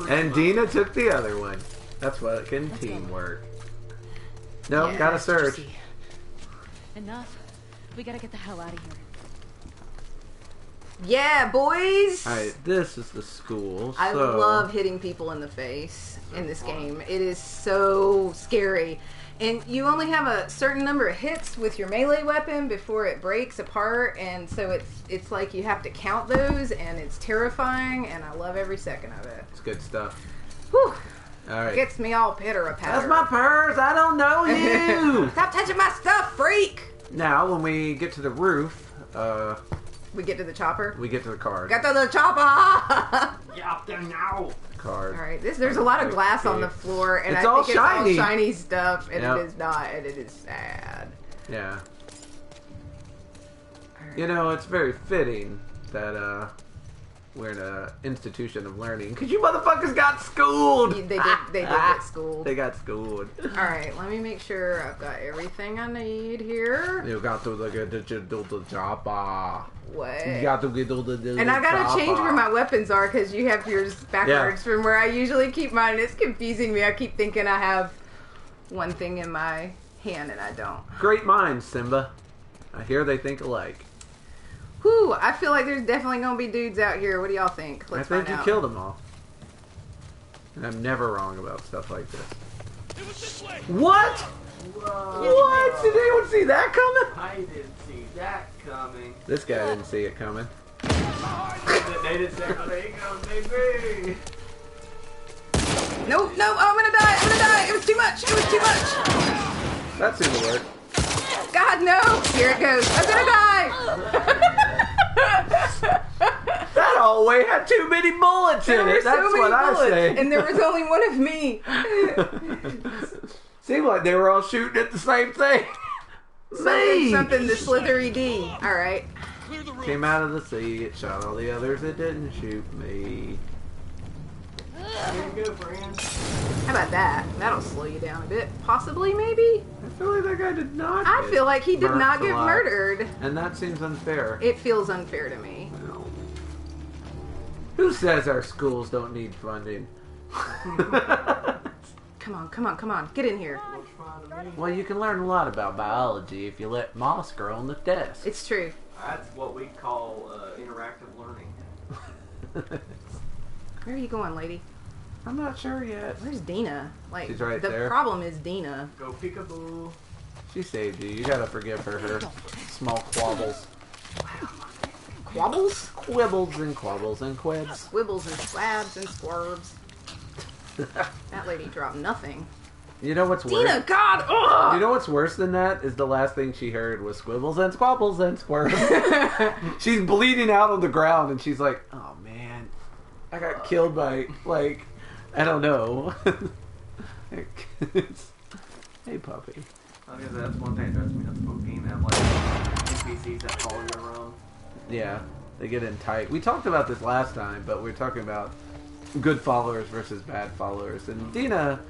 And Dina took the other one. That's fucking teamwork. Nope, Yeah, gotta search. Juicy. Enough. We gotta get the hell out of here. Yeah, boys! Alright, this is the school. I so- love hitting people in the face in this game. It is so scary. And you only have a certain number of hits with your melee weapon before it breaks apart, and so it's like you have to count those, and it's terrifying, and I love every second of it. It's good stuff. Whew! Alright. Gets me all pitter-a-patter. That's my purse! I don't know you! Stop touching my stuff, freak! Now, when we get to the roof, We get to the chopper. we get to the card. Got to the chopper! Get out there now! Card. Alright, there's a lot of glass on the floor, and It's I all think shiny. it's all shiny stuff, and Yep. it is not, and it is sad. Yeah. You know, it's very fitting that, we're in an institution of learning. Because you motherfuckers got schooled! They did get schooled. They got schooled. Alright, let me make sure I've got everything I need here. You got to get the chopper. What? You got to get the And I gotta change where my weapons are because you have yours backwards from where I usually keep mine. It's confusing me. I keep thinking I have one thing in my hand and I don't. Great minds, Simba. I hear they think alike. Whew, I feel like there's definitely gonna be dudes out here. What do y'all think? Let's I think find you out. killed them all. And I'm never wrong about stuff like this. What? What? Did anyone see that coming? I didn't see that coming. This guy didn't see it coming. They didn't say there you go, baby. Nope, nope, oh, I'm gonna die, I'm gonna die. It was too much, it was too much. That seemed to work. God, no. Here it goes. I'm gonna die. That hallway had too many bullets There in were it. That's so many what I bullets, say. and there was only one of me. Seemed like they were all shooting at the same thing. Something the slithery D. All right. Came out of the sea, it shot all the others, it didn't shoot me. Here you go, friend. How about that? That'll slow you down a bit. Possibly, maybe. I feel like that guy did not I get feel like he did burnt not get alive. murdered. And that seems unfair. It feels unfair to me. Well, who says our schools don't need funding? Come on, come on, come on. Get in here. Looks fine to me. Well, you can learn a lot about biology if you let moss grow on the desk. It's true. That's what we call interactive learning. Where are you going, lady? I'm not sure yet. Where's Dina? Like, She's right the there. problem is Dina. Go peekaboo. She saved you. You gotta forgive her small quabbles. Quabbles? Quibbles and quabbles and quibs. Squibbles and swabs and squarbs. That lady dropped nothing. You know what's worse? Dina, God! Ugh! You know what's worse than that is the last thing she heard was squibbles and squabbles and squirms. She's bleeding out on the ground and she's like, oh man, I got killed by, like, I don't know. Hey puppy. I guess that's one thing that drives me nuts about game that like NPCs that follow you around. Yeah, they get in tight. We talked about this last time, but we're talking about good followers versus bad followers. And Dina,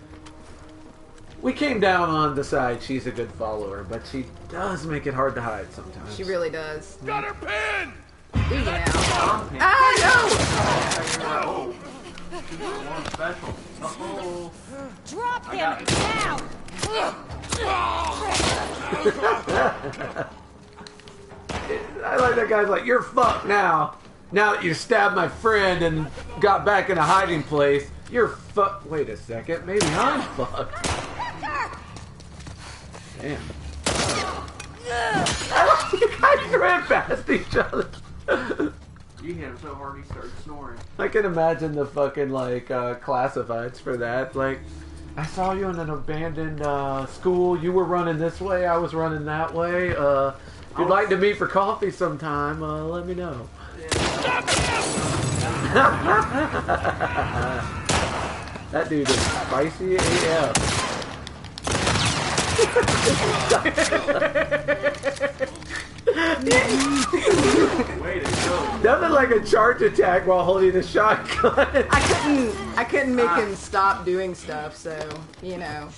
we came down on the side she's a good follower, but she does make it hard to hide sometimes. She really does. Got her pinned! Do you now? Oh, Ah, oh. One special. Oh. Drop I got him it. now! I like that guy's like, you're fucked now. Now that you stabbed my friend and got back in a hiding place, you're fucked. Wait a second, maybe I'm fucked. Damn. You guys ran past each other. You hit him so hard he started snoring. I can imagine the fucking like classifieds for that. Like, I saw you in an abandoned school. You were running this way. I was running that way. If you'd like to meet for coffee sometime, let me know. That dude is spicy AF. Way to go. Nothing like a charge attack while holding a shotgun. I couldn't make him stop doing stuff, so, you know.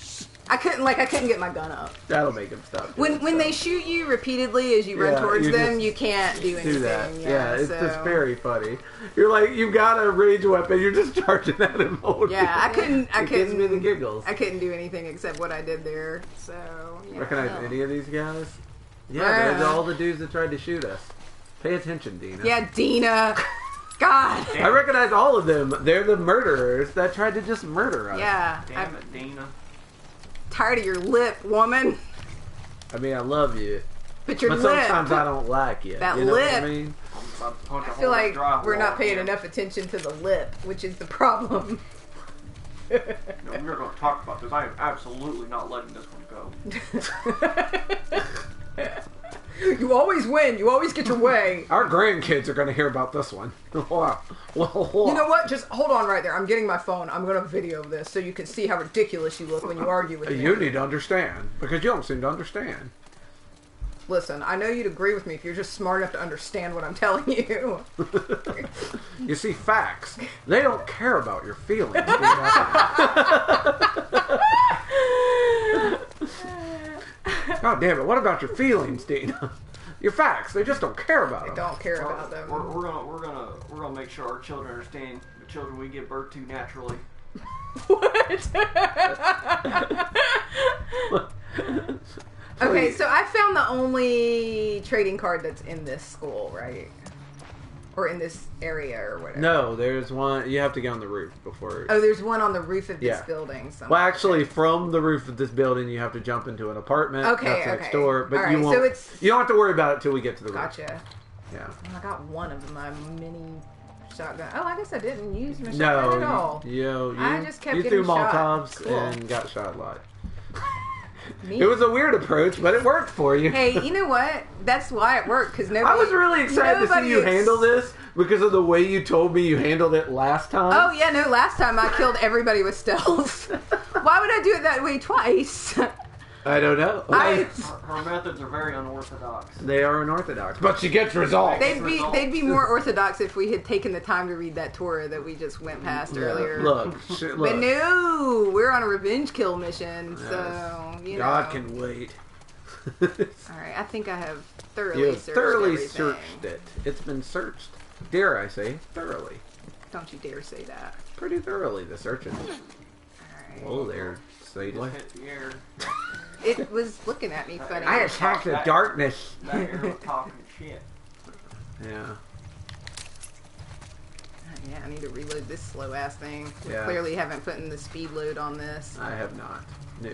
I couldn't get my gun up. That'll make him stop. When they shoot you repeatedly as you run towards them, just you can't do anything. do that. Yeah, it's so. just very funny. You're like, you've got a range weapon, you're just charging at him. Yeah, I couldn't. It gives me the giggles. I couldn't do anything except what I did there. So. Yeah. Recognize any of these guys? Yeah, they're all the dudes that tried to shoot us. Pay attention, Dina. Yeah, Dina. God. I recognize all of them. They're the murderers that tried to just murder us. Yeah. Damn it, Dina. Tired of your lip, woman. I mean, I love you, But your but lip. sometimes I don't like you. That you know lip. What I mean? I'm about to punch a I feel hole in like the drywall we're not paying again. enough attention to the lip, which is the problem. No, we're going to talk about this. I am absolutely not letting this one go. You always win. You always get your way. Our grandkids are going to hear about this one. Wow. Well, You know what? Just hold on right there. I'm getting my phone. I'm going to video this so you can see how ridiculous you look when you argue with me. You need to understand, because you don't seem to understand. Listen, I know you'd agree with me if you're just smart enough to understand what I'm telling you. You see, facts, they don't care about your feelings. God damn it, what about your feelings, Dina? Your facts, they just don't care about them. Don't care about them. We're gonna make sure our children understand the children we give birth to naturally. What? Okay, so I found the only trading card that's in this school, right? Or in this area or whatever. No, there's one. You have to get on the roof before. Oh, there's one on the roof of this Yeah. building. Somewhere. Well, actually, from the roof of this building, you have to jump into an apartment. Okay, that's next okay. door, but All you right, won't. so it's- You don't have to worry about it until we get to the roof. Gotcha. Yeah. I got one of my mini shotgun. Oh, I guess I didn't use my No, shotgun at all. you I just kept you getting threw shot. Molotovs Cool. and got shot a lot. Me. It was a weird approach, but it worked for you. Hey, you know what? That's why it worked, because nobody... I was really excited to see you handle this because of the way you told me you handled it last time. Oh, yeah, no, last time I killed everybody with stealth. Why would I do it that way twice? I don't know. Her methods are very unorthodox. They are unorthodox, but she gets results. They'd be more orthodox if we had taken the time to read that Torah that we just went past earlier. Look. But no, we're on a revenge kill mission, so, you know. God can wait. Alright, I think I have thoroughly You have searched thoroughly everything. searched it. It's been searched. Dare I say, thoroughly. Don't you dare say that. Pretty thoroughly, the searching. Alright. Oh, there, Satan. Just hit the air. It was looking at me funny. I attack the darkness. That air was talking shit. Yeah. Yeah, I need to reload this slow ass thing. We Yeah. clearly haven't put in the speed load on this. I have not. No.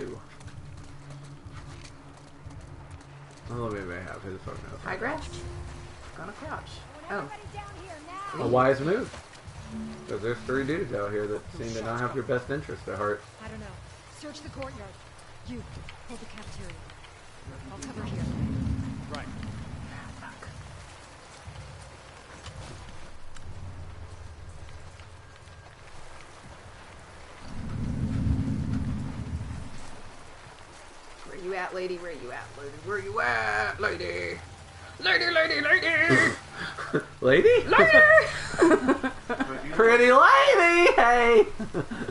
Well, maybe I have. Who the fuck knows? High grass? On a couch. Oh. A wise move. Because there's 3 dudes out here that seem to not have your best interest at heart. I don't know. Search the courtyard. You, hold the cafeteria. I'll cover here. Right. Where you at, lady? Where you at, lady? Where you at, lady? Lady, lady, lady! Lady? Lady! Pretty lady! Hey!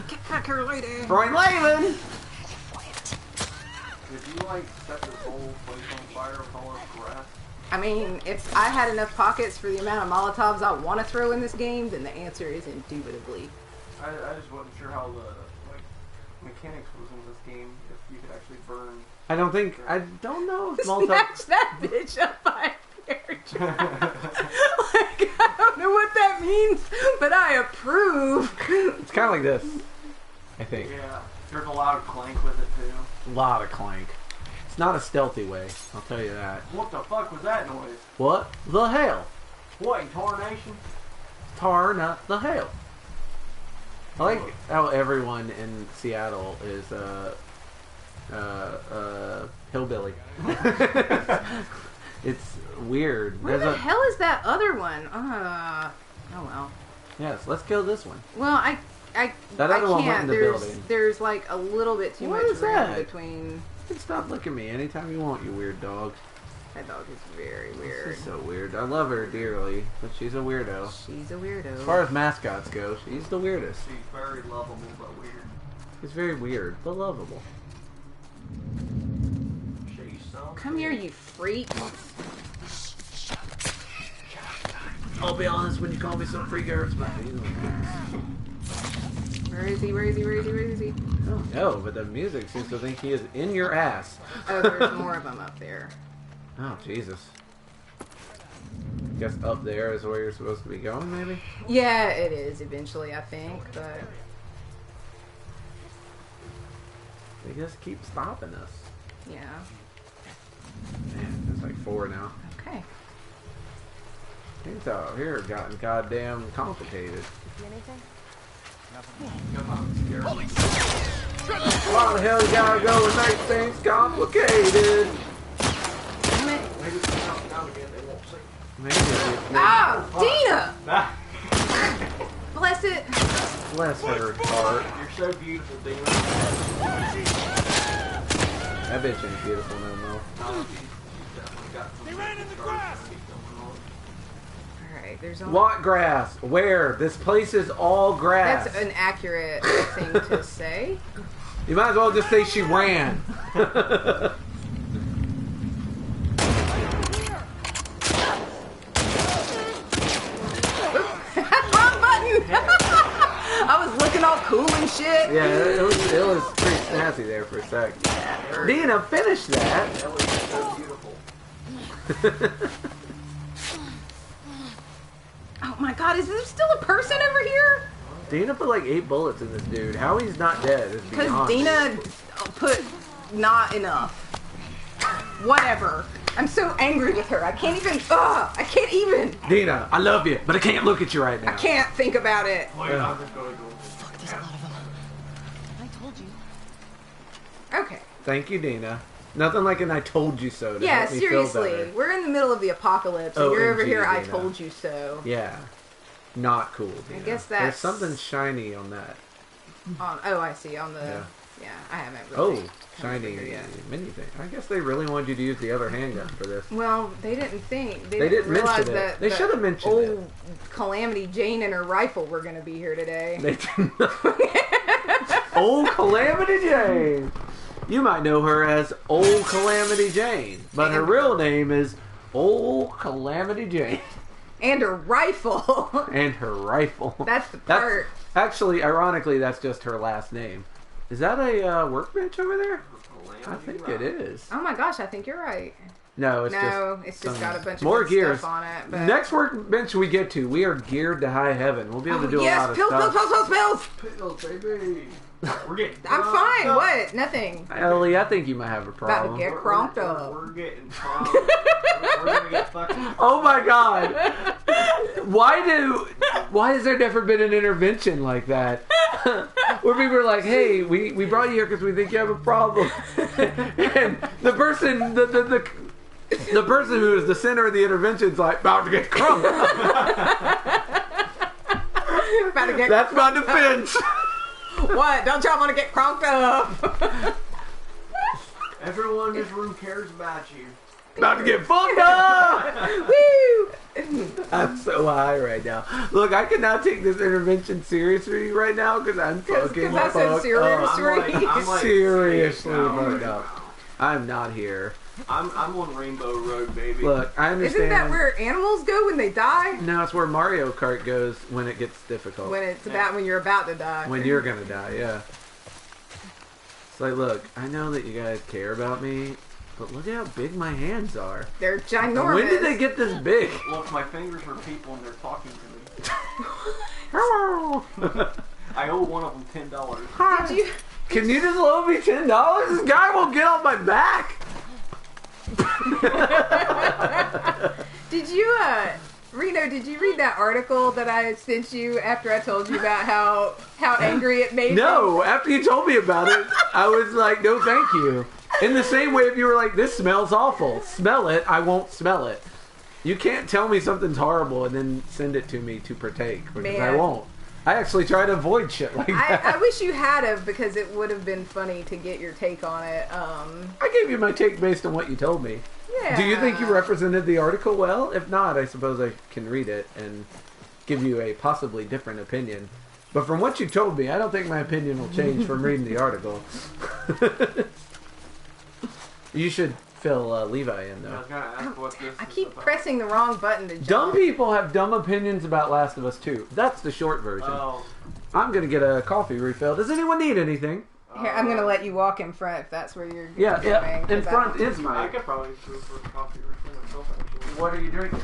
Get back here, lady! Brian Layman! Did you like set this whole place on fire with all this grass? I mean, if I had enough pockets for the amount of Molotovs I want to throw in this game, then the answer is indubitably. I just wasn't sure how the mechanics was in this game. If you could actually burn. I don't know if Snatch that bitch up by here. Like, I don't know what that means, but I approve. It's kind of like this, I think. Yeah, there's a loud clank with it too. A lot of clank. It's not a stealthy way, I'll tell you that. What the fuck was that noise? What the hell? What in tarnation? Tarna the hell. I like how everyone in Seattle is hillbilly. It's weird. Where There's the hell is that other one? Oh well. Yes, let's kill this one. Well, I That other one went can't. in the there's building. there's like a little bit too What much is room that? between. You can stop licking me anytime you want, you weird dog. That dog is very weird. She's so weird. I love her dearly, but she's a weirdo. She's a weirdo. As far as mascots go, she's the weirdest. She's very lovable but weird. She's very weird, but lovable. Come here, you freak. I'll be honest, when you call me some freak, it hurts my feelings. Where is he? Where is he? Where is he? Where is he? I don't know, but the music seems to think he is in your ass. Oh, there's more of them up there. Oh, Jesus. Guess up there is where you're supposed to be going, maybe? Yeah, it is eventually, I think, but... They just keep stopping us. Yeah. Man, there's like 4 now. Okay. Things out here gotten goddamn complicated. Why the hell you gotta go and make things complicated? Damn it. Maybe if they count down again, they won't see. Maybe. Ah! Dina! Ah, Bless it! Bless her heart. you're so beautiful, Dina. That bitch ain't beautiful no more. She's definitely got some. They ran in the grass. Alright, there's only... What grass? Where? This place is all grass. That's an accurate thing to say. You might as well just say she ran. Wrong button! I was looking all cool and shit. Yeah, it was pretty snazzy there for a sec. Dina, finish that. That was so beautiful. Oh my god, is there still a person over here? Dina put like 8 bullets in this dude. How he's not dead is Because beyond me. Dina put not enough. Whatever. I'm so angry with her. I can't even. I can't even. Dina, I love you, but I can't look at you right now. I can't think about it. Wait, I'm just gonna go. Fuck, there's a lot of them. I told you. Okay. Thank you, Dina. Nothing like an I told you so to Yeah, help me feel seriously. better. We're in the middle of the apocalypse, and you're over OMG, here, I Dina. told you so. Yeah. Not cool, Dina. guess There's that's- something shiny on that. I see. On the. Yeah. Yeah, I haven't Oh, really. shiny figured yet. mini thing. I guess they really wanted you to use the other handgun for this. Well, they didn't think. They didn't realize mention it. that They that should have mentioned old it. Calamity Jane and her rifle were going to be here today. They did not. Old Calamity Jane. You might know her as Old Calamity Jane, but her real name is Old Calamity Jane. And her rifle. And her rifle. That's the part. Actually, ironically, that's just her last name. Is that a workbench over there? I think it is. Oh my gosh, I think you're right. No, it's It's just some- got a bunch of more good gears. stuff on it. But... Next workbench we get to, we are geared to high heaven. We'll be able to do a lot yes, of pills, stuff. pills. Pills, baby. We're getting. I'm fine. up. What? Nothing. Ellie, I think you might have a About problem. to get crunked up. We're getting. We're gonna get fucking. Oh my god! Why has there never been an intervention like that? Where people are like, hey, we brought you here because we think you have a problem. And the person, the person who is the center of the intervention is like, about to get crunk. About to get That's my defense. What? Don't y'all want to get crunked up? Everyone in this room cares about you. About to get fucked up. Woo! I'm so high right now. Look, I cannot take this intervention seriously right now because I'm fucking I said fucked serious. up. I'm like Seriously now. fucked up. I'm not here. I'm on Rainbow Road, baby. Look, I understand. Isn't that where animals go when they die? No, it's where Mario Kart goes when it gets difficult. When it's about when you're about to die. When you're gonna die, yeah. It's like, look, I know that you guys care about me, but look at how big my hands are. They're ginormous. When did they get this big? Look, my fingers are people and they're talking to me. Hello. I owe one of them $10. Did you? Can you just loan me $10? This guy won't get on my back. Did you, Reno? Did you read that article that I sent you after I told you about how angry it made me? No, after you told me about it, I was like, no, thank you. In the same way, if you were like, this smells awful, smell it, I won't smell it. You can't tell me something's horrible and then send it to me to partake, because I Man. won't. I actually try to avoid shit like that. I wish you had have because it would have been funny to get your take on it. I gave you my take based on what you told me. Yeah. Do you think you represented the article well? If not, I suppose I can read it and give you a possibly different opinion. But from what you told me, I don't think my opinion will change from reading the article. You should fill Levi in I though. was gonna ask what this I is keep about. pressing the wrong button to jump. Dumb people have dumb opinions about Last of Us 2. That's the short version. Oh. I'm gonna get a coffee refill. Does anyone need anything? Here, I'm gonna let you walk in front if that's where you're Yeah, going. in 'cause front is I my. could probably go for a coffee refill myself, actually. What are you drinking?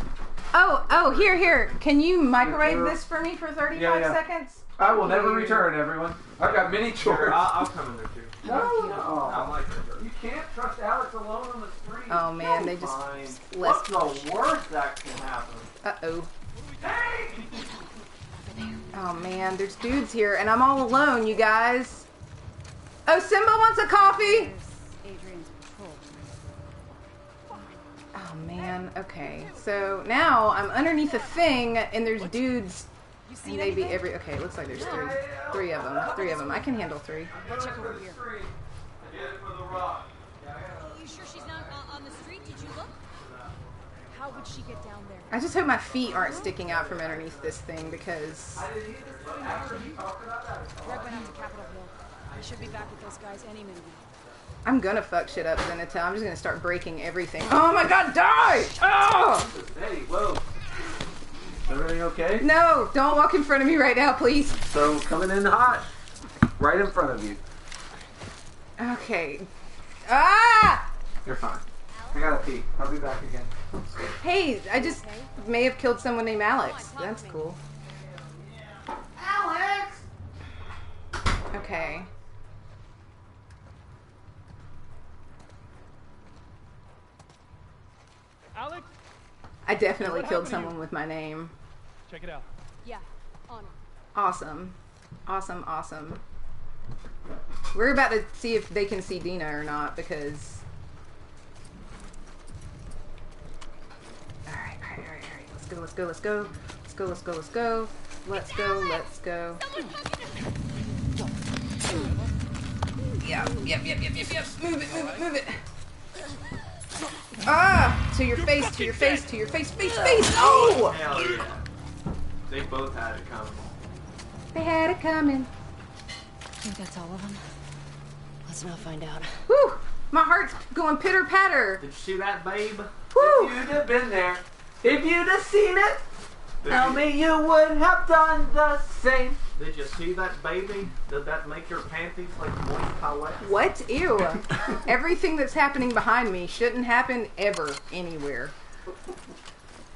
Oh, here. Can you microwave Sure. this for me for 35 Yeah. seconds? I will never return, everyone. I've got many chores. Sure, I'll come in there too. No. I like it. You can't trust Alex alone on the street. Oh man, they just Fine. left. What's the worst that can happen? Uh-oh. Oh man, there's dudes here and I'm all alone, you guys. Oh, Simba wants a coffee? Adrian's patrol. Oh man, okay. So now I'm underneath a thing and there's dudes and maybe every... Okay, it looks like there's three. Three of them. I can handle 3. Check over here. Get it for the rock. You sure she's not on the street? Did you look? How would she get down there? I just hope my feet aren't sticking out from underneath this thing because... Right behind the Capitol Hill. I should be back with those guys any minute now. I'm gonna fuck shit up, Zenithal. I'm just gonna start breaking everything. Oh my god, die! Oh! Hey, whoa. Everything okay? No, don't walk in front of me right now, please. So, coming in hot. Right in front of you. Okay. Ah! You're fine. I gotta pee. I'll be back again. Hey, I just may have killed someone named Alex. That's cool. Alex! Okay. Alex, I definitely What killed happened to you? someone with my name. check it out. Yeah, on it. Awesome. Awesome. We're about to see if they can see Dina or not because... Alright. Let's go. Yep. Move it. Ah! To your face. Oh! Hell yeah. They both had it coming. They had it coming. I think that's all of them. Let's not find out. Whew! My heart's going pitter patter. Did you see that, babe? Whew! If you'd have been there, if you'd have seen it, Did tell you- me you would have done the same. Did you see that, baby? Did that make your panties like moist palette? What? Ew. Everything that's happening behind me shouldn't happen ever, anywhere.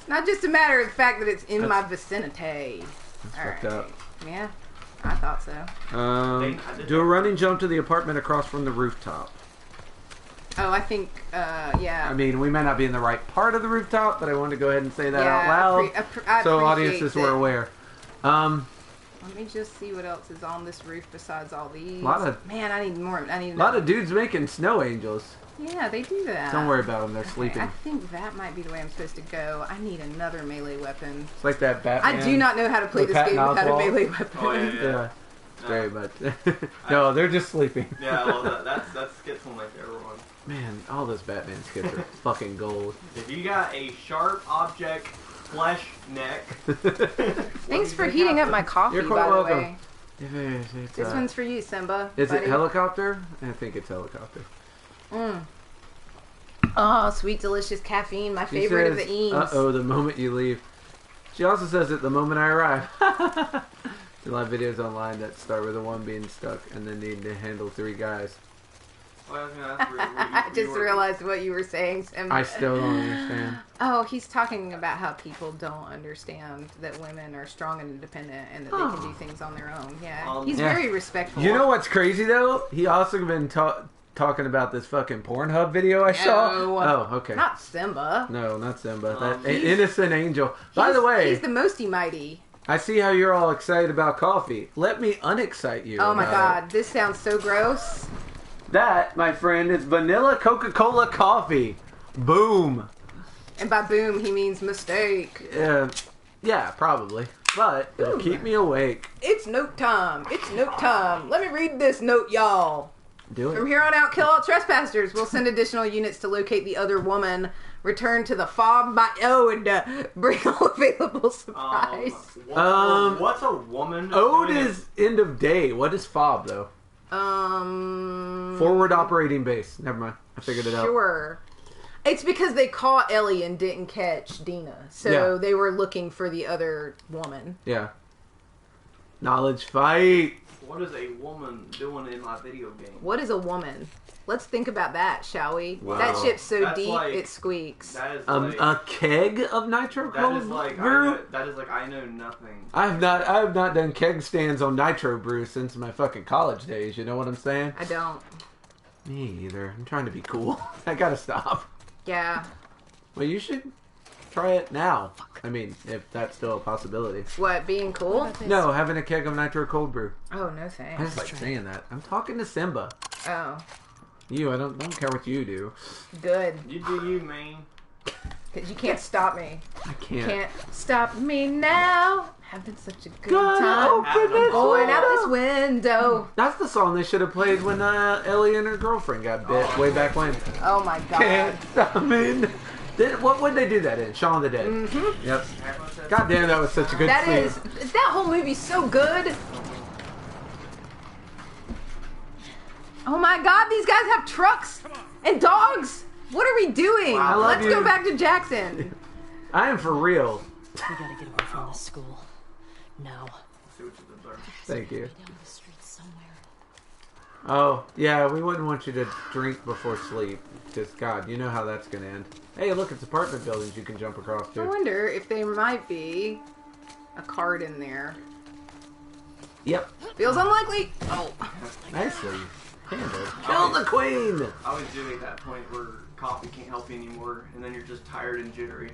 Not just a matter of the fact that it's in my vicinity. fucked up. Yeah, I thought so. Do a running jump to the apartment across from the rooftop. Oh, I think, yeah. I mean, we may not be in the right part of the rooftop, but I wanted to go ahead and say that Yeah, out loud, I so appreciate audiences it. were aware. Let me just see what else is on this roof besides all these. Man, I need more. a lot of dudes making snow angels. Yeah, they do that. Don't worry about them; they're Okay, sleeping. I think that might be the way I'm supposed to go. I need another melee weapon. It's like that Batman. I do not know how to play with this Patton game without a Oswalt. melee weapon. Oh, yeah. Yeah, very much. No, they're just sleeping. Yeah, well, that's skits on like everyone. Man, all those Batman skits are fucking gold. If you got a sharp object, flesh neck. Thanks for heating up my coffee, You're by quite the welcome. way. It's, This one's for you, Simba. Is buddy. it helicopter? I think it's helicopter. Oh, sweet, delicious caffeine, my She favorite of says, the Eames. Uh-oh, the moment you leave. She also says it the moment I arrive. There's a lot of videos online that start with a one being stuck and then need to handle 3 guys. Well, that's weird. I just realized what you were saying, Simba. I still don't understand. Oh, he's talking about how people don't understand that women are strong and independent and that they can do things on their own. Yeah, he's Yeah. very respectful. You know what's crazy though? He also been talking about this fucking Pornhub video I saw. Oh, okay. Not Simba. No, not Simba. That he's- innocent angel. By the way, he's the mosty mighty. I see how you're all excited about coffee. Let me unexcite you. Oh my about god, this sounds so gross. it. That, my friend, is vanilla Coca-Cola coffee. Boom. And by boom, he means mistake. Yeah, probably. But it'll keep me awake. It's note time. Let me read this note, y'all. Do From it. here on out, kill all trespassers. We'll send additional units to locate the other woman. Return to the fob by Ode. Bring all available supplies. What's a woman? Ode doing is end of day. What is FOB, though? Forward operating base. Never mind. I figured it out. Sure. It's because they caught Ellie and didn't catch Dina. So Yeah. they were looking for the other woman. Yeah. Knowledge fight. What is a woman doing in my video game? What is a woman? Let's think about that, shall we? Wow. That ship's so That's deep, like- it squeaks. That is A keg of nitro that cold is like brew. I know nothing. I have not done keg stands on nitro brew since my fucking college days. You know what I'm saying? I don't. Me either. I'm trying to be cool. I gotta stop. Yeah. Well, you should try it now. I mean, if that's still a possibility. What, being cool? No, having a keg of nitro cold brew. Oh, no I thanks. just like saying that. I'm talking to Simba. Oh, You, I don't care what you do. good. You do you, man. Because you can't stop me. I can't. Can't stop me now. Having such a good Gotta time. open this Going out this window. window. That's the song they should have played when Ellie and her girlfriend got bit way back when. Oh my god. Can't stop me. What would they do that in? Shaun of the Dead. Mm-hmm. Yep. God damn, that was such a good That scene. is that whole movie's so good. Oh my god, these guys have trucks and dogs. What are we doing? Wow. I love Let's you. go back to Jackson. I am for real. We gotta get away from this school. Now. See what you deserve. Thank you. Down the street somewhere. Oh, yeah, we wouldn't want you to drink before sleep. Just, God, you know how that's going to end. Hey, look, it's apartment buildings you can jump across I to. wonder if there might be a card in there. Yep. Feels unlikely. Oh. Nicely handled. Kill the queen! I was doing that point where coffee can't help you anymore, and then you're just tired and jittery.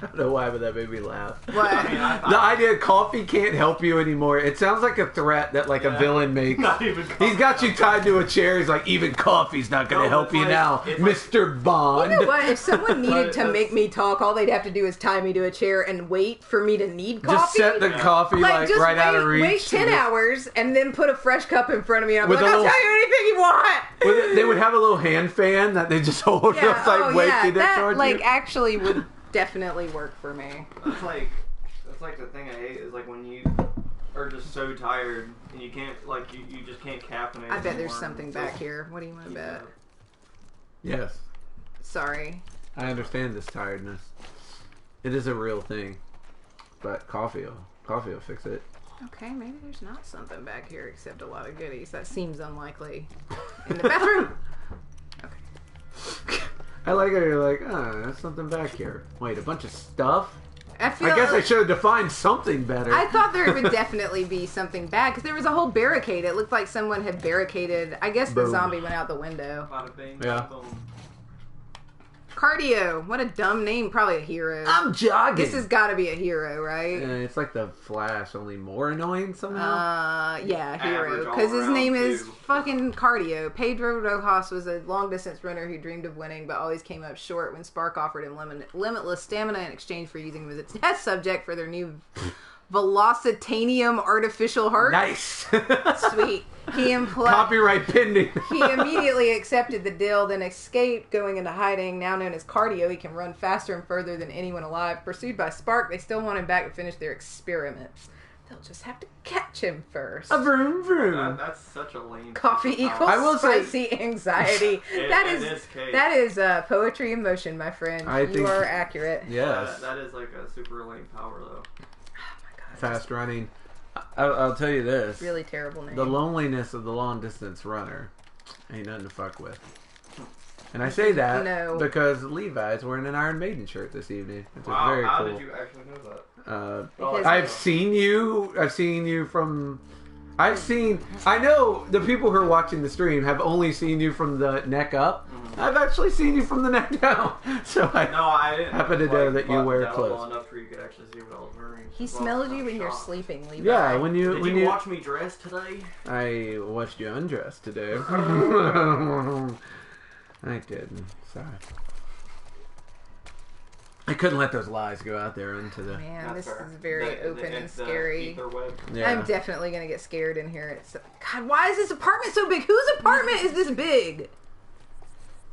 I don't know why, but that made me laugh. What? I mean, I thought, The idea coffee can't help you anymore. It sounds like a threat that like a Yeah. villain makes. Not even He's got you tied to a chair. He's like, even coffee's not going to No, help it's you like- now, it's like- Mr. Bond. You know what? If someone needed to that's- make me talk, all they'd have to do is tie me to a chair and wait for me to need coffee. Just set the coffee like just right out of wait reach. 10 hours and then put a fresh cup in front of me and I'm With like, a I'll little- tell you anything you want. They would have a little hand fan that they just hold Yeah, up like waiting that towards like you. actually would definitely work for me. That's like the thing I hate is like when you are just so tired and you can't you just can't caffeinate. I bet there's anymore. something So back here. What do you want to keep bet? it up. Yes, Sorry. I understand this tiredness. It is a real thing, but coffee will fix it. Okay, maybe there's not something back here except a lot of goodies. That seems unlikely. In the bathroom. Okay. I like how you're like, there's something back here. Wait, a bunch of stuff? I feel I guess I like- should have defined something better. I thought there would definitely be something bad because there was a whole barricade. It looked like someone had barricaded. I guess the Boom. zombie went out the window. Bada bing, Yeah. bada boom. Cardio. What a dumb name. Probably a hero. I'm jogging. This has got to be a hero, right? It's like the Flash, only more annoying somehow. Yeah, hero. Average all Because his around, name is too. fucking Cardio. Pedro Rojas was a long distance runner who dreamed of winning, but always came up short when Spark offered him limitless stamina in exchange for using him as a test subject for their new Velocitanium artificial heart. Nice. Sweet. He implied. Copyright pending. He immediately accepted the deal, then escaped, going into hiding. Now known as Cardio, he can run faster and further than anyone alive. Pursued by Spark, they still want him back to finish their experiments. They'll just have to catch him first. A vroom vroom. That's such a lame. Coffee equals I will say- spicy anxiety. In this case. that is poetry in motion, my friend. I You think- are accurate. Yes. That is like a super lame power though. Fast running. I'll tell you this. Really terrible name. The loneliness of the long distance runner ain't nothing to fuck with. And I say that No. because Levi's wearing an Iron Maiden shirt this evening, which is Wow, very how cool. did you actually know that? Because I've seen you from. I know the people who are watching the stream have only seen you from the neck up. I've actually seen you from the neck down. So I No, I didn't. happen to know that you button wear down clothes. Well enough for you could actually see what I was wearing. he Well, smelled you I'm when you're shocked. sleeping, Levi. Yeah, when you Did when you you watch me dress today? I watched you undress today. I didn't. Sorry. I couldn't let those lies go out there into the. Man, That's this fair. is very The- open and it's the scary. ether web. Yeah. I'm definitely gonna get scared in here. It's God. Why is this apartment so big? Whose apartment is this big?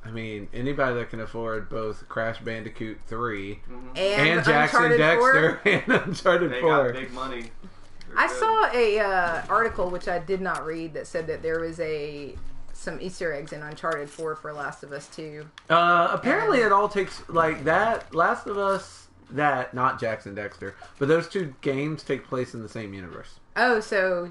I mean, anybody that can afford both Crash Bandicoot 3 And, and Jackson Uncharted 4? Dexter and Uncharted They 4. got big money. They're I good. saw a article which I did not read that said that there was a some Easter eggs in Uncharted 4 for Last of Us 2. Apparently it all takes, like, that, Last of Us, not Jackson Dexter, but those two games take place in the same universe. Oh, so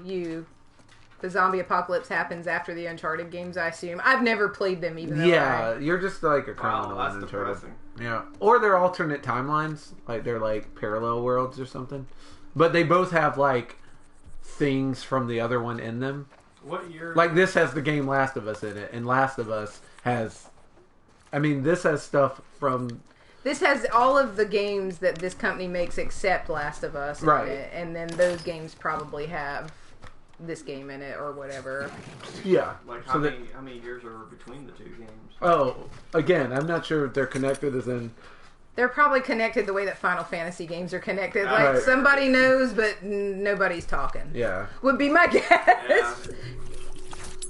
the zombie apocalypse happens after the Uncharted games, I assume. I've never played them, even though You're just like a criminal Wow, in that's Uncharted. depressing. Yeah, or they're alternate timelines, like they're like parallel worlds or something. But they both have like things from the other one in them. What year? Like this has the game Last of Us in it, and Last of Us has. I mean, this has stuff from. This has all of the games that this company makes except Last of Us in Right. it, and then those games probably have this game in it or whatever. Yeah. Like So how many years are between the two games? Oh, again, I'm not sure if they're connected as in. They're probably connected the way that Final Fantasy games are connected. Like, Right. somebody knows, but nobody's talking. Yeah. Would be my guess. Yeah.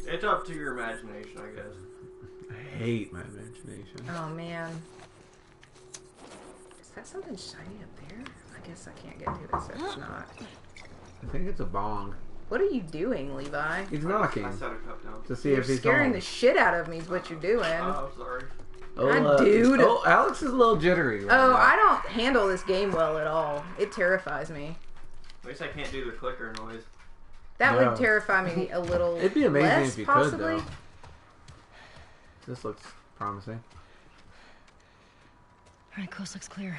It's up to your imagination, I guess. I hate my imagination. Oh, man. Is that something shiny up there? I guess I can't get to it, so it's not. I think it's a bong. What are you doing, Levi? He's knocking I set a cup down. to see You're if he's scaring home. the shit out of me is what you're doing. Oh, sorry. Dude. Oh, Alex is a little jittery. Right Oh, now. I don't handle this game well at all. It terrifies me. At least I can't do the clicker noise. That No. would terrify me a little It'd be amazing less, if you possibly. could, though. This looks promising. Alright, coast looks clear.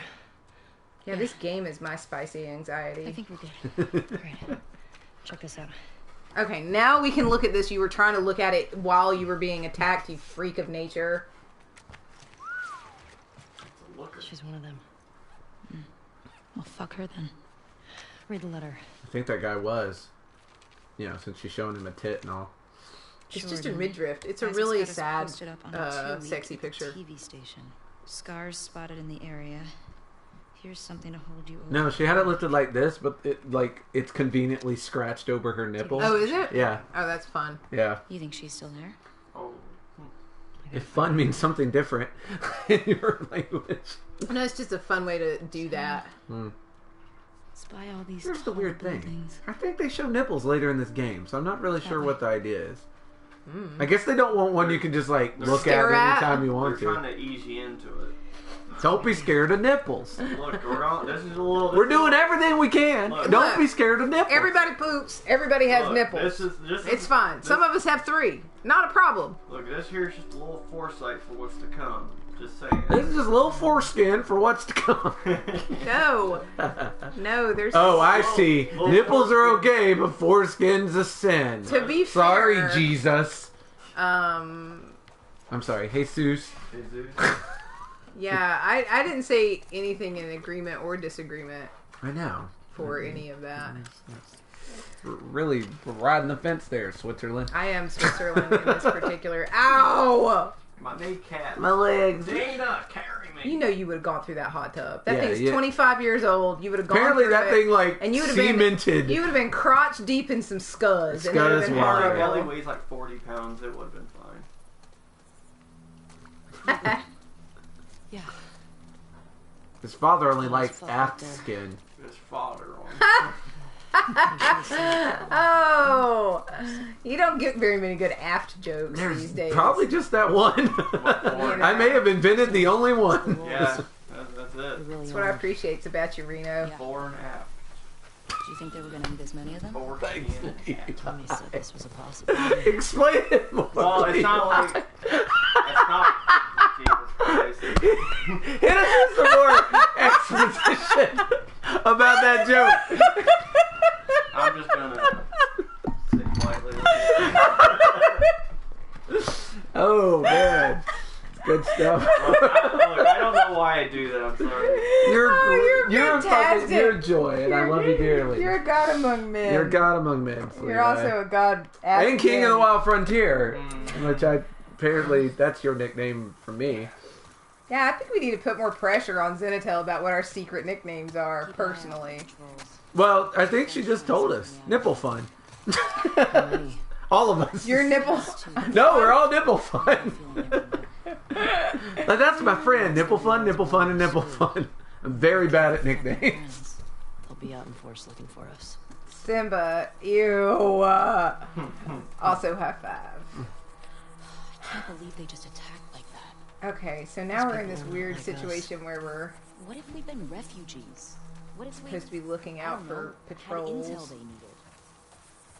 Yeah, this game is my spicy anxiety. I think we're good. Great. Check this out. Okay, now we can look at this. You were trying to look at it while you were being attacked, you freak of nature. Looker. She's one of them. Well, fuck her then. Read the letter. I think that guy was. You know, since she's showing him a tit and all. It's just a Jordan. midriff. It's a Isaac's really got us sad, posted up on a 2-week sexy picture. TV station. Scars spotted in the area. Here's something to hold you over. No, she had it lifted like this, but it's conveniently scratched over her nipple. Oh, is it? Yeah, Oh, that's fun. yeah. You think she's still there? Oh. If fun means something different in your language. No, it's just a fun way to do that. Spy all these Here's the tall weird thing. buildings. I think they show nipples later in this game, so I'm not really sure what the idea is. I guess they don't want one you can just like look at Stare at? anytime you They're want trying to. to ease you into it. Don't be scared of nipples. Look, this is a little. We're doing everything we can. Look. Don't Look. be scared of nipples. Everybody poops. Everybody has Look, nipples. This is, It's fine. Some of us have 3. Not a problem. Look, this here's just a little foresight for what's to come. Just saying. This is just a little foreskin for what's to come. No. No, there's... Oh, I see. Little Nipples are foreskin. okay, but foreskin's a sin. To be Sorry, fair, Jesus. Um... I'm sorry, Jesus. Yeah, I didn't say anything in agreement or disagreement I know. for any of that. Really riding the fence there, Switzerland. I am Switzerland in this particular... Ow! My kneecap. My legs. Dana, carry me. You know you would have gone through that hot tub. That Yeah, thing's yeah. 25 years old. You would have gone Apparently through that it, thing like and you would have cemented. been you would have been crotch deep in some scuds. And it would have Scuzz been water. Kelly horrible. weighs like 40 pounds. It would have been fine. Yeah. His father only likes fuck aft there. skin. His father on. Oh, you don't get very many good aft jokes these days. Probably just that one. I may have invented the only one. Yeah, that's it. Really That's what I appreciate about you, Reno. Yeah. Fore and aft. Do you think they were going to need as many of them? Forward Thanks, and Steve. aft. Tommy said this was a possibility. Explain it more. Well, it's not like it's not. Jesus Christ. Hit us with some more exposition about that joke. I'm just gonna sit quietly. Oh man, good stuff. Look, I don't know why I do that. I'm sorry. You're a fantastic. you're a joy, and I love you dearly. You're a god among men. You're God among men. You're sweetie. also a god. and King of the Wild. Wild Frontier, which apparently that's your nickname for me. Yeah, I think we need to put more pressure on Zenatel about what our secret nicknames are. Keep an eye on Personally, controls. Well, I think she just told us. Nipple fun. All of us. your nipples. No, we're all nipple fun. Feeling everywhere. Like, that's my friend. Nipple fun, and nipple fun. I'm very bad at nicknames. They'll be out in force looking for us. Simba, ew. Also, high five. can't believe they just attacked like that. Okay, so now we're in this people weird like us. situation where we're What if we've been refugees? What if we supposed to be looking I out don't for know, had patrols. intel they needed?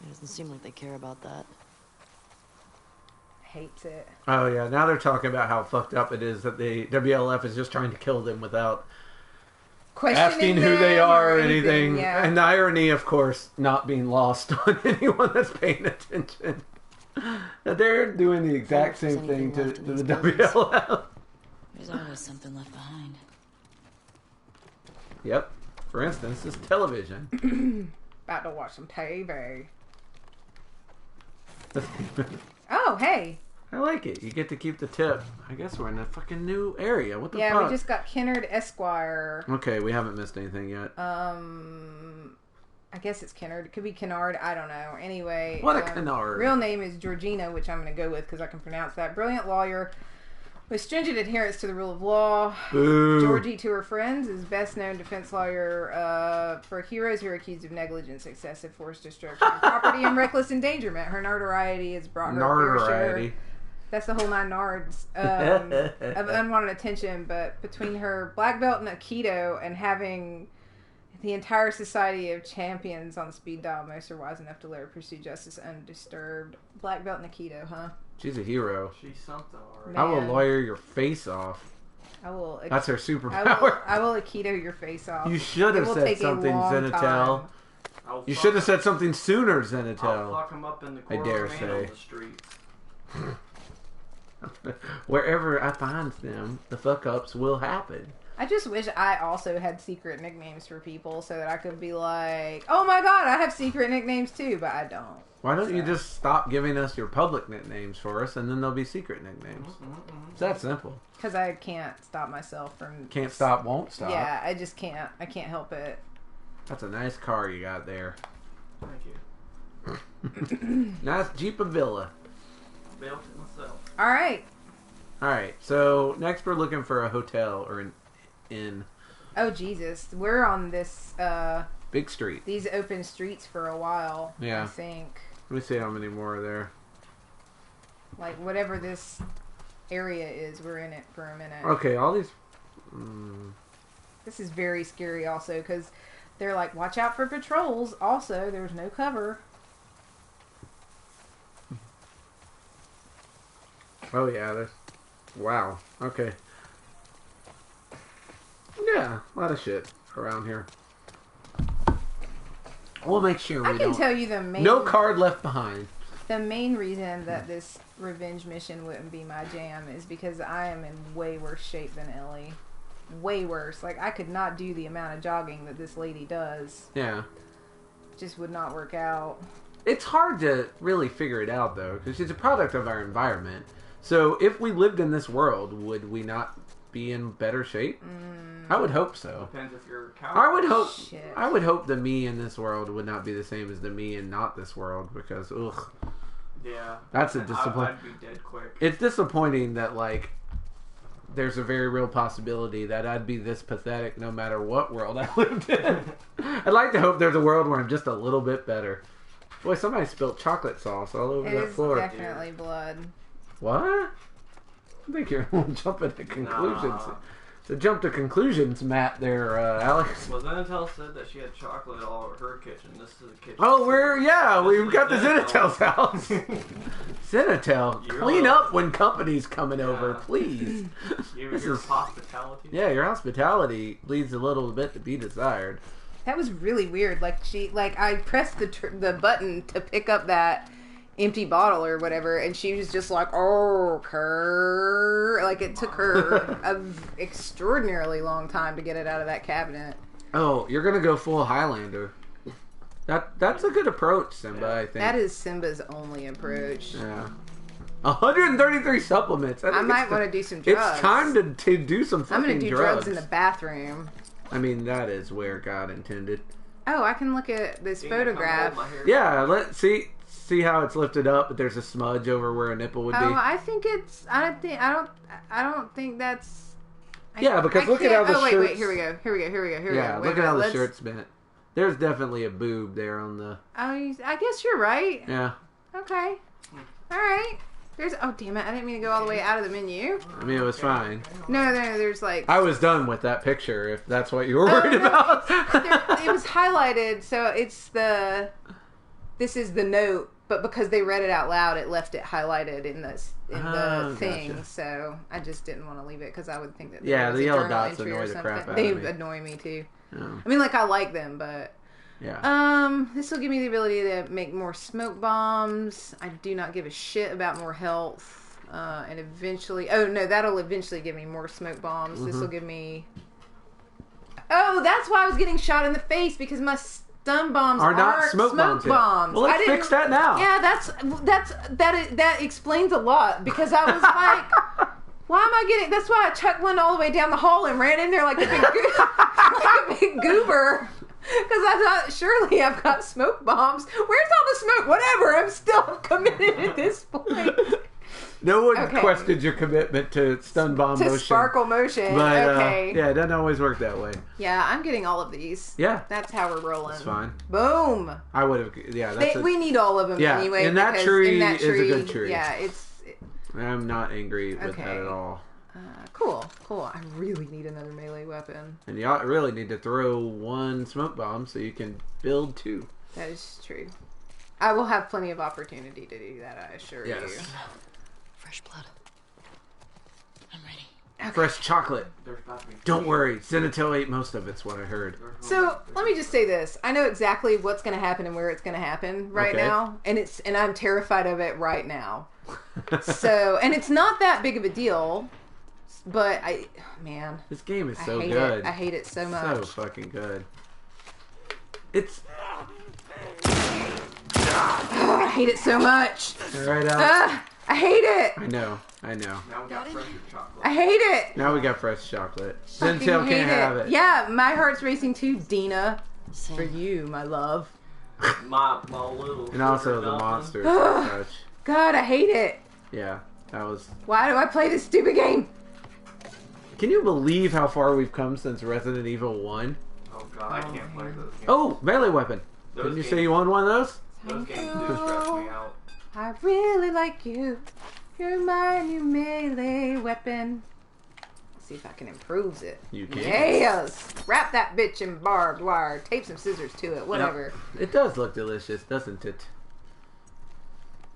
It doesn't seem like they care about that. Hates it. Oh yeah, now they're talking about how fucked up it is that the WLF is just trying to kill them without asking who they them are or anything. Yeah. And the irony, of course, not being lost on anyone that's paying attention. That they're doing the exact Wonder if same there's thing anything to left in the these buildings. WLF. There's always something left behind. Yep. For instance, this television. About to watch some TV. Oh, hey. I like it. You get to keep the tip. I guess we're in a fucking new area. What the Yeah, fuck? we just got Kennard Esquire. Okay, we haven't missed anything yet. I guess it's Kennard. It could be Kennard. I don't know. Anyway. What a Kennard. Real name is Georgina, which I'm going to go with because I can pronounce that. Brilliant lawyer with stringent adherence to the rule of law. Boo. Georgie, to her friends, is best known defense lawyer for heroes who are accused of negligence, excessive force destruction of property, and reckless endangerment. Her notoriety has brought her a fair share. Notoriety. That's the whole nine nards of unwanted attention. But between her black belt in Aikido and having the entire society of champions on the speed dial, most are wise enough to let her pursue justice undisturbed. Black belt in Aikido, huh? She's a hero. She's something, alright. Man. I will lawyer your face off. I will. That's her superpower. I will Aikido your face off. You should It have will said take a something, long Zenatel. time. You should have said something sooner, I'll Zenatel. fuck him up in the I dare corner say. on the streets. Wherever I find them, the fuck ups will happen. I just wish I also had secret nicknames for people so that I could be like, oh my god, I have secret nicknames too, but I don't. Why don't you just stop giving us your public nicknames for us, and then there'll be secret nicknames? It's that simple. Because I can't stop myself from... Can't stop, won't stop. Yeah, I just can't. I can't help it. That's a nice car you got there. Thank you. Nice Jeep Avila. Built it myself. Alright. Alright, so next we're looking for a hotel or an inn. Oh, Jesus. We're on this, Big street. these open streets for a while, Yeah. I think. Let me see how many more are there. Like, whatever this area is, we're in it for a minute. Okay, all these... This is very scary also, because they're like, watch out for patrols. Also, there's no cover. Oh yeah, there's... Wow, okay. Yeah, a lot of shit around here. We'll make sure we I can don't... tell you the main... No card left behind. The main reason that this revenge mission wouldn't be my jam is because I am in way worse shape than Ellie. Way worse. Like, I could not do the amount of jogging that this lady does. Yeah. Just would not work out. It's hard to really figure it out, though, because she's a product of our environment. So, if we lived in this world, would we not be in better shape? I would hope so. Depends if you're a cow. I would hope. Shit. I would hope the me in this world would not be the same as the me in not this world, because ugh, Yeah. that's a disappointment. I'd be dead quick. It's disappointing that like there's a very real possibility that I'd be this pathetic no matter what world I lived in. I'd like to hope there's a world where I'm just a little bit better. Boy, somebody spilled chocolate sauce all over It that is floor. definitely blood. What? I think you're jumping to conclusions. Nah. To jump to conclusions, Matt, there, Alex. Well, Zenatel said that she had chocolate all over her kitchen. This is a kitchen. Oh, we've is got the Zenatel's Zenatel's house. Zenatel, You're clean welcome. up when company's coming over, Yeah. please. This Your is- hospitality. Yeah, your hospitality leaves a little bit to be desired. That was really weird. Like, I pressed the button to pick up that empty bottle or whatever, and she was just like, oh, Kerr. Like, it took her an extraordinarily long time to get it out of that cabinet. Oh, you're gonna go full Highlander. That's a good approach, Simba, I think. That is Simba's only approach. Yeah. 133 supplements. I might want to do some drugs. It's time to do some fucking I'm going to do drugs in the bathroom. I mean, that is where God intended. Oh, I can look at this Can you come photograph. hold my hair? Yeah, let's see how it's lifted up, but there's a smudge over where a nipple would be. Oh, I think it's. I don't think that's. Yeah, because look at how the wait, shirt's... here we go. Yeah, Wait look a at how minute, the let's- shirt's bent. There's definitely a boob there on the... Oh, I guess you're right. Yeah. Okay. All right. There's, oh damn it, I didn't mean to go all the way out of the menu. I mean, it was fine. No, there's like... I was done with that picture, if that's what you were Oh, worried no, about. it was highlighted, so it's the... This is the note, but because they read it out loud, it left it highlighted in the thing. Gotcha. So I just didn't want to leave it because I would think that Yeah, there was the a yellow journal dots entry or annoy the something. crap out They of me. annoy me too. Oh, I mean, like I like them, but yeah. this will give me the ability to make more smoke bombs. I do not give a shit about more health. And eventually, oh no, that'll eventually give me more smoke bombs. This will give me. Oh, that's why I was getting shot in the face because my stun bombs Are not aren't smoke bombs yet. Well, let's fix that now. Yeah, that explains a lot because I was like, why am I getting? That's why I chucked one all the way down the hall and ran in there like a big, like a big goober. Because I thought, surely I've got smoke bombs. Where's all the smoke? Whatever. I'm still committed at this point. No one Okay. questioned your commitment to stun bomb To motion. sparkle motion. But, Okay. yeah, it doesn't always work that way. Yeah, I'm getting all of these. Yeah. That's how we're rolling. That's fine. Boom. I would have, yeah, that's We need all of them Yeah, anyway. and that because tree in that is a good tree. Yeah, I'm not angry with Okay. that at all. cool. I really need another melee weapon. And you really need to throw one smoke bomb so you can build two. That is true. I will have plenty of opportunity to do that, I assure you. Fresh blood. I'm ready. Fresh chocolate. There's about to be Don't worry, Zenithil ate most of it's what I heard. So let me just say this: I know exactly what's going to happen and where it's going to happen right Okay. now, and I'm terrified of it right now. So, and it's not that big of a deal, but man, This game is so I hate good. it. I hate it so much. So fucking good. It's I hate it so much. alright, Alex. I hate it. I know. Now we got fresher chocolate. I hate it. Now we got fresh chocolate. Fucking Zenithil hate can't have it. Yeah, my heart's racing too, Dina. Same. For you, my love. My little. And also the nothing. monsters and such. God, I hate it. Yeah, that was. Why do I play this stupid game? Can you believe how far we've come since Resident Evil 1? Oh god, I can't play those games. Oh, melee weapon. Those Didn't you games- say you wanted one of those? Those games do stress me out. I really like you. You're my new melee weapon. Let's see if I can improve it. You can. Yes! Wrap that bitch in barbed wire. Tape some scissors to it. Whatever. Yep. It does look delicious, doesn't it?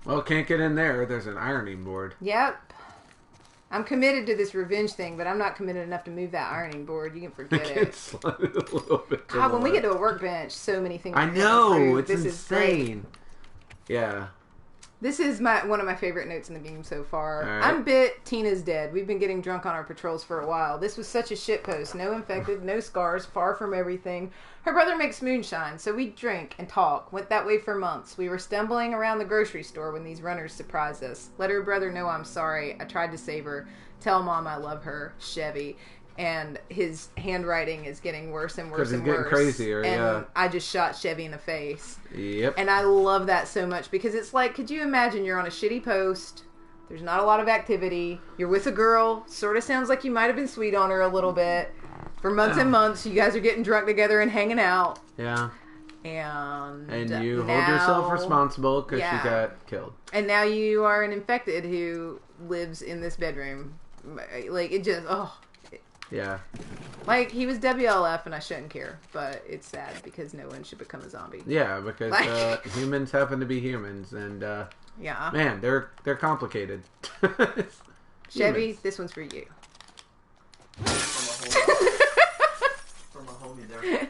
Well, can't get in there. There's an ironing board. Yep. I'm committed to this revenge thing, but I'm not committed enough to move that ironing board. You can forget Can it. slide it a little bit. to God, the when we get left. to a workbench, so many things. I are know, improved. it's This is great. insane. Yeah. This is one of my favorite notes in the game so far. All right. I'm bit. Tina's dead. We've been getting drunk on our patrols for a while. This was such a shitpost. No infected, no scars, far from everything. Her brother makes moonshine, so we drink and talk. Went that way for months. We were stumbling around the grocery store when these runners surprised us. Let her brother know I'm sorry. I tried to save her. Tell Mom I love her. Chevy. And his handwriting is getting worse and worse 'Cause he's and getting worse. crazier, and yeah. I just shot Chevy in the face. Yep. And I love that so much because it's like, could you imagine you're on a shitty post, there's not a lot of activity, you're with a girl, sort of sounds like you might have been sweet on her a little bit. For months and months, you guys are getting drunk together and hanging out. Yeah. And you hold yourself now- responsible because Yeah. she got killed. And now you are an infected who lives in this bedroom. Like, it just, Yeah. Like, he was WLF and I shouldn't care. But it's sad because no one should become a zombie. Yeah, because Like- humans happen to be humans, and Yeah. man, they're complicated. Chevy, Humans. this one's for you. From a homie there.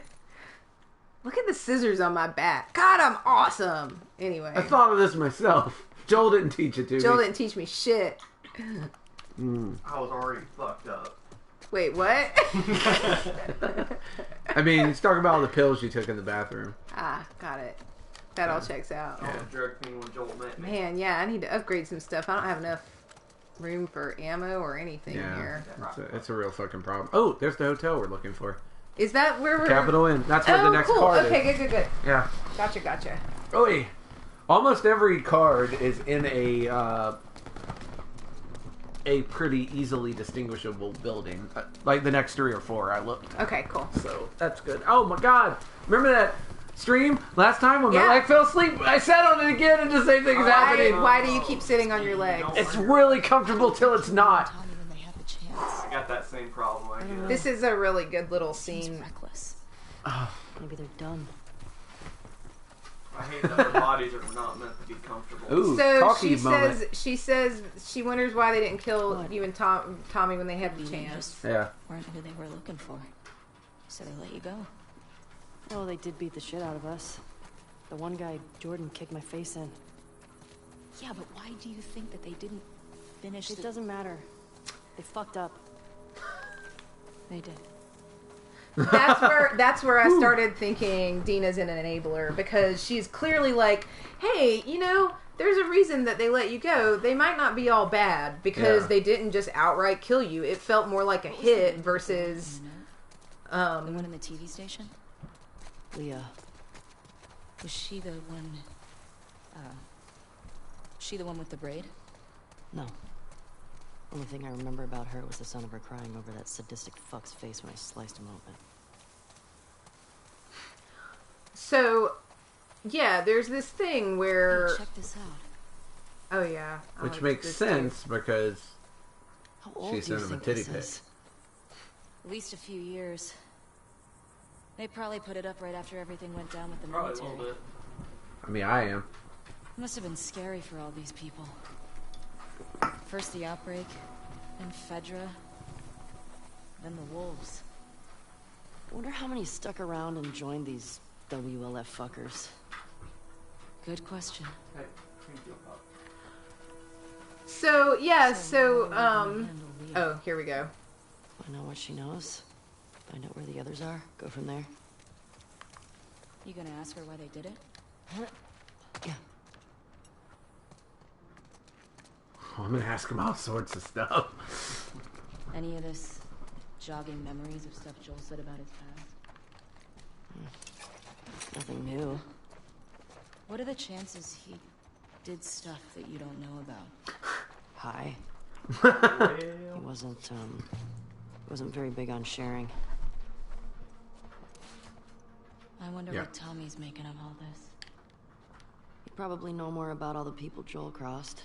Look at the scissors on my back. God, I'm awesome. Anyway, I thought of this myself. Joel didn't teach it to Joel me. didn't teach me shit. I was already fucked up. Wait, what? I mean, he's talking about all the pills you took in the bathroom. Ah, got it. That all checks out. I was drug king when Joel met me. Man, yeah, I need to upgrade some stuff. I don't have enough room for ammo or anything Yeah, here. it's a real fucking problem. Oh, there's the hotel we're looking for. Is that where we're... Capital Inn. That's where Oh, the next cool. card Okay, is. good. Yeah. Gotcha. Oh, yeah. Almost every card is in a pretty easily distinguishable building. Like the next 3 or 4, I looked. Okay, cool. So that's good. Oh my god! Remember that stream last time when Yeah. my leg fell asleep. I sat on it again and the same thing's happening. Why do you keep sitting on your legs? It's really comfortable till it's not. Tommy when they have the chance. I got that same problem, I guess. This is a really good little Seems scene. reckless. Maybe they're dumb. I hate that their bodies are not meant to be comfortable. Ooh, So talkie she moment. says she wonders why they didn't kill What? you and Tommy when they had the You chance. just Yeah. weren't who they were looking for. So they let you go. Oh, they did beat the shit out of us. The one guy, Jordan, kicked my face in. Yeah, but why do you think that they didn't finish It doesn't matter. They fucked up. They did. That's where I started thinking Dina's an enabler, because she's clearly like, hey, you know, there's a reason that they let you go. They might not be all bad because Yeah. they didn't just outright kill you. It felt more like a What was the hit name? versus The one in the TV station? Leah. Was she the one... she the one with the braid? No. Only thing I remember about her was the sound of her crying over that sadistic fuck's face when I sliced him open. so yeah, there's this thing where Hey, check this out. oh yeah. I Which like makes this sense because How old She do you sent him a think titty this pic. is? At least a few years. They probably put it up right after everything went down with the Probably a military. little bit. I mean I am. It must have been scary for all these people. First the outbreak, then Fedra, then the wolves. I wonder how many stuck around and joined these WLF fuckers. Good question. Hey, you jump up. So yeah, so how are we gonna handle Leah? oh, here we go. Find out what she knows. Find out where the others are. Go from there. You gonna ask her why they did it? Yeah. Oh, I'm gonna ask him all sorts of stuff. Any of this jogging memories of stuff Joel said about his past? Nothing new. What are the chances he did stuff that you don't know about? High. Well, He wasn't very big on sharing. I wonder Yeah. what Tommy's making of all this. You probably know more about all the people Joel crossed.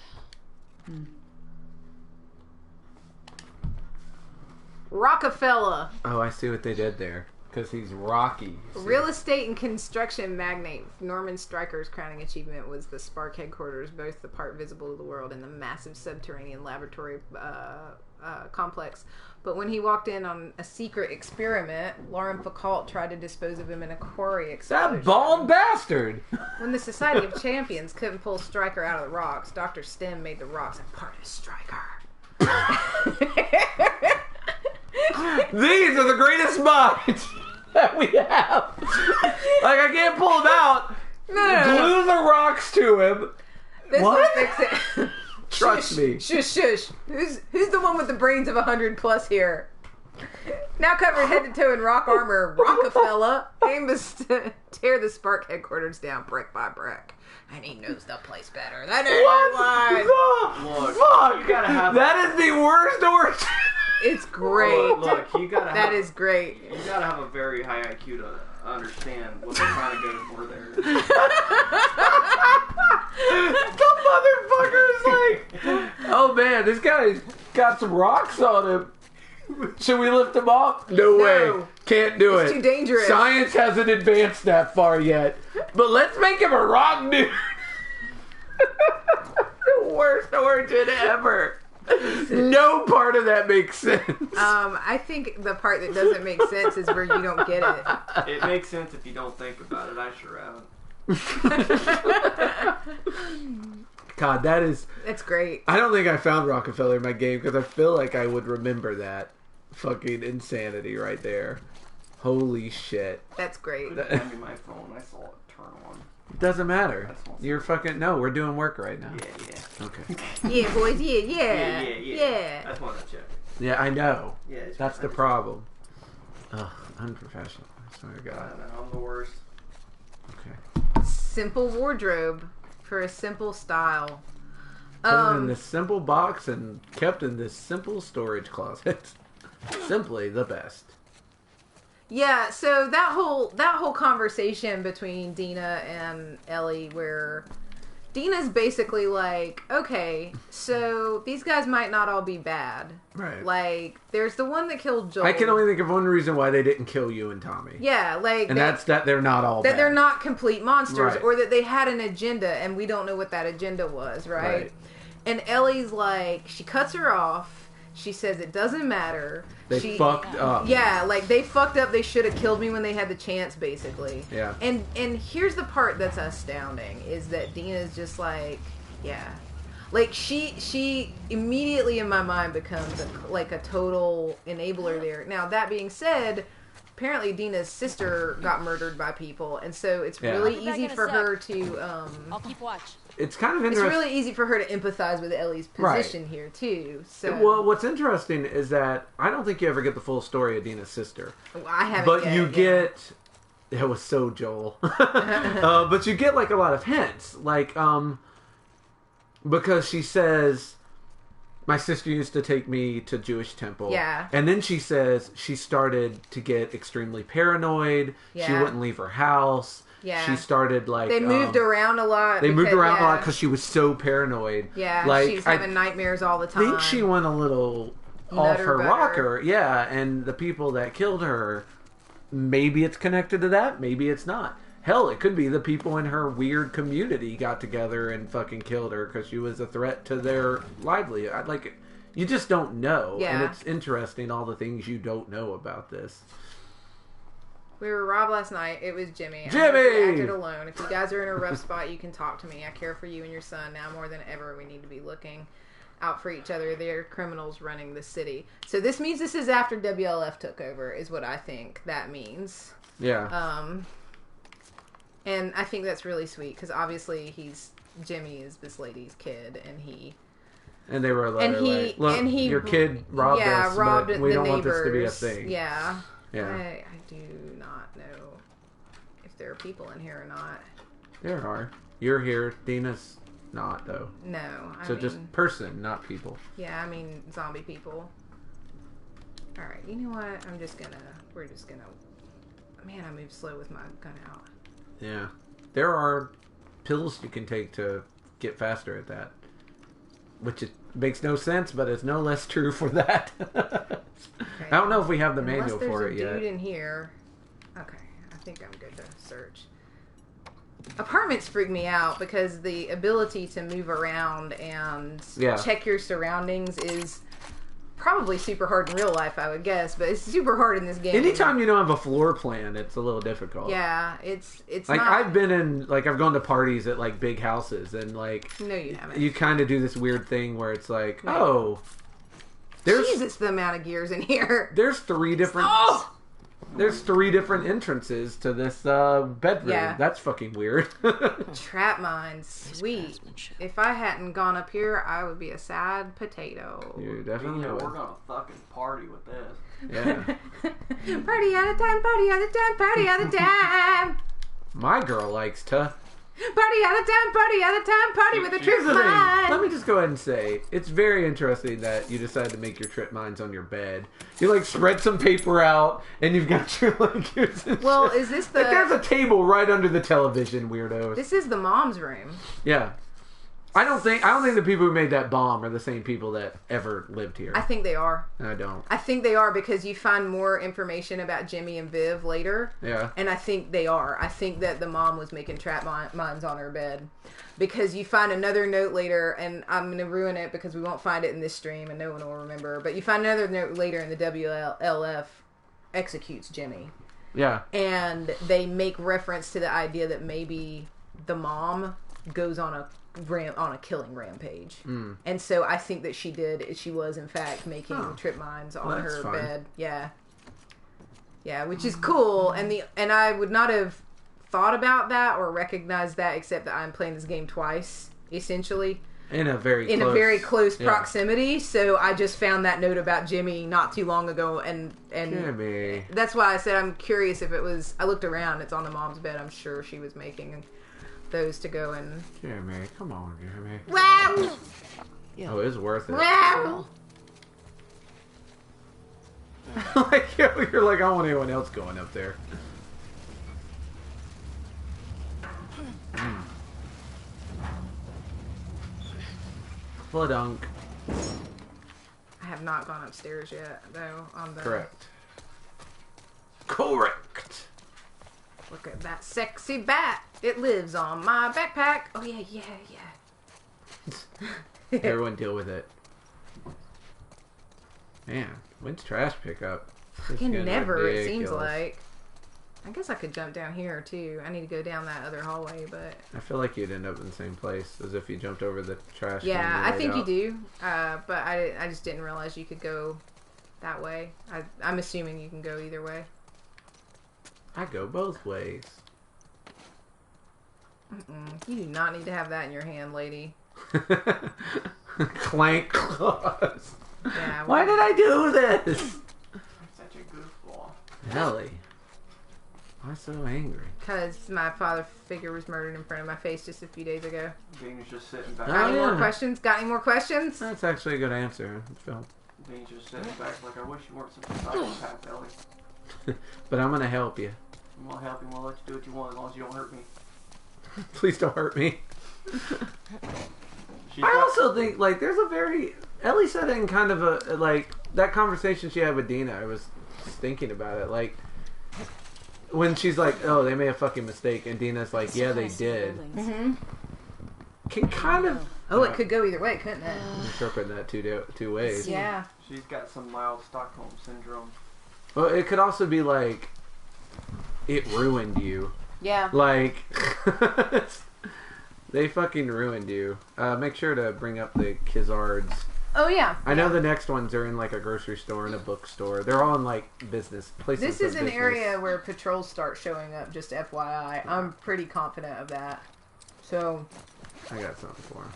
Rockefeller, Oh, I see what they did there. Because he's Rocky. See? real estate and construction magnate Norman Stryker's crowning achievement was the Spark headquarters, both the part visible to the world and the massive subterranean laboratory complex. But when he walked in on a secret experiment, Lauren Foucault tried to dispose of him in a quarry explosion. That bald bastard! When the Society of Champions couldn't pull Stryker out of the rocks, Dr. Stem made the rocks a part of Stryker. These are the greatest minds that we have. Like, I can't pull them out. No. Glue the rocks to him. This What? will fix it. Trust Shush, me. Shush, shush. Who's the one with the brains of 100 plus here? Now covered head to toe in rock armor, Rockefeller aims to tear the Spark headquarters down brick by brick. And he knows the place better than What anyone. the Look, fuck? you gotta have That is the worst origin. It's great. Look, you gotta have, That is great. you gotta have a very high IQ to understand what they're trying to go for there. The motherfucker's like, oh man, this guy's got some rocks on him. Should we lift him off? No way. Can't do It's it. too dangerous. Science hasn't advanced that far yet. But let's make him a rock dude. The worst origin ever. No part of that makes sense. I think the part that doesn't make sense is where you don't get it. It makes sense if you don't think about it. I sure haven't. God, that is... It's great. I don't think I found Rockefeller in my game because I feel like I would remember that. Fucking insanity right there. Holy shit. That's great. Hand me my phone. I saw it turn on. It doesn't matter. That's awesome. You're fucking... No, we're doing work right now. Yeah. Okay. Yeah, boys. Yeah. Yeah. That's one I checked. Yeah, I know. Yeah. it's That's the fine. problem. Ugh, unprofessional. I swear to I God. don't know, I'm the worst. Okay. Simple wardrobe for a simple style. Put it in this simple box and kept in this simple storage closet. Simply the best. Yeah, so that whole conversation between Dina and Ellie, where Dina's basically like, okay, so these guys might not all be bad. Right. Like, there's the one that killed Joel. I can only think of one reason why they didn't kill you and Tommy. Yeah, like... And that's that they're not all that bad. they're not complete monsters, Right. or that they had an agenda and we don't know what that agenda was, right? And Ellie's like, she cuts her off. She says it doesn't matter. They fucked up. Yeah, like they fucked up. They should have killed me when they had the chance, basically. Yeah. And here's the part that's astounding is that Dina's just like, yeah, like she immediately in my mind becomes a total enabler there. Now that being said, apparently Dina's sister got murdered by people, and so it's really easy for her to. I'll keep watch. It's kind of It's interesting. really easy for her to empathize with Ellie's position here too. So Well, what's interesting is that I don't think you ever get the full story of Dina's sister. I haven't. But yet, you yeah. get... It was so Joel. But you get, like, a lot of hints. Like, because she says, my sister used to take me to Jewish temple. Yeah. And then she says she started to get extremely paranoid. Yeah. She wouldn't leave her house. Yeah. She started, like... They moved around a lot. They moved around a lot yeah. because she was so paranoid. Yeah, like, she was having nightmares all the time. I think she went a little off her Nutter-butter. rocker. Yeah, and the people that killed her, maybe it's connected to that, maybe it's not. Hell, it could be the people in her weird community got together and fucking killed her because she was a threat to their livelihood. Like, you just don't know. Yeah. And it's interesting, all the things you don't know about this. We were robbed last night. It was Jimmy. Jimmy! I acted alone. If you guys are in a rough spot, you can talk to me. I care for you and your son. Now more than ever, we need to be looking out for each other. They're criminals running the city. So this means this is after WLF took over, is what I think that means. Yeah. And I think that's really sweet because obviously Jimmy is this lady's kid, and And they were like, he look, your kid robbed us, robbed but we the don't neighbors. want this to be a thing. Yeah. Yeah. I do not know if there are people in here or not. There are. You're here. Dina's not, though. No. I So mean, just person, not people. yeah, I mean zombie people. Alright, you know what? We're just gonna... Man, I moved slow with my gun out. Yeah. There are pills you can take to get faster at that. Which it makes no sense, but it's no less true for that. Okay. I don't know if we have the Unless manual for it there's a dude yet. in here. Okay, I think I'm good to search. Apartments freak me out because the ability to move around and Yeah. check your surroundings is probably super hard in real life, I would guess, but it's super hard in this game. Anytime you don't have a floor plan, it's a little difficult. Yeah, it's Like, not... I've been in, like, I've gone to parties at, like, big houses, and, like... No, you haven't. You kind of do this weird thing where it's like, Right. oh... There's, Jesus, the amount of gears in here. there's three different... Oh! There's three different entrances to this bedroom. Yeah. That's fucking weird. Trap mines. Sweet. If I hadn't gone up here, I would be a sad potato. You definitely Yeah, would. we're gonna fucking party with this. Yeah. Party all the time, party all the time, party all the time. My girl likes to... Party all the time, party all the time, party with a trip Here's the thing. mine. Let me just go ahead and say, it's very interesting that you decided to make your trip mines on your bed. You, like, spread some paper out, and you've got your, like, Well, shit. is this the... Like, there's a table right under the television, weirdos. This is the mom's room. Yeah. I don't think the people who made that bomb are the same people that ever lived here. I think they are. I don't. I think they are because you find more information about Jimmy and Viv later. Yeah. And I think they are. I think that the mom was making trap mines on her bed. Because you find another note later, and I'm going to ruin it because we won't find it in this stream and no one will remember. But you find another note later and the WLF executes Jimmy. Yeah. And they make reference to the idea that maybe the mom goes on a killing rampage. And so I think that she was in fact making trip mines on that's her fine. bed. Yeah, which is cool. And I would not have thought about that or recognized that except that I'm playing this game twice, essentially. In a very close yeah. proximity. So I just found that note about Jimmy not too long ago, and Jimmy. that's why I said I'm curious if it was. I looked around. It's on the mom's bed. I'm sure she was making those to go and. Jimmy, come on, Jimmy. Wow! Yeah. Oh, it's worth it. Wow! Like, you're like, I don't want anyone else going up there. Clodunk. I have not gone upstairs yet, though. On the Correct. Correct. Look at that sexy bat. It lives on my backpack. Oh yeah, yeah, yeah. Everyone deal with it. Man, when's trash pickup? It's Can getting never. It seems ridiculous. like. I guess I could jump down here too. I need to go down that other hallway, but I feel like you'd end up in the same place as if you jumped over the trash. can yeah, and I laid think you out. do. But I just didn't realize you could go that way. I'm assuming you can go either way. I go both ways. You do not need to have that in your hand, lady. Clank claws. Yeah. Why did I do this? Such a goofball. Ellie. Why so angry? Because my father figure was murdered in front of my face just a few days ago. Dean's just sitting back. Got any more yeah. questions? Got any more questions? That's actually a good answer, Phil. Dean's just sitting back like, I wish you weren't such a psychopath, Ellie. But I'm gonna help you. I'm gonna help you. I'm gonna let you do what you want as long as you don't hurt me. Please don't hurt me. She's I got- also think, like, there's a very... Ellie said it in kind of a, like, that conversation she had with Dina, I was thinking about it, like, when she's like, oh, they made a fucking mistake, and Dina's like, yeah, they did. Mm-hmm. Can kind of... Oh, it could go either way, couldn't it? interpret that two ways. Yeah. She's got some mild Stockholm syndrome. Well, it could also be like, it ruined you. Yeah. Like, they fucking ruined you. Make sure to bring up the Kizards. Oh, yeah. I know the next ones are in like a grocery store and a bookstore. They're all in like business places. This is of an business. area where patrols start showing up, just FYI. I'm pretty confident of that. So, I got something for him.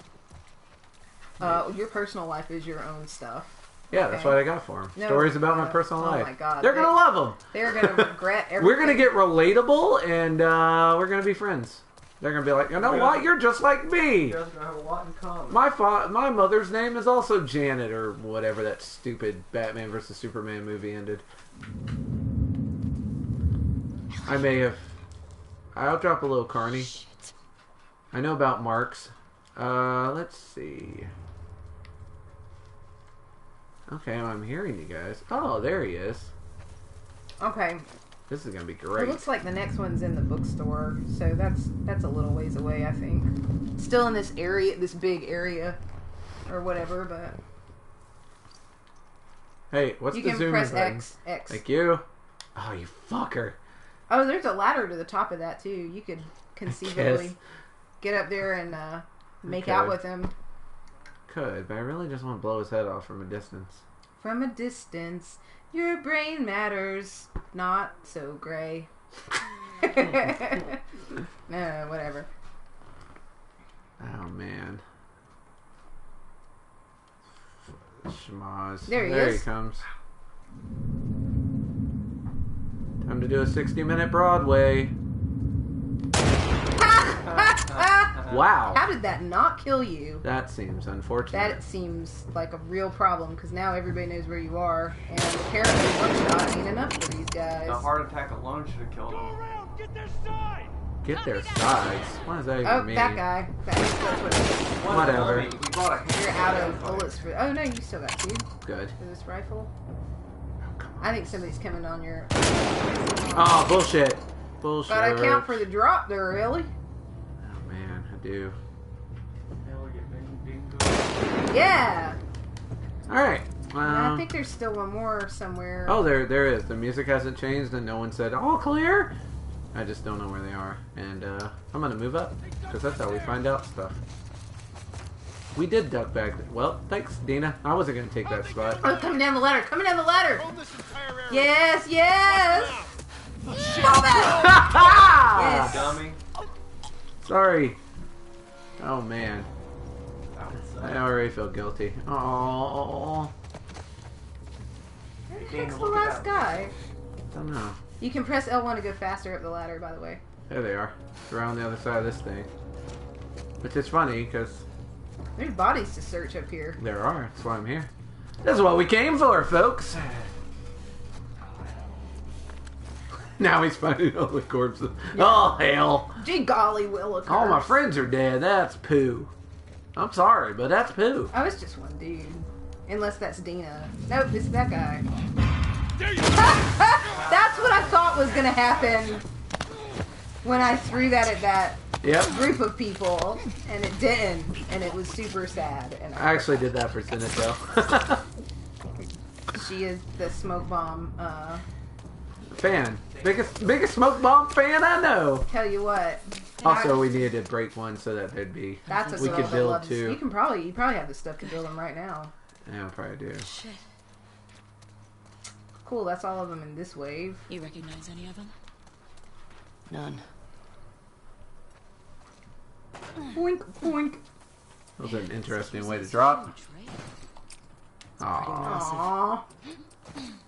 your personal life is your own stuff. Yeah, that's Okay. what I got for him. No, Stories about my no. personal Oh life. my God. They're gonna love them. They're going to regret everything. We're gonna get relatable, and we're gonna be friends. They're gonna be like, you know what? You're just like me. You guys are gonna have a lot in common. My mother's name is also Janet, or whatever that stupid Batman vs Superman movie ended. I may have. I'll drop a little Carney. I know about Marks. Let's see. Okay, I'm hearing you guys. Oh, there he is. Okay. This is gonna be It great. looks like the next one's in the bookstore, so that's a little ways away, I think. Still in this area, this big area, or whatever, but Hey, what's you the can zoom press button? X. Thank you. Oh, you fucker. Oh, there's a ladder to the top of that too. You could conceivably get up there and make out could. with him Could, but I really just want to blow his head off from a distance. from a distance. Your brain matters, not so gray. No, whatever. Oh man. Schmoz. There he he is. comes. Time to do a 60-minute Broadway. Wow. How did that not kill you? That seems unfortunate. That seems like a real problem because now everybody knows where you are, and apparently one shot ain't enough for these guys. The heart attack alone should have killed him. Get their sides. What does that even Oh, mean? that guy. That's what it is. Whatever. We bought a You're out of bullets for. Oh no, you still got two Good. for this rifle. Oh, come on. I think somebody's coming on your. Oh, bullshit. Bullshit. Gotta account for the drop there, really. Oh, man, I do. Yeah. Alright. I think there's still one more somewhere. Oh, there is. The music hasn't changed, and no one said, all clear. I just don't know where they are. And I'm going to move up, because that's how we find out stuff. We did duck back. Well, thanks, Dina. I wasn't going to take that spot. Oh, coming down the ladder. Coming down the ladder. Yes, yes. Stop it. Yes. Dummy. Sorry. Oh, man. That would suck. I already feel guilty. Oh, Where the heck's the last guy? don't know. You can press L1 to go faster up the ladder, by the way. There they are. They're on the other side of this thing. Which is funny, because There's bodies to search up here. there are. That's why I'm here. This is what we came for, folks. Now he's finding all the corpses. Oh, hell. Gee golly, Willikers. All my friends are dead. That's poo. I'm sorry, but that's poo. I was just one dude. Unless that's Dina. Nope, it's that guy. That's what I thought was going to happen when I threw that at that group of people, and it didn't, and it was super sad. And I actually did that for Sinito. She is the smoke bomb. Fan. Biggest smoke bomb fan I know. Tell you what. Also, we needed to break one so that there'd be. That's a we girl could that build loves, two. You probably have the stuff to build them right now. Yeah, I probably do. Shit. Cool, that's all of them in this wave. You recognize any of them? None. Boink, boink. That was an interesting way to drop. Aww.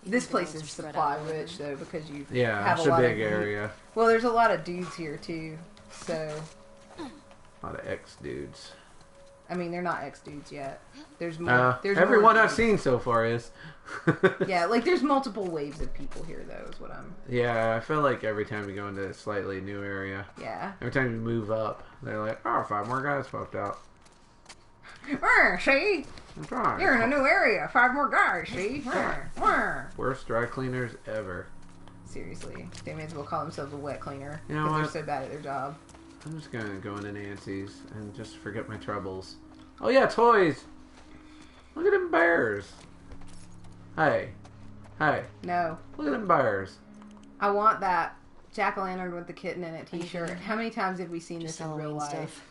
This place is supply rich though because you have it's a a lot big of area. Well, there's a lot of dudes here too, so A lot of ex dudes. I mean they're not ex dudes yet. There's more. There's everyone more I've seen so far is. Yeah, like there's multiple waves of people here though. Is what I'm. Yeah, I feel like every time we go into a slightly new area, Yeah. every time you move up, they're like, "Oh, 5 more guys popped out." See, I'm trying. you're in a new area. 5 more guys. See. Worst dry cleaners ever. Seriously, they may as well call themselves a wet cleaner You know because what? they're so bad at their job. I'm just gonna go into Nancy's and just forget my troubles. Oh yeah, toys! Look at them bears! Hey. Hey. No, Look at them bears. I want that jack-o'-lantern with the kitten in it t-shirt. How many times have we seen this in real Halloween life? stuff.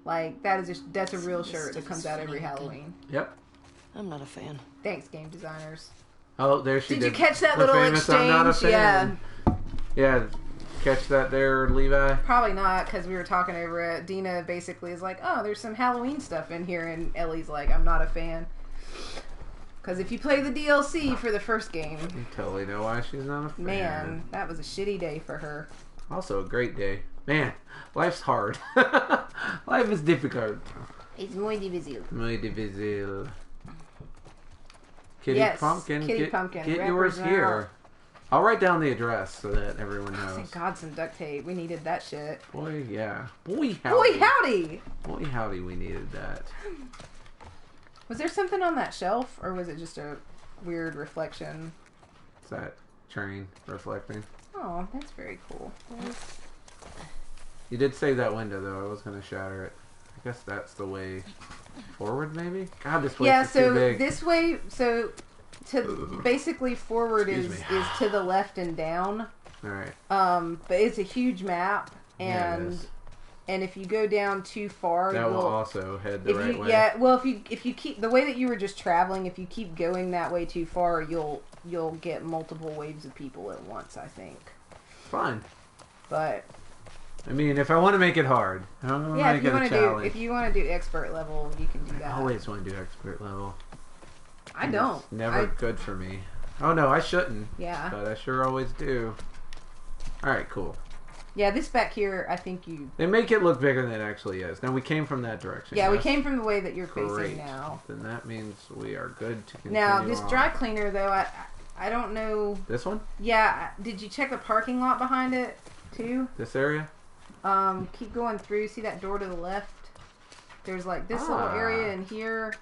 Like that's a real shirt that comes out every Halloween. Yep. I'm not a fan. Thanks, game designers. Oh, there she Did did. you catch that the little famous I'm not a exchange? fan. Yeah. Catch that there, Levi? Probably not, because we were talking over it. Dina basically is like, oh, there's some Halloween stuff in here, and Ellie's like, I'm not a fan. Because if you play the DLC for the first game, You totally know why she's not a fan. man, that was a shitty day for her. Also a great day. Man, life's hard. Life is difficult. It's muy difícil. Muy difícil. Kitty Yes, Pumpkin, Kitty get, Pumpkin, get yours represent. here. I'll write down the address so that everyone knows. Thank God some duct tape. We needed that shit. Boy, yeah. Boy, howdy. Boy, howdy! Boy, howdy, we needed that. Was there something on that shelf, or was it just a weird reflection? It's that train reflecting. Oh, that's very cool. You did save that window, though. I was going to shatter it. I guess that's the way forward, maybe? God, this place Yeah, is too so big. this way, so to basically forward Excuse is me. to the left and down. Alright. But it's a huge map, Yeah, it and is. and if you go down too far, That will you'll, also head the if right you way. yeah, well if you keep the way that you were just traveling, if you keep going that way too far, you'll get multiple waves of people at once, I think. Fine. But I mean, if I want to make it hard, I'm going to yeah, make it a challenge. if you want to do expert level, you can do that. I always want to do expert level. I don't. It's never good for me. Oh no, I shouldn't. Yeah. But I sure always do. Alright, cool. Yeah, this back here, I think you. They make it look bigger than it actually is. Now we came from that direction. Yeah, we yes? came from the way that you're Great. facing now. Then that means we are good to continue Now this on. dry cleaner though, I don't know. This one? Yeah, did you check the parking lot behind it too? This area? Keep going through. See that door to the left? There's like this little area in here,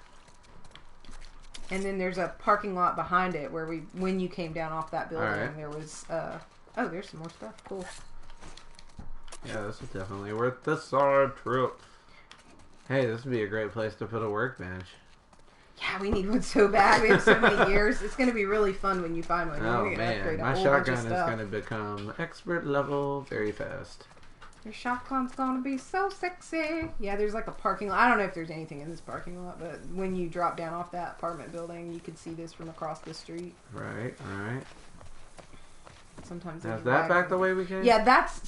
and then there's a parking lot behind it where when you came down off that building, Alright. there was oh, there's some more stuff. Cool. Yeah, this is definitely worth the side trip. Hey, this would be a great place to put a workbench. Yeah, we need one so bad. We have so many years. It's gonna be really fun when you find one. You're Oh gonna get to upgrade man, a my whole bunch shotgun of is stuff. going to become expert level very fast. Your shotgun's gonna be so sexy. Yeah, there's like a parking lot. I don't know if there's anything in this parking lot, but when you drop down off that apartment building, you can see this from across the street. Right, alright. Sometimes. Now, there's is that back wagon. the way we came? Yeah,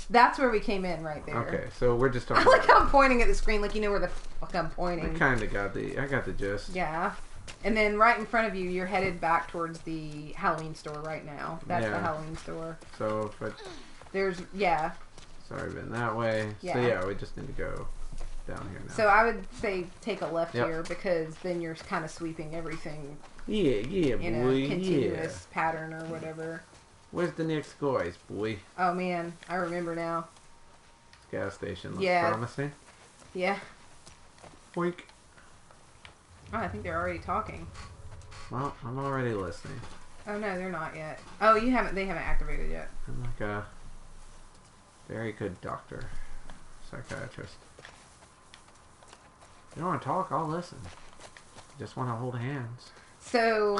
that's where we came in right there. Okay, so we're just I talking like about... how I'm pointing at the screen, like you know where the fuck I'm I pointing. kind of got the... I got the gist. Yeah. And then right in front of you, you're headed back towards the Halloween store right now. That's the Yeah. Halloween store. So, if I... There's, yeah. Sorry, been that way. Yeah. So yeah, we just need to go down here now. So I would say take a left Yep. here because then you're kind of sweeping everything yeah, in boy, a continuous pattern or whatever. Where's the next guys, boy? Oh man, I remember now. Gas station looks Yeah. promising. Yeah. Wink. Oh, I think they're already talking. Well, I'm already listening. Oh no, they're not yet. Oh, you haven't. They haven't activated yet. I'm like a very good doctor, psychiatrist. You don't want to talk? I'll listen. Just want to hold hands. So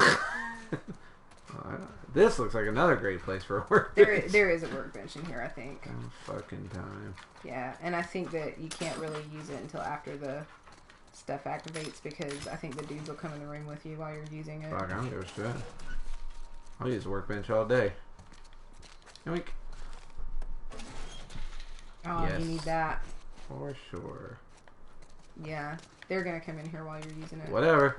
This looks like another great place for a work. there is a workbench in here, I think. Oh, fucking time. Yeah, and I think that you can't really use it until after the stuff activates because I think the dudes will come in the room with you while you're using it. Fuck, I don't give a shit. I'll use the workbench all day. Yoink. Oh, Yes. you need that. For sure. Yeah, they're gonna come in here while you're using it. Whatever.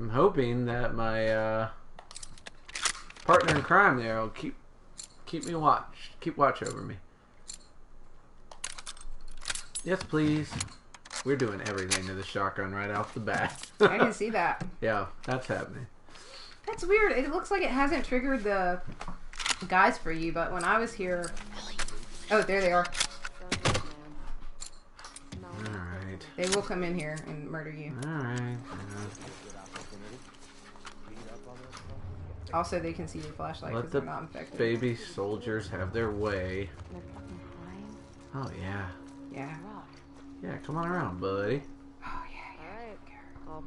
I'm hoping that my partner in crime there will keep me keep watch over me. Yes, please. We're doing everything to the shotgun right off the bat. I can see that. Yeah, that's happening. That's weird. It looks like it hasn't triggered the guys for you, but when I was here... Oh, there they are. Alright. They will come in here and murder you. Alright. Also, they can see your flashlight Let because the they're not infected. baby soldiers have their way. Oh, yeah. Yeah. Yeah, come on around, buddy. Oh, yeah. Oh,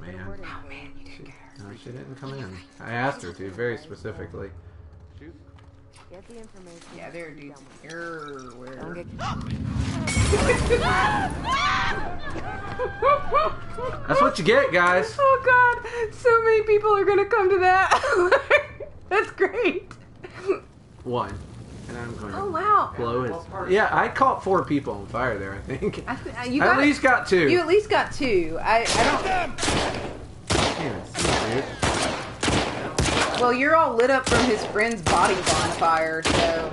man. Oh, man, you didn't care. No, she didn't come in. I asked her to, very specifically. Get the information. Yeah, there are dudes everywhere. That's what you get, guys. Oh, God. So many people are going to come to that. That's great. One. And I'm going to Oh, wow. blow his... Yeah, I caught 4 people on fire there, I think. You I at least got 2. You at least got 2. I don't... Can't even see, dude. Well, you're all lit up from his friend's body bonfire, so...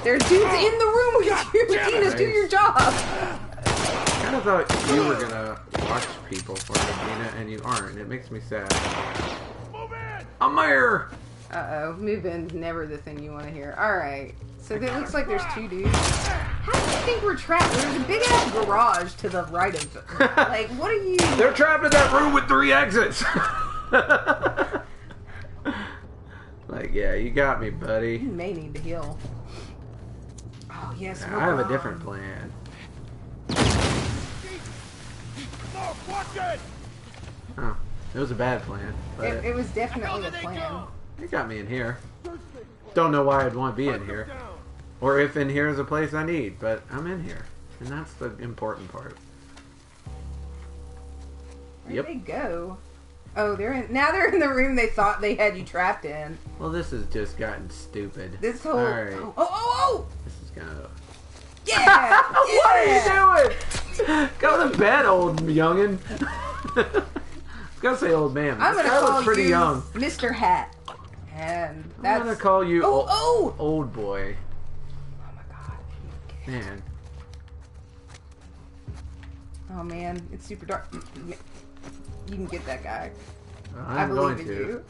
There's dudes in the room with you! Dina, do your job! I kind of thought you were going to watch people for me, Dina, and you aren't. It makes me sad. I'm here! Uh-oh. Move in's never the thing you want to hear. Alright. So it looks like there's 2 dudes. How do you think we're trapped? There's a big-ass garage to the right of it. Like, what are you... They're trapped in that room with 3 exits! Like, yeah, you got me, buddy. You may need to heal. Oh, yes. I have a different plan. Oh, it was a bad plan. But It was definitely a plan. you got me in here. Don't know why I'd want to be in here. Or if in here is a place I need, but I'm in here. And that's the important part. Where'd they go? Oh, now they're in the room they thought they had you trapped in. Well, this has just gotten stupid. This whole... Alright. Oh! This is gonna... Yeah! What are you doing? Go to bed, old youngin'. I was gonna say old man. I'm This gonna guy call looks pretty you young. Mr. Hat. And that's... I'm gonna call you old boy. Oh my god. Man. Oh man, it's super dark. You can get that guy. I I'm believe going in to. you.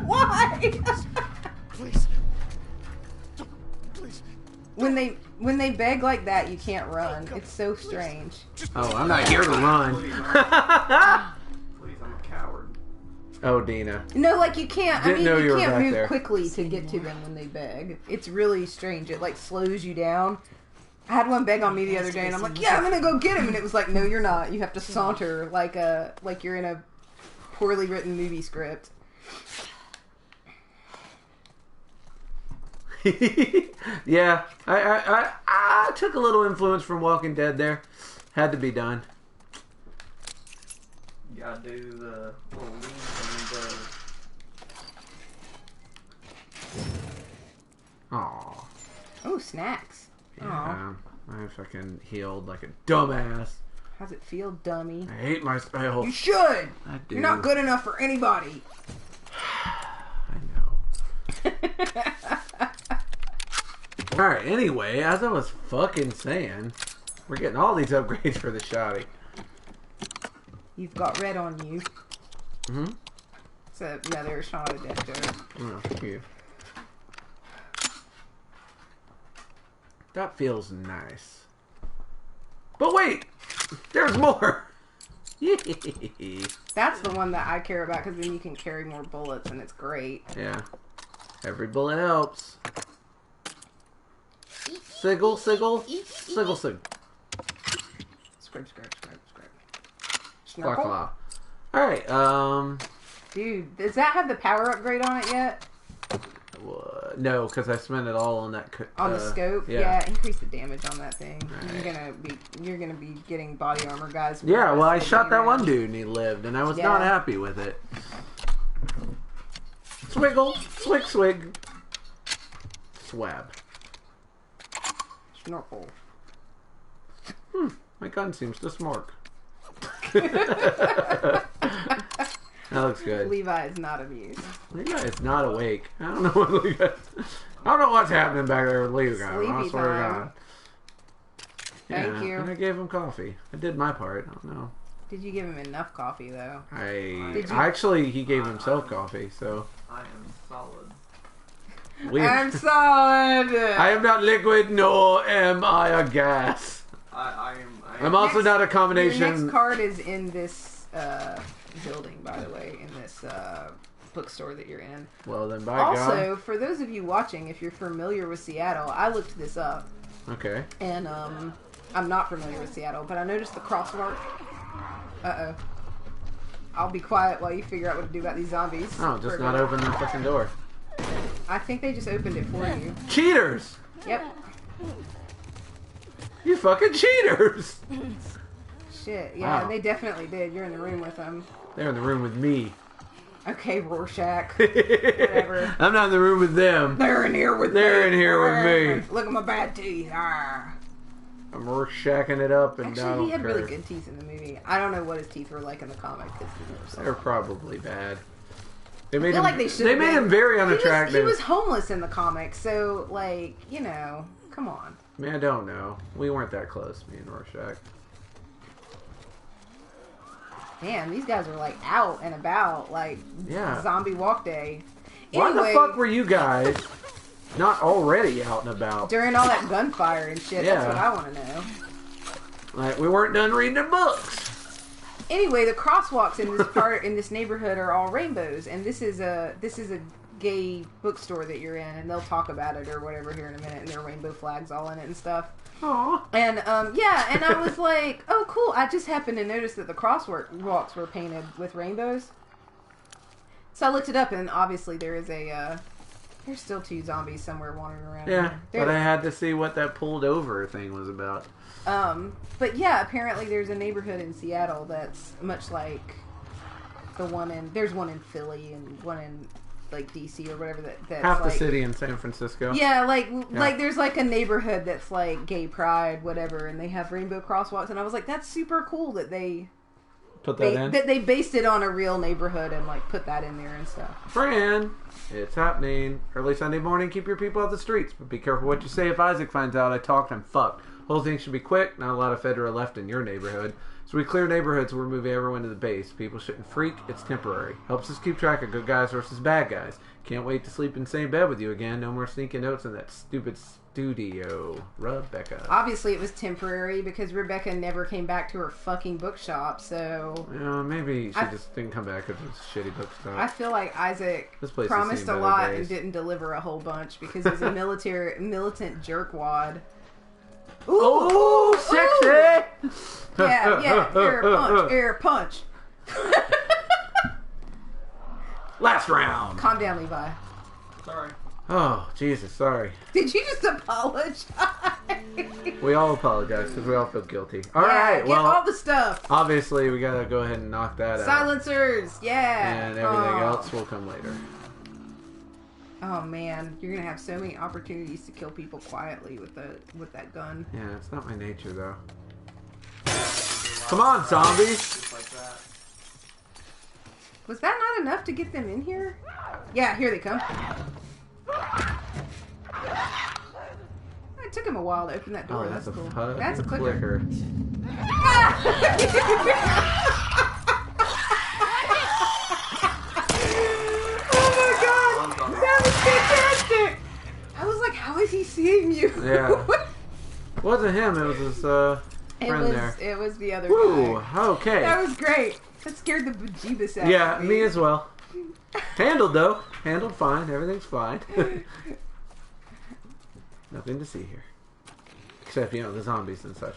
Why? Please. Please. When they beg like that, you can't run. It's so strange. Oh, I'm not here to run. Please, I'm a coward. Oh, Dina. No, like you can't. Didn't know you you were can't back move there. quickly to get to them when they beg. It's really strange. It like slows you down. I had one beg on me the other day, and I'm like, "Yeah, I'm gonna go get him," and it was like, "No, you're not. You have to saunter like you're in a poorly written movie script." Yeah, I took a little influence from Walking Dead there. Had to be done. You gotta do the little lean and Aw. Oh, snacks. Aw. Yeah, I fucking healed like a dumbass. How's it feel, dummy? I hate myself. You should. I do. You're not good enough for anybody. I know. Alright, anyway, as I was fucking saying, we're getting all these upgrades for the shoddy. You've got red on you. Mm-hmm. So, another Shaun of the Dead joke. Oh, thank you. That feels nice. But wait! There's more! That's the one that I care about because then you can carry more bullets and it's great. Yeah. Every bullet helps. Siggle, siggle. Siggle, siggle. Scrape, scrape, scrape, scrape. Claw, Snorkel? claw. Alright, Dude, does that have the power upgrade on it yet? no, because I spent it all on that. On the scope? Yeah. Increase the damage on that thing. Right. You're gonna be getting body armor guys. for Yeah, the well, I rest of shot the that one round. dude and he lived, and I was Yeah. not happy with it. Swiggle, swig, swig. Swab. Snorkel. My gun seems to smork. That looks good. Levi is not amused. Levi is not awake. I don't know what Levi. I don't know what's happening back there with Levi. I Sleepy swear to time. God. Thank Yeah, you. And I gave him coffee. I did my part. I don't know. Did you give him enough coffee though? I Did you- actually he gave himself coffee, so I am solid. weird. I'm solid. I am not liquid, nor am I a gas. I am. I'm also not a Your combination. next card is in this building, by the way, in this bookstore that you're in. Well then, by Also, for those of you watching, if you're familiar with Seattle, I looked this up, God. Okay. and I'm not familiar with Seattle, but I noticed the crosswalk. Uh-oh. I'll be quiet while you figure out what to do about these zombies. Oh, just not open that fucking door. I think they just opened it for you. Cheaters! Yep. You fucking cheaters! Shit. Yeah, Wow. they definitely did. You're in the room with them. They're in the room with me. Okay, Rorschach. Whatever. I'm not in the room with them. They're in here with They're me. in here with me. Look at my bad teeth. Arr. I'm Rorschaching it up, and I Actually, don't he had care. really good teeth in the movie. I don't know what his teeth were like in the comic. They're probably bad. They made I feel him. like they should. They made him very unattractive. He was homeless in the comic, so like come on. I mean, I don't know. We weren't that close, me and Rorschach. Damn, these guys are like out and about, like zombie walk day. Why Anyway, the fuck were you guys not already out and about? during all that gunfire and shit? Yeah. That's what I want to know. Like, we weren't done reading the books. Anyway, the crosswalks in this part in this neighborhood are all rainbows, and this is a gay bookstore that you're in, and they'll talk about it or whatever here in a minute, and there are rainbow flags all in it and stuff. Aww. And yeah, and I was like, oh cool. I just happened to notice that the crosswalks were painted with rainbows. So I looked it up, and obviously there is there's still 2 zombies somewhere wandering around. Yeah, here. but I had to see what that pulled over thing was about. But yeah, apparently there's a neighborhood in Seattle that's much like the one there's one in Philly and one in like DC or whatever that's Half the like, city in San Francisco. Yeah, like there's like a neighborhood that's like gay pride, whatever, and they have rainbow crosswalks, and I was like, that's super cool that they Put that in. that they based it on a real neighborhood and like put that in there and stuff. Fran, it's happening. Early Sunday morning, keep your people out the streets, but be careful what you say. If Isaac finds out I talked, I'm fucked. Whole thing should be quick. Not a lot of Fedra left in your neighborhood. So we clear neighborhoods, we're moving everyone to the base. People shouldn't freak. It's temporary. Helps us keep track of good guys versus bad guys. Can't wait to sleep in the same bed with you again. No more sneaking notes in that stupid studio. Rebecca. Obviously, it was temporary because Rebecca never came back to her fucking bookshop. So Maybe she just didn't come back because it was a shitty bookstore. I feel like Isaac This place has promised seen a better lot days. and didn't deliver a whole bunch because he's a militant jerkwad. Ooh, Oh, ooh. sexy! Yeah, air punch. Last round. Calm down, Levi. Sorry. Oh, Jesus, sorry. Did you just apologize? We all apologize because we all feel guilty. All right, Get well, all the stuff. obviously we gotta go ahead and knock that out. Silencers, yeah. And everything Oh. else will come later. Oh man, you're gonna have so many opportunities to kill people quietly with that gun. Yeah, it's not my nature though. Come on, zombies! Just like that. Was that not enough to get them in here? Yeah, here they come. took him a while to open that door. Oh, that's cool. fucking That's a clicker. Oh my god! That was fantastic! I was like, how is he seeing you? Yeah. It wasn't him, it was his friend there. It was the other Woo, guy. okay. That was great. That scared the bejeebus out Yeah, of me as well. Handled though. Handled fine. Everything's fine. Nothing to see here. Except, the zombies and such.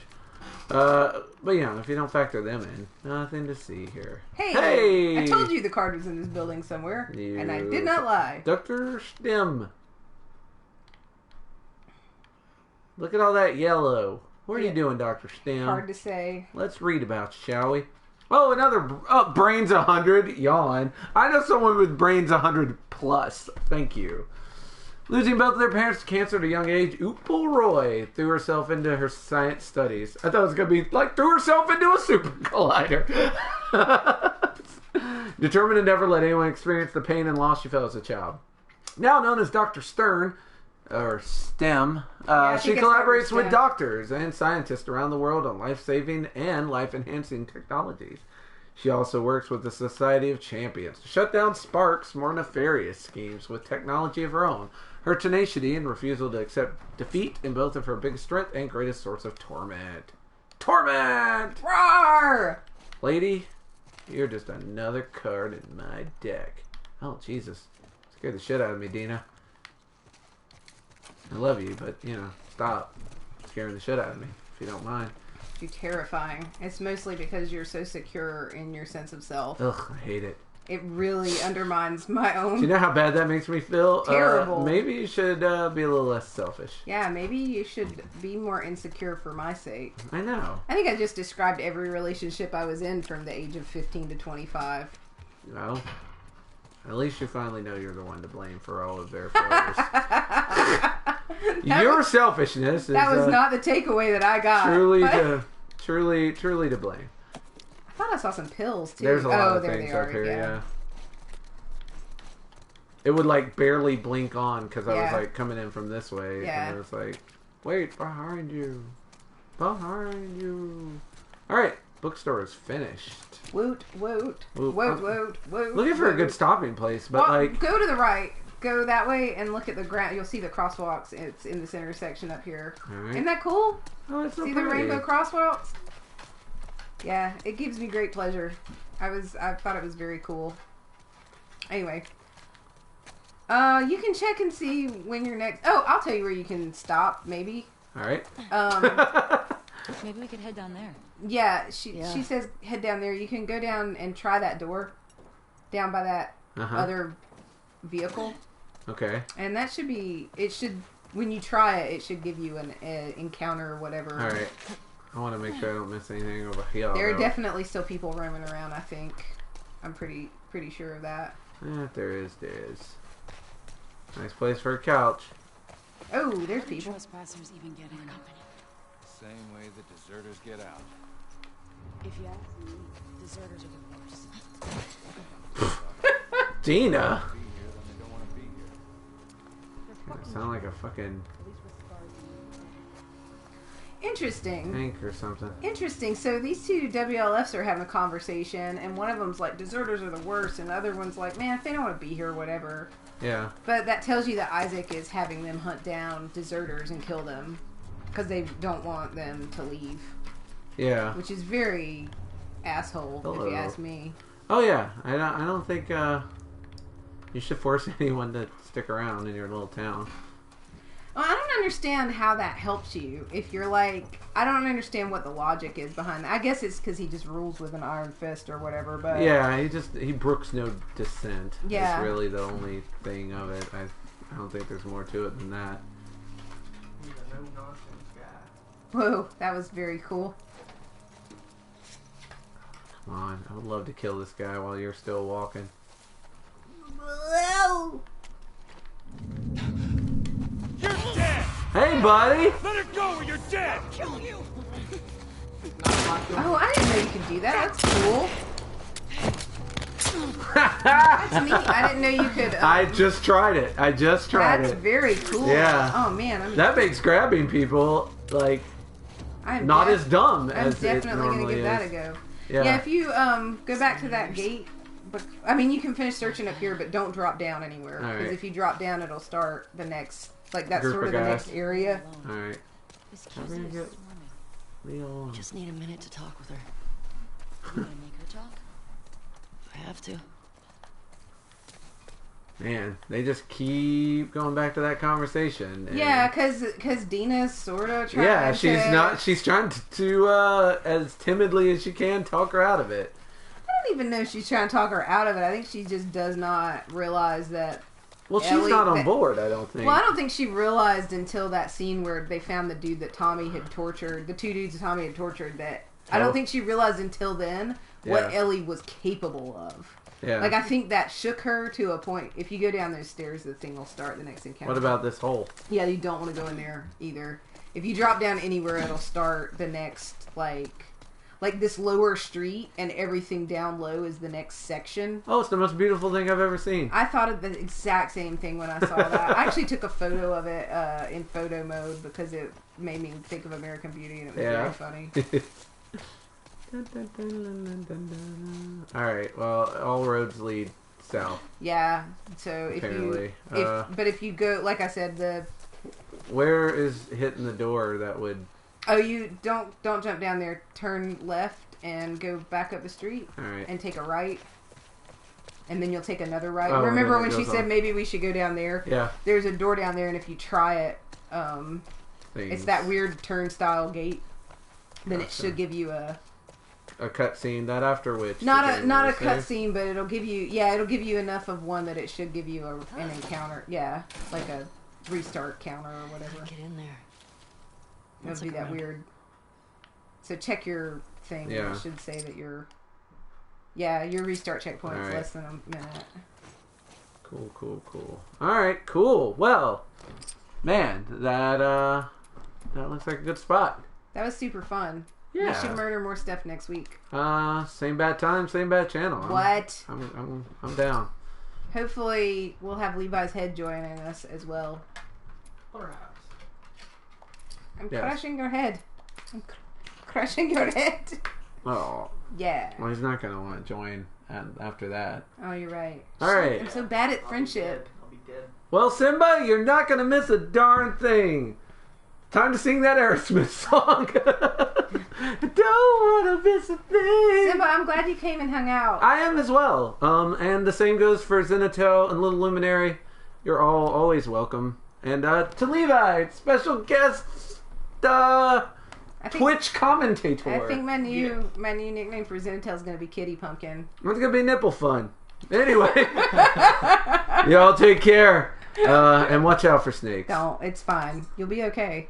But if you don't factor them in, nothing to see here. Hey! I told you the card was in this building somewhere. And I did not lie. Dr. Stem. Look at all that yellow. What are you doing, Dr. Stem? Hard to say. Let's read about you, shall we? Oh, another brains 100. Yawn. I know someone with brains 100 plus. Thank you. Losing both of their parents to cancer at a young age, Upal Roy threw herself into her science studies. I thought it was going to be like threw herself into a super collider. Determined to never let anyone experience the pain and loss she felt as a child. Now known as Dr. Stern, or STEM, she collaborates with doctors and scientists around the world on life-saving and life-enhancing technologies. She also works with the Society of Champions to shut down Spark's more nefarious schemes with technology of her own. Her tenacity and refusal to accept defeat in both of her biggest strength and greatest source of torment. Torment! Roar! Lady, you're just another card in my deck. Oh, Jesus. Scared the shit out of me, Dina. I love you, but, stop scaring the shit out of me, if you don't mind. You're terrifying. It's mostly because you're so secure in your sense of self. Ugh, I hate it. It really undermines my own... Do you know how bad that makes me feel? Terrible. Maybe you should be a little less selfish. Yeah, maybe you should be more insecure for my sake. I know. I think I just described every relationship I was in from the age of 15 to 25. Well, at least you finally know you're the one to blame for all of their failures. Your selfishness is... That was not the takeaway that I got. Truly to blame. I thought I saw some pills, too. There's a lot of things up here, yeah. It would, barely blink on because I was, coming in from this way. Yeah. And it was like, wait, behind you. Behind you. All right. Bookstore is finished. Woot, woot. Woot, woot, woot. Looking for a good stopping place, but, Go to the right. Go that way and look at the ground. You'll see the crosswalks. It's in this intersection up here. Right. Isn't that cool? Oh, it's so see pretty. The rainbow crosswalks? Yeah, it gives me great pleasure. I thought it was very cool. Anyway. You can check and see when you're next... Oh, I'll tell you where you can stop, maybe. All right. Maybe we could head down there. Yeah, she says head down there. You can go down and try that door. Down by that other vehicle. Okay. And that should be... When you try it, it should give you an encounter or whatever. All right. I want to make sure I don't miss anything over here. There are definitely still people roaming around, I think. I'm pretty sure of that. Yeah, there is. Nice place for a couch. Oh, there's people. Trespassers even get in company. Same way the deserters get out. If you ask me, deserters are the worst. Dina. Be here, then they don't want to be here. You sound like a fucking Interesting. tank or something. Interesting. So these two WLFs are having a conversation, and one of them's like, deserters are the worst, and the other one's like, man, if they don't want to be here, whatever. Yeah. But that tells you that Isaac is having them hunt down deserters and kill them because they don't want them to leave. Yeah. Which is very asshole, if you ask me. Oh yeah, I don't think you should force anyone to stick around in your little town. Well, I don't understand how that helps you. If you're like, I don't understand what the logic is behind that. I guess it's because he just rules with an iron fist or whatever. But yeah, he brooks no dissent. Yeah, is really the only thing of it. I don't think there's more to it than that. He's a no-nonsense guy. Whoa, that was very cool. Come on, I would love to kill this guy while you're still walking. Whoa. You're dead! Hey, buddy! Let her go or you're dead! Kill you! Oh, I didn't know you could do that. That's cool. That's neat. I didn't know you could. I just tried it. That's very cool. Yeah. Oh man, that makes grabbing people like I'm not as dumb I'm as it definitely gonna normally give that a is. go. Yeah. Yeah, if you go back to that gate, but I mean you can finish searching up here, but don't drop down anywhere because Alright. if you drop down, it'll start the next that's Group sort of of the guys. next area. All right. This I'm keeps gonna me get swimming. Leo. Just need a minute to talk with her. You gonna make her talk? I have to. Man, they just keep going back to that conversation. and- Yeah, because Dina's sort of trying. Yeah, she's to, not. She's trying to as timidly as she can talk her out of it. I don't even know if she's trying to talk her out of it. I think she just does not realize that. Well, she's Ellie- not on that- board. I don't think. Well, I don't think she realized until that scene where they found the dude that Tommy had tortured, the two dudes that Tommy had tortured. That I Oh. don't think she realized until then what Yeah. Ellie was capable of. Yeah. Like I think that shook her to a point. If you go down those stairs, the thing will start the next encounter. What about this hole? Yeah, you don't want to go in there either. If you drop down anywhere, it'll start the next like this lower street, and everything down low is the next section. Oh, it's the most beautiful thing I've ever seen. I thought of the exact same thing when I saw that. I actually took a photo of it in photo mode because it made me think of American Beauty, and it was Yeah. very funny. All right. Well, all roads lead south. Yeah. So if Apparently. but if you go, like I said, Where is hitting the door that would? you don't jump down there. Turn left and go back up the street. All right. And take a right. And then you'll take another right. Oh, Remember then it when she goes said on. maybe we should go down there? Yeah. There's a door down there, and if you try it, Things. it's that weird turnstile gate. Then it Gotcha. should give you a cutscene. That after which. not the a game not a will save. cutscene, but it'll give you enough of one that it should give you an encounter. Yeah, like a restart counter or whatever. Get in there. It'll Let's be look that around. weird. So check your thing. Yeah. It should say that your restart checkpoint's Alright. less than a minute. Cool. All right, cool. Well, man, that looks like a good spot. That was super fun. Yeah. We should murder more stuff next week. Same bad time, same bad channel. What? I'm down. Hopefully, we'll have Levi's head joining us as well. Perhaps. I'm Yes. crushing your head. I'm crushing your head. Oh, Yeah. well, he's not gonna want to join after that. Oh, you're right. All right. I'm so bad at friendship. I'll be dead. Well, Simba, you're not gonna miss a darn thing. Time to sing that Aerosmith song. Don't wanna miss a thing. Simba, I'm glad you came and hung out. I am as well. And the same goes for Zenithel and Little Luminary. You're all always welcome. And to Levi, special guest, I think, Twitch commentator. I think my new nickname for Zenithel is going to be Kitty Pumpkin. It's gonna be nipple fun. Anyway, y'all take care and watch out for snakes. Don't. It's fine. You'll be okay.